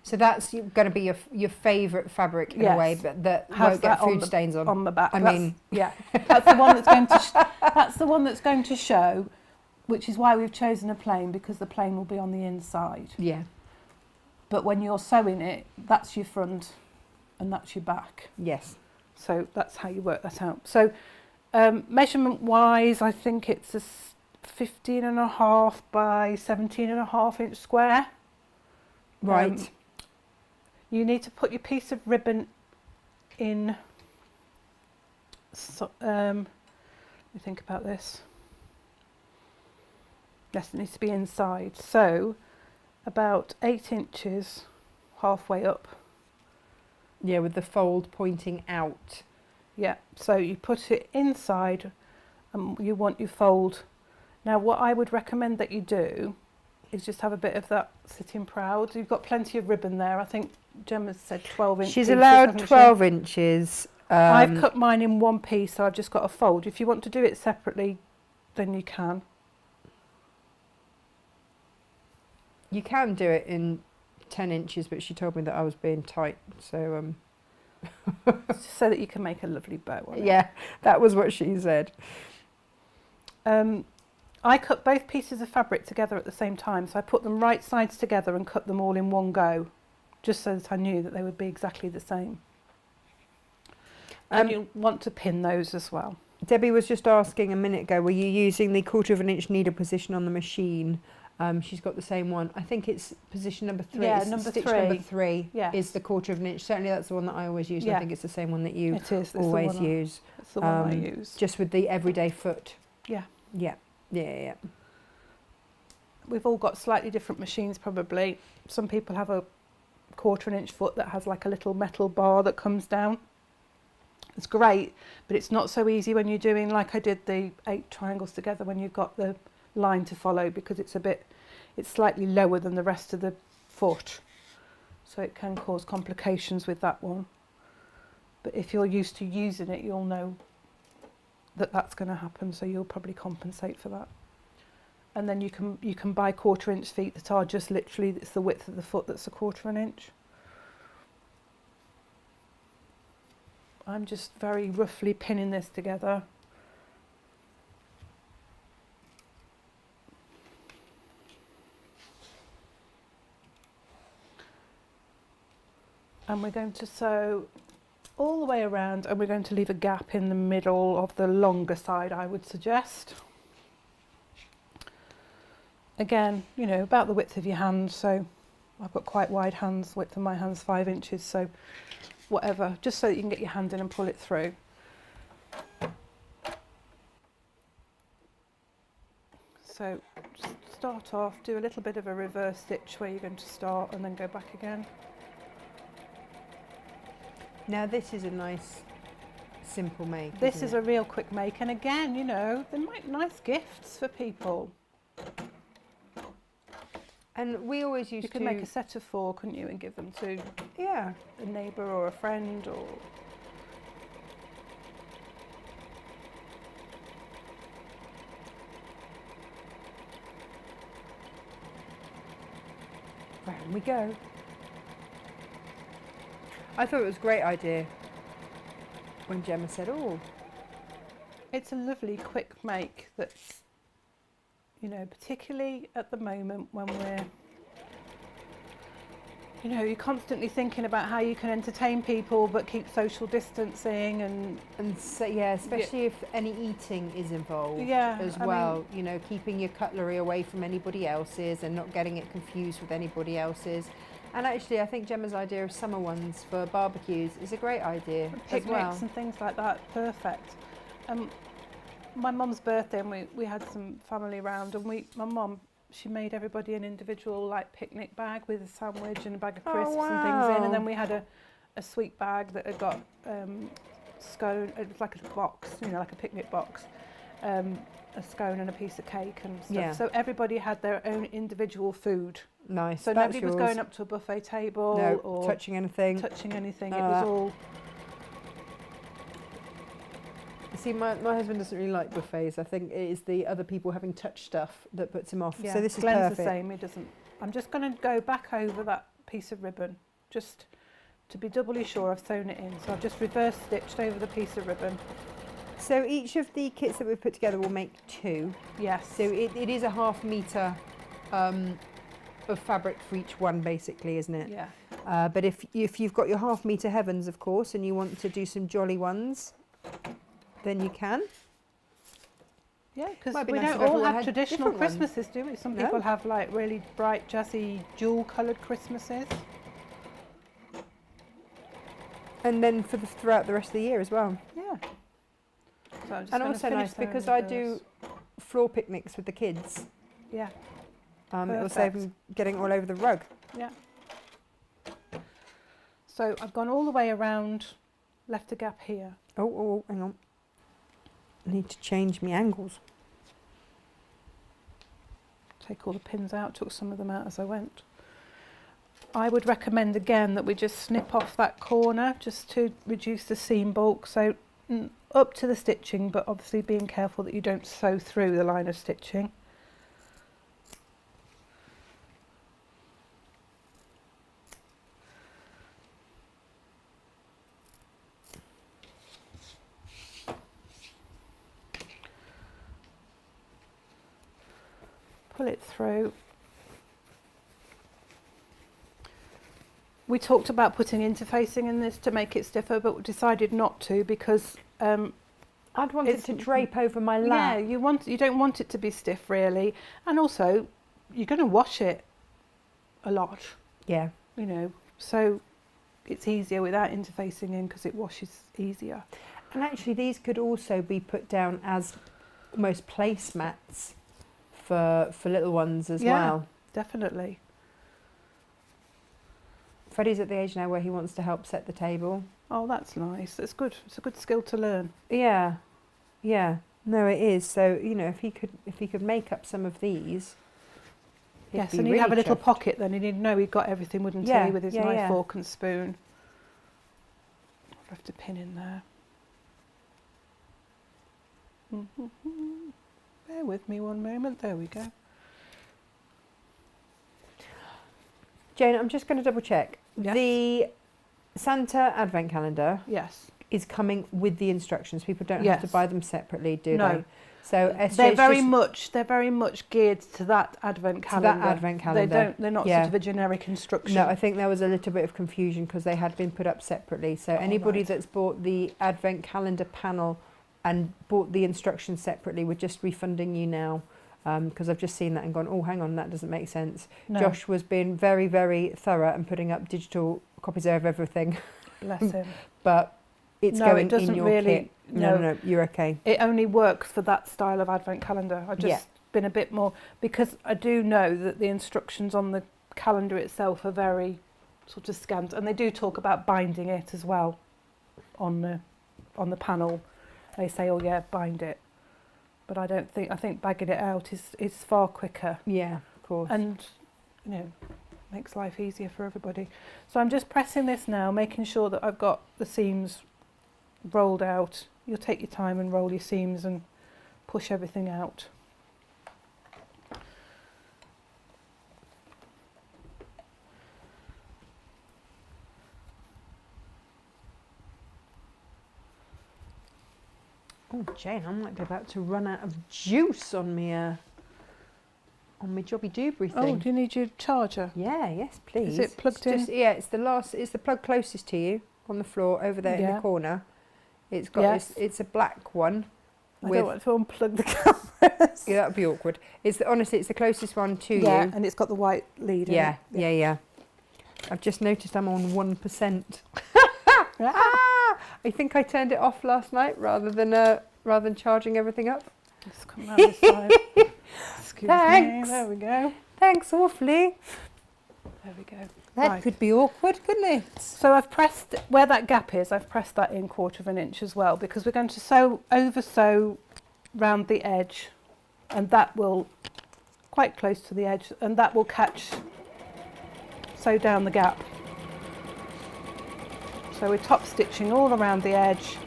So that's going to be your favourite fabric in a way, but that won't get food stains on the back. I mean, that's the one that's going to. That's the one that's going to show, which is why we've chosen a plain, because the plain will be on the inside. Yeah. But when you're sewing it, that's your front, and that's your back. Yes. So that's how you work that out. So measurement-wise, I think it's a 15.5 by 17.5 inch square. Right. You need to put your piece of ribbon in. So, let me think about this. Yes, it needs to be inside. So about 8 inches, halfway up. Yeah, with the fold pointing out. Yeah, so you put it inside and you want your fold. Now what I would recommend that you do is just have a bit of that sitting proud. You've got plenty of ribbon there. I think Gemma said 12 inches. She's allowed 12 inches. I've cut mine in one piece, so I've just got a fold. If you want to do it separately, then you can. You can do it in 10 inches, but she told me that I was being tight, so So that you can make a lovely bow on it. yeah, that was what she said. I cut both pieces of fabric together at the same time, so I put them right sides together and cut them all in one go, just so that I knew that they would be exactly the same. And you'll want to pin those as well. Debbie was just asking a minute ago, were you using the 1/4 inch needle position on the machine? She's got the same one. I think it's position number 3. Yeah, it's number stitch 3. number 3 Yes. is the 1/4 inch. Certainly that's the one that I always use. Yeah. I think it's the same one that you It is. always use. It's the one I use. Just with the everyday foot. Yeah. Yeah. Yeah. We've all got slightly different machines probably. Some people have a 1/4 inch foot that has like a little metal bar that comes down. It's great, but it's not so easy when you're doing like I did the 8 triangles together, when you've got the line to follow, because it's slightly lower than the rest of the foot. So it can cause complications with that one. But if you're used to using it, you'll know that that's going to happen, so you'll probably compensate for that. And then you can buy 1/4 inch feet that are just literally, it's the width of the foot that's 1/4 inch. I'm just very roughly pinning this together. And we're going to sew all the way around, and we're going to leave a gap in the middle of the longer side, I would suggest. Again, you know, about the width of your hand, so I've got quite wide hands, width of my hand's 5 inches, so whatever, just so that you can get your hand in and pull it through. So just start off, do a little bit of a reverse stitch where you're going to start and then go back again. Now this is a nice, simple make. This is a real quick make, and again, you know, they make nice gifts for people. And we always used to... You could make a set of 4, couldn't you, and give them to a neighbour or a friend, or... Round we go. I thought it was a great idea when Gemma said, oh. It's a lovely quick make that's, you know, particularly at the moment when we're, you know, you're constantly thinking about how you can entertain people but keep social distancing and So, yeah, especially if any eating is involved as I well. mean, you know, keeping your cutlery away from anybody else's and not getting it confused with anybody else's. And actually, I think Gemma's idea of summer ones for barbecues is a great idea picnics as well. and things like that, perfect. My mum's birthday, and we had some family round, and my mum, she made everybody an individual like picnic bag with a sandwich and a bag of crisps and things in, and then we had a sweet bag that had got scone. It was like a box, you know, like a picnic box, a scone and a piece of cake and stuff. Yeah. So everybody had their own individual food. Nice. So That's nobody was yours. going up to a buffet table or touching anything. It was all. See, my husband doesn't really like buffets. I think it is the other people having touched stuff that puts him off. Yeah, So this is Glenn's perfect. the same. He doesn't. I'm just going to go back over that piece of ribbon, just to be doubly sure I've sewn it in. So I've just reverse stitched over the piece of ribbon. So each of the kits that we've put together will make 2. Yes. So it is a 1/2 metre of fabric for each one, basically, isn't it? Yeah. But if you've got your 1/2 metre heavens, of course, and you want to do some jolly ones, then you can. Yeah, because Might be we nice don't if all everyone have had traditional different ones. Christmases, do we? Some No. people have like really bright, jazzy, jewel-coloured Christmases. And then throughout the rest of the year as well. Yeah. So I'm just And gonna also finish nice sewing because with I those. do floor picnics with the kids. Yeah. It will save Perfect. them getting all over the rug. Yeah. So I've gone all the way around, left a gap here. Oh, hang on. I need to change my angles. Take all the pins out, took some of them out as I went. I would recommend again that we just snip off that corner just to reduce the seam bulk. So up to the stitching, but obviously being careful that you don't sew through the line of stitching. Pull it through. We talked about putting interfacing in this to make it stiffer, but we decided not to because I'd want it to drape over my lap. yeah, you don't want it to be stiff really, and also you're going to wash it a lot, Yeah. you know, so it's easier without interfacing in because it washes easier. And actually these could also be put down as almost placemats for little ones as well. Definitely. Freddie's at the age now where he wants to help set the table. Oh, that's nice. It's good. It's a good skill to learn. Yeah. No, it is. So, you know, if he could make up some of these. Yes, be and he'd really have a little chuffed. pocket then, and he'd know he'd got everything, wouldn't he, with his knife, fork and spoon. left a pin in there. Bear with me one moment. There we go. Jane, I'm just going to double check. Yes. The Santa Advent Calendar Yes. is coming with the instructions. People don't have to Yes. buy them separately, do No. they? So They're very much geared to that Advent calendar. Advent calendar. They're not Yeah. sort of a generic instruction. No, I think there was a little bit of confusion because they had been put up separately. So anybody right. that's bought the Advent calendar panel and bought the instructions separately, we're just refunding you now, because I've just seen that and gone, oh, hang on, that doesn't make sense. No. Josh was being very, very thorough and putting up digital copies of everything, Bless him. but it's No, going it doesn't in your really- kit. No, you're okay. It only works for that style of Advent calendar. I've just been a bit more, because I do know that the instructions on the calendar itself are very sort of scant, and they do talk about binding it as well on the panel. They say, oh yeah, bind it. But I think bagging it out is far quicker. Yeah, of course. And, you know, makes life easier for everybody. So I'm just pressing this now, making sure that I've got the seams rolled out. You'll take your time and roll your seams and push everything out. Oh, Jane, I might be about to run out of juice on my jobby doobry thing. Oh, do you need your charger? Yeah, yes, please. Is it plugged in? Yeah, it's the plug closest to you on the floor over there in Yeah. the corner. It's got Yes. it's a black one. I don't want to unplug the cameras. Yeah, that'd be awkward. Honestly, it's the closest one to Yeah, you. and it's got the white lead in Yeah, it. yeah. I've just noticed I'm on 1%. I think I turned it off last night rather than charging everything up. Let's come round this side. Excuse Thanks. me. There we go. Thanks awfully. There we go. That Right. could be awkward, couldn't it? So I've pressed where that gap is. I've pressed that in 1/4 of an inch as well, because we're going to over sew round the edge, and that will quite close to the edge, and that will sew down the gap. So we're top stitching all around the edge,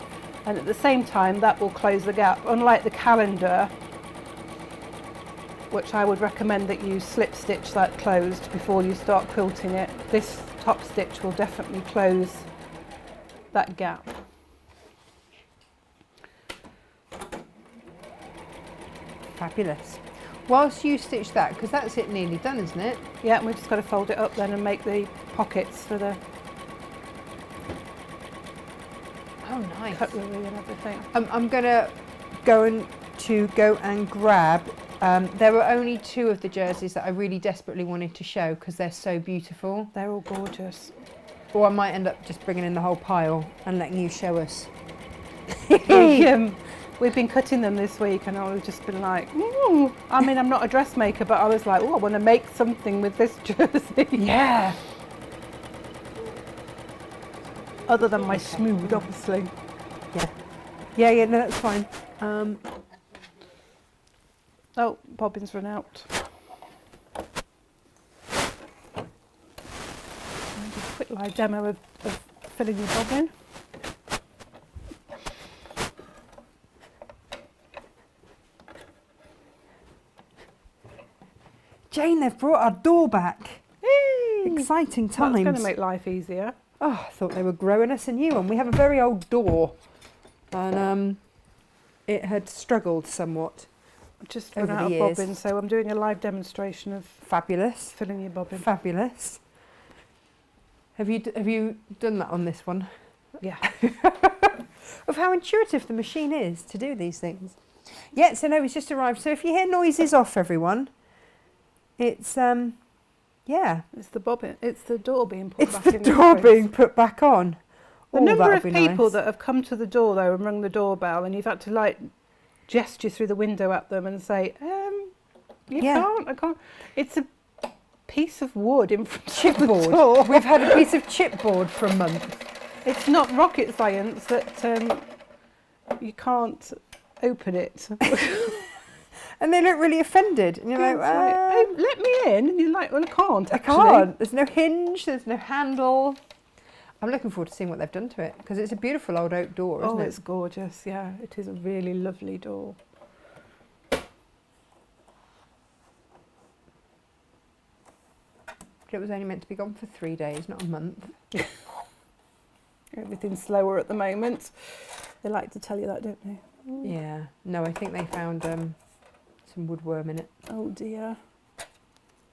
and at the same time that will close the gap. Unlike the calendar, which I would recommend that you slip stitch that closed before you start quilting it, this top stitch will definitely close that gap. Fabulous. Whilst you stitch that, because that's it nearly done, isn't it? Yeah, and we've just got to fold it up then and make the pockets for the Oh, nice. cutlery and everything. I'm going to go and grab. There were only 2 of the jerseys that I really desperately wanted to show because they're so beautiful. They're all gorgeous. Or I might end up just bringing in the whole pile and letting you show us. We've been cutting them this week, and I've just been like, I mean, I'm not a dressmaker, but I was like, oh, I want to make something with this jersey. Yeah. Other than my smooth, obviously. Yeah, no, that's fine. Oh, bobbins run out. Quick live demo of filling your bobbin. Jane, they've brought our door back. Exciting times. That's going to make life easier. Oh, I thought they were growing us a new one. We have a very old door, and it had struggled somewhat. Just Over run the out of years. bobbins, so I'm doing a live demonstration of Fabulous. filling your bobbin. Fabulous. Have you done that on this one? Yeah. Of how intuitive the machine is to do these things. Yeah, so no, it's just arrived. So if you hear noises off, everyone, it's yeah. It's the bobbin. It's the door being put It's back the in. door being put back on. The Oh, number of that'd be people nice. that have come to the door though and rung the doorbell, and you've had to like gesture through the window at them and say, Yeah. I can't. It's a piece of wood in front of the Chipboard. door. We've had a piece of chipboard for a month. It's not rocket science that you can't open it. And they look really offended. And you're like, "Oh, let me in. And you're like, well, I can't. I Actually. can't. There's no hinge, there's no handle. I'm looking forward to seeing what they've done to it, because it's a beautiful old oak door, isn't it? Oh, it's gorgeous. Yeah, it is a really lovely door. It was only meant to be gone for 3 days, not a month. Everything's slower at the moment. They like to tell you that, don't they? Yeah. No, I think they found some woodworm in it. Oh dear.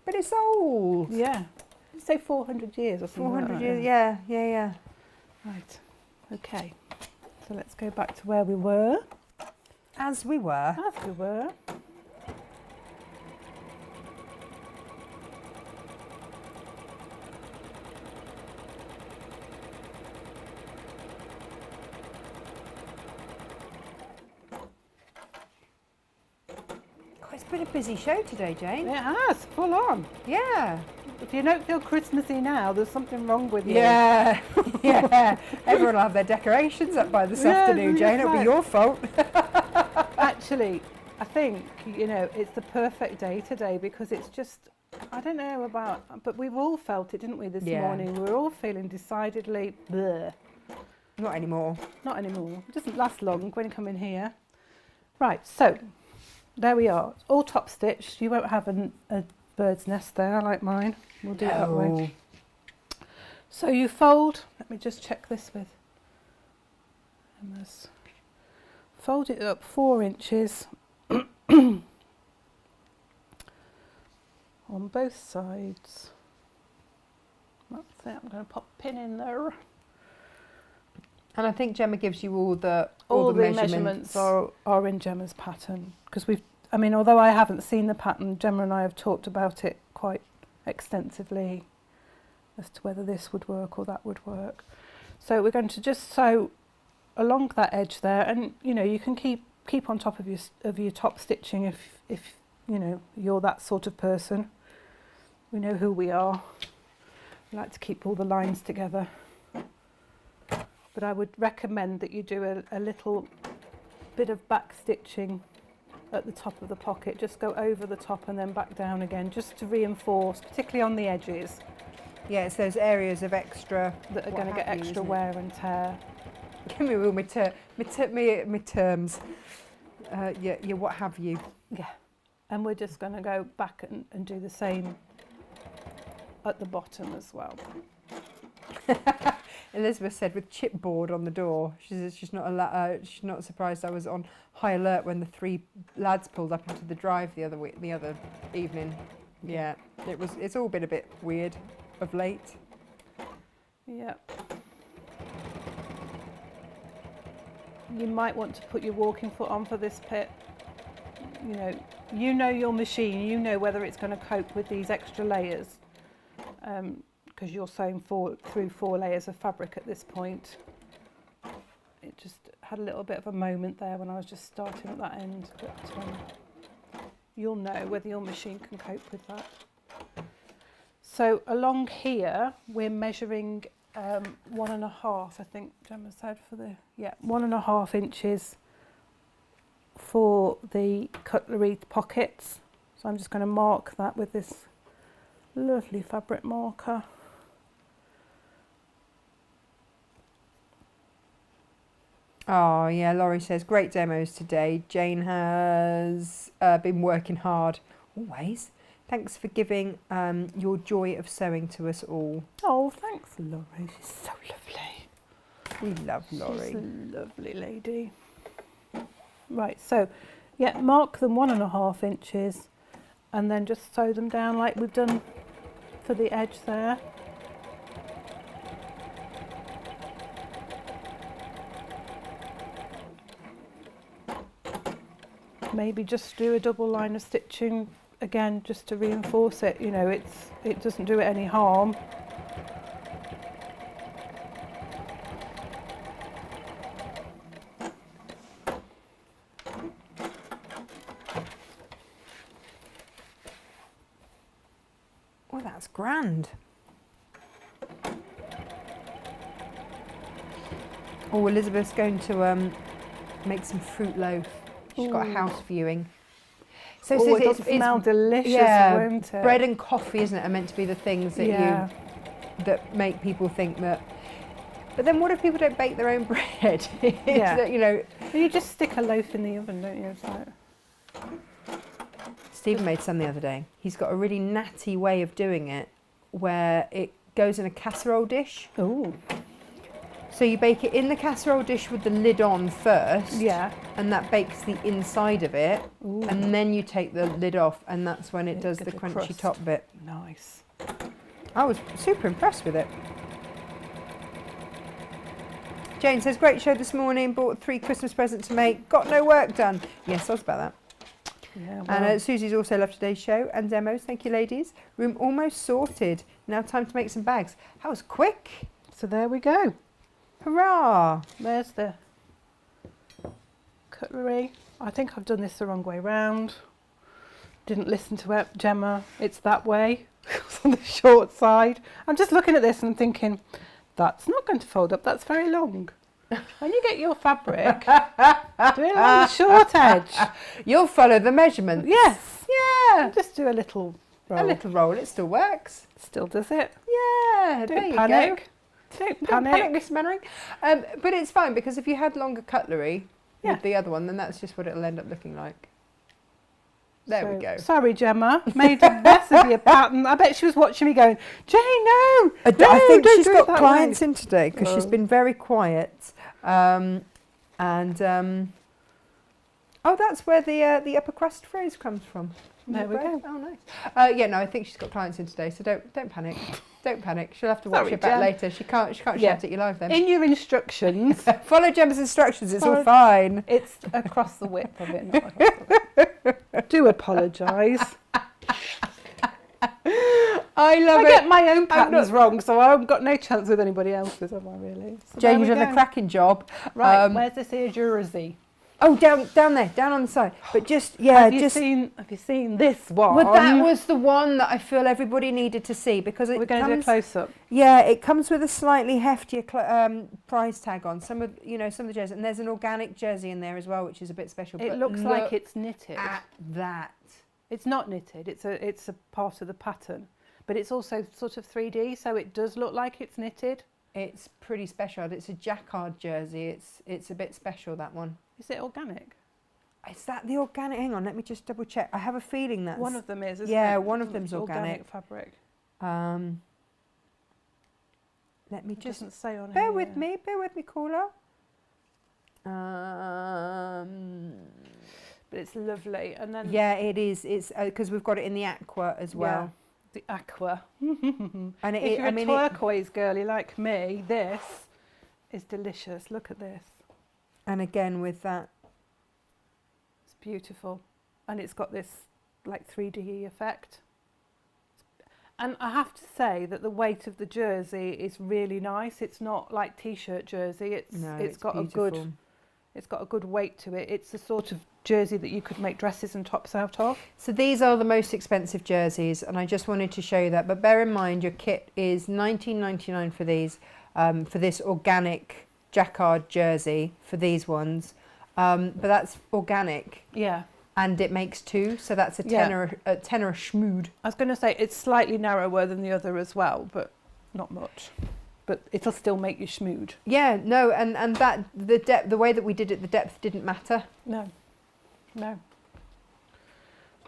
But it's old. Yeah. You say 400 years or something. 400 like years. that. Yeah. Right. Okay. So let's go back to where we were. As we were. As we were. It's been a busy show today, Jane. It has, full on. Yeah. If you don't feel Christmassy now, there's something wrong with you. Yeah. Yeah. Everyone will have their decorations up by this afternoon, Jane. It'll be your fault. Actually, I think, you know, it's the perfect day today because it's just, I don't know about, but we've all felt it, didn't we, this morning? We were all feeling decidedly bleh. Not anymore. Not anymore. It doesn't last long when you come in here. Right, so there we are. It's all top stitched. You won't have a bird's nest there like mine. We'll do it that way. So you fold, let me just check this with Emma's. Fold it up 4 inches on both sides. That's it, I'm going to pop a pin in there. And I think Gemma gives you all the measurements are in Gemma's pattern, because I mean, although I haven't seen the pattern, Gemma and I have talked about it quite extensively as to whether this would work or that would work. So we're going to just sew along that edge there, and you know, you can keep on top of your top stitching if you know you're that sort of person. We know who we are. We like to keep all the lines together. But I would recommend that you do a little bit of back stitching at the top of the pocket. Just go over the top and then back down again, just to reinforce, particularly on the edges. Yeah, it's those areas of extra that are going to get extra wear and tear. Give me all my terms. Yeah, what have you. Yeah, and we're just going to go back and do the same at the bottom as well. Elizabeth said with chipboard on the door. She's not surprised I was on high alert when the 3 lads pulled up into the drive the other evening. Yeah, it's all been a bit weird of late. Yeah. You might want to put your walking foot on for this pit. You know your machine. You know whether it's going to cope with these extra layers. Because you're sewing through 4 layers of fabric at this point. It just had a little bit of a moment there when I was just starting at that end, but you'll know whether your machine can cope with that. So along here we're measuring 1.5, I think Gemma said, for 1.5 inches for the cutlery pockets. So I'm just going to mark that with this lovely fabric marker. Oh yeah, Laurie says, great demos today. Jane has been working hard. Always. Thanks for giving your joy of sewing to us all. Oh, thanks, Laurie. She's so lovely. We love Laurie. She's a lovely lady. Right, so yeah, mark them 1.5 inches and then just sew them down like we've done for the edge there. Maybe just do a double line of stitching again, just to reinforce it. You know, it doesn't do it any harm. Oh, that's grand. Oh, Elizabeth's going to make some fruit loaf. She's got a house viewing. So it does smell delicious, won't it? Bread and coffee, isn't it, are meant to be the things that that make people think that But then what if people don't bake their own bread? Yeah. You know. You just stick a loaf in the oven, don't you? It's like... Stephen made some the other day. He's got a really natty way of doing it where it goes in a casserole dish. Ooh. So you bake it in the casserole dish with the lid on first. Yeah. And that bakes the inside of it. Ooh. And then you take the lid off and that's when it does the crunchy crust. top bit. Nice. I was super impressed with it. Jane says, great show this morning, bought 3 Christmas presents to make, got no work done. Yes, I was about that. Yeah, well. And Susie's also loved today's show and demos. Thank you, ladies. Room almost sorted. Now time to make some bags. That was quick. So there we go. Hurrah. There's the cutlery. I think I've done this the wrong way round. Didn't listen to it, Gemma. It's that way. It's on the short side. I'm just looking at this and thinking, that's not going to fold up. That's very long. When you get your fabric, do it along the short edge. You'll follow the measurements. Yes. Yeah. Just do a little roll. A little roll. It still works. Still does it. Yeah. There Don't you panic. go. Don't Don't panic. panic, Miss Mannering. But it's fine because if you had longer cutlery with the other one, then that's just what it'll end up looking like. There we go. Sorry, Gemma. Made a mess of your pattern. I bet she was watching me going, Jane, no. I think she's got clients in today because she's Oh. been very quiet. Oh, that's where the upper crust phrase comes from. There we go. Oh, nice. Yeah, no, I think she's got clients in today, so don't panic. Don't panic. She'll have to watch Sorry, it back Gem. later. She can't shout at you live then. In your instructions, Follow Gemma's instructions. It's all fine. it's across the width of it. Not across the width. Do apologise. I love I it. get my own patterns wrong, so I've got no chance with anybody else's, have I really? So Jane, there you've we done a go. cracking job. Right, where's this here jersey? Oh, down there, down on the side. But just, yeah, Have you seen this one? Well, that was the one that I feel everybody needed to see because it We're going to do a comes. close up. Yeah, it comes with a slightly heftier price tag on some of the jerseys, and there's an organic jersey in there as well, which is a bit special. It but looks look like it's knitted. at that. It's not knitted. It's a part of the pattern, but it's also sort of 3D, so it does look like it's knitted. It's pretty special. It's a jacquard jersey. It's a bit special, that one. Is it organic? Is that the organic? Hang on, let me just double check. I have a feeling that's One of them is, isn't yeah, it? one of them's organic. fabric. Let me It just doesn't say on bear here. with me, caller. But it's lovely, and then Yeah, it is. It's because we've got it in the aqua as well. the aqua. And If you're a turquoise girly like me, this is delicious. Look at this. and again with that. It's beautiful, and it's got this like 3D effect. And I have to say that the weight of the jersey is really nice. It's not like t-shirt jersey. It's got beautiful. It's got a good weight to it. It's the sort of jersey that you could make dresses and tops out of. So these are the most expensive jerseys, and I just wanted to show you that. But bear in mind, your kit is $19.99 for these, for this organic jacquard jersey for these ones. But that's organic, Yeah. and it makes 2, so that's a Yeah. tenner a schmood. I was going to say it's slightly narrower than the other as well, but not much. But it'll still make you schmood. Yeah, no, and that the depth, the way that we did it, the depth didn't matter. No.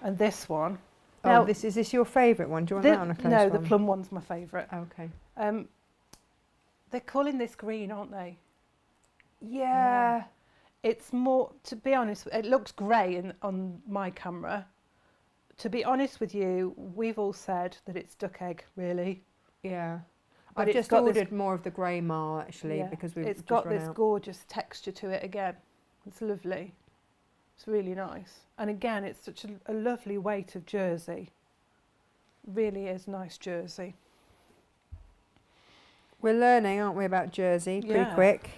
And this one. Oh, Now, is this your favourite one? Do you want that on a close no, one? the plum one's my favourite. Okay. They're calling this green, aren't they? Yeah. It's more, to be honest, it looks grey on my camera. To be honest with you, we've all said that it's duck egg, really. Yeah. But I've it's just got this- ordered more of the grey marl actually Yeah, because we've it's just got run this out. gorgeous texture to it again. It's lovely. It's really nice. And again, it's such a lovely weight of jersey. Really is nice jersey. We're learning, aren't we, about jersey pretty Yeah. quick.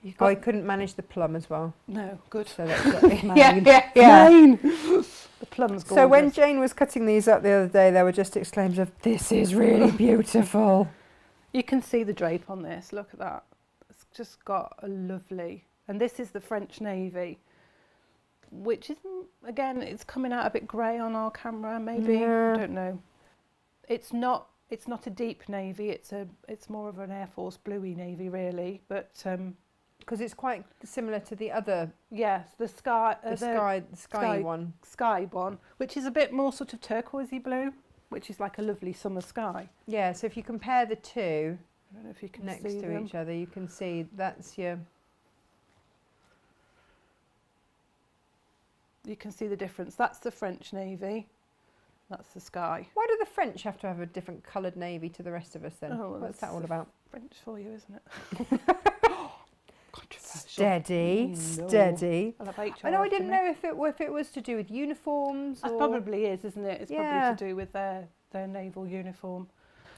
You've I couldn't manage the plum as well. No, good. So that's Plain. yeah. Plain. The plum's gorgeous. So when Jane was cutting these up the other day, there were just exclaims of, "This is really beautiful." You can see the drape on this. Look at that. It's just got a lovely... And this is the French Navy, which is, again, it's coming out a bit grey on our camera, maybe. Yeah. I don't know. It's not it's not a deep navy. It's more of an Air Force bluey navy, really. But because it's quite similar to the other, yes, the sky one. sky one, which is a bit more sort of turquoisey blue, which is like a lovely summer sky. Yeah, so if you compare the two I don't know if you can next see to them. each other, you can see that's your... You can see the difference. That's the French navy. That's the sky. Why do the French have to have a different coloured navy to the rest of us then? Oh, well, What's that that's all about? French for you, isn't it? Controversial. Steady, No. steady. I'll have HR I know, I after didn't me. know if it was to do with uniforms That or... probably is, isn't it? It's Yeah. probably to do with their naval uniform.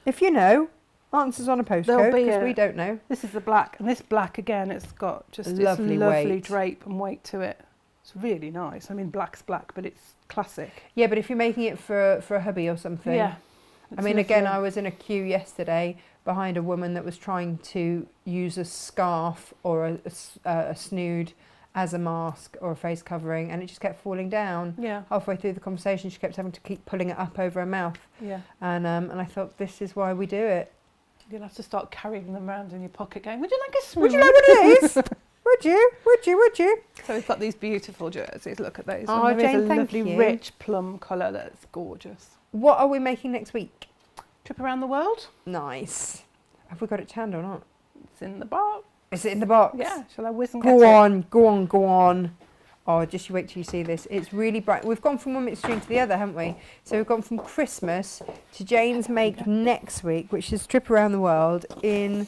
If you know, answers on a postcode, There'll be because a- we don't know. This is the black, and this black again, it's got just Lovely this lovely weight. drape and weight to it. It's really nice. I mean, black's black, but it's classic. Yeah, but if you're making it for a hubby or something... Yeah. I mean, again, I was in a queue yesterday behind a woman that was trying to use a scarf or a snood as a mask or a face covering, and it just kept falling down. Yeah. Halfway through the conversation, she kept having to keep pulling it up over her mouth. Yeah. And I thought, this is why we do it. You'll have to start carrying them around in your pocket going, would you like a spoon? Would you like what it is? Would you? Would you? Would you? So we've got these beautiful jerseys. Look at those. Oh, And there Jane, is a thank lovely you. rich plum colour that's gorgeous. What are we making next week? Trip around the world. Nice. Have we got it tanned or not? It's in the box. Is it in the box? Yeah. Shall I whiz and get Go it? on, go on, go on. Oh, just you wait till you see this. It's really bright. We've gone from one extreme to the other, haven't we? So we've gone from Christmas to Jane's make next week, which is Trip Around the World in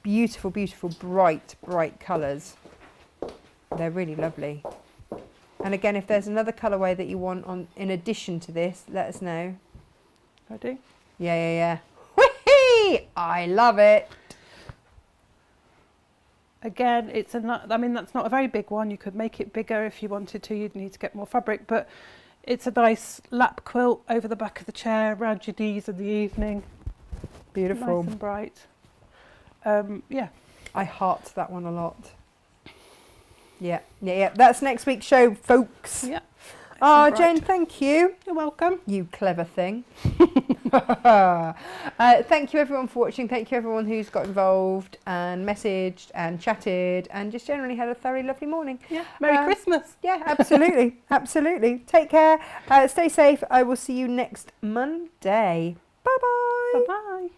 beautiful, beautiful, bright, bright colours. They're really lovely. And again, if there's another colourway that you want on in addition to this, let us know. Ready? Yeah, yeah, yeah. Whee! I love it. Again, I mean, that's not a very big one. You could make it bigger if you wanted to. You'd need to get more fabric, but it's a nice lap quilt over the back of the chair, around your knees in the evening. Beautiful. Nice and bright. Yeah. I heart that one a lot. Yeah, yeah, yeah. That's next week's show, folks. Yeah. Oh, and bright. Jane, thank you. You're welcome. You clever thing. Thank you everyone for watching. Thank you everyone who's got involved and messaged and chatted and just generally had a thoroughly lovely morning. Yeah. Merry Christmas. Yeah, absolutely. Absolutely. Take care. Stay safe. I will see you next Monday. Bye-bye. Bye-bye.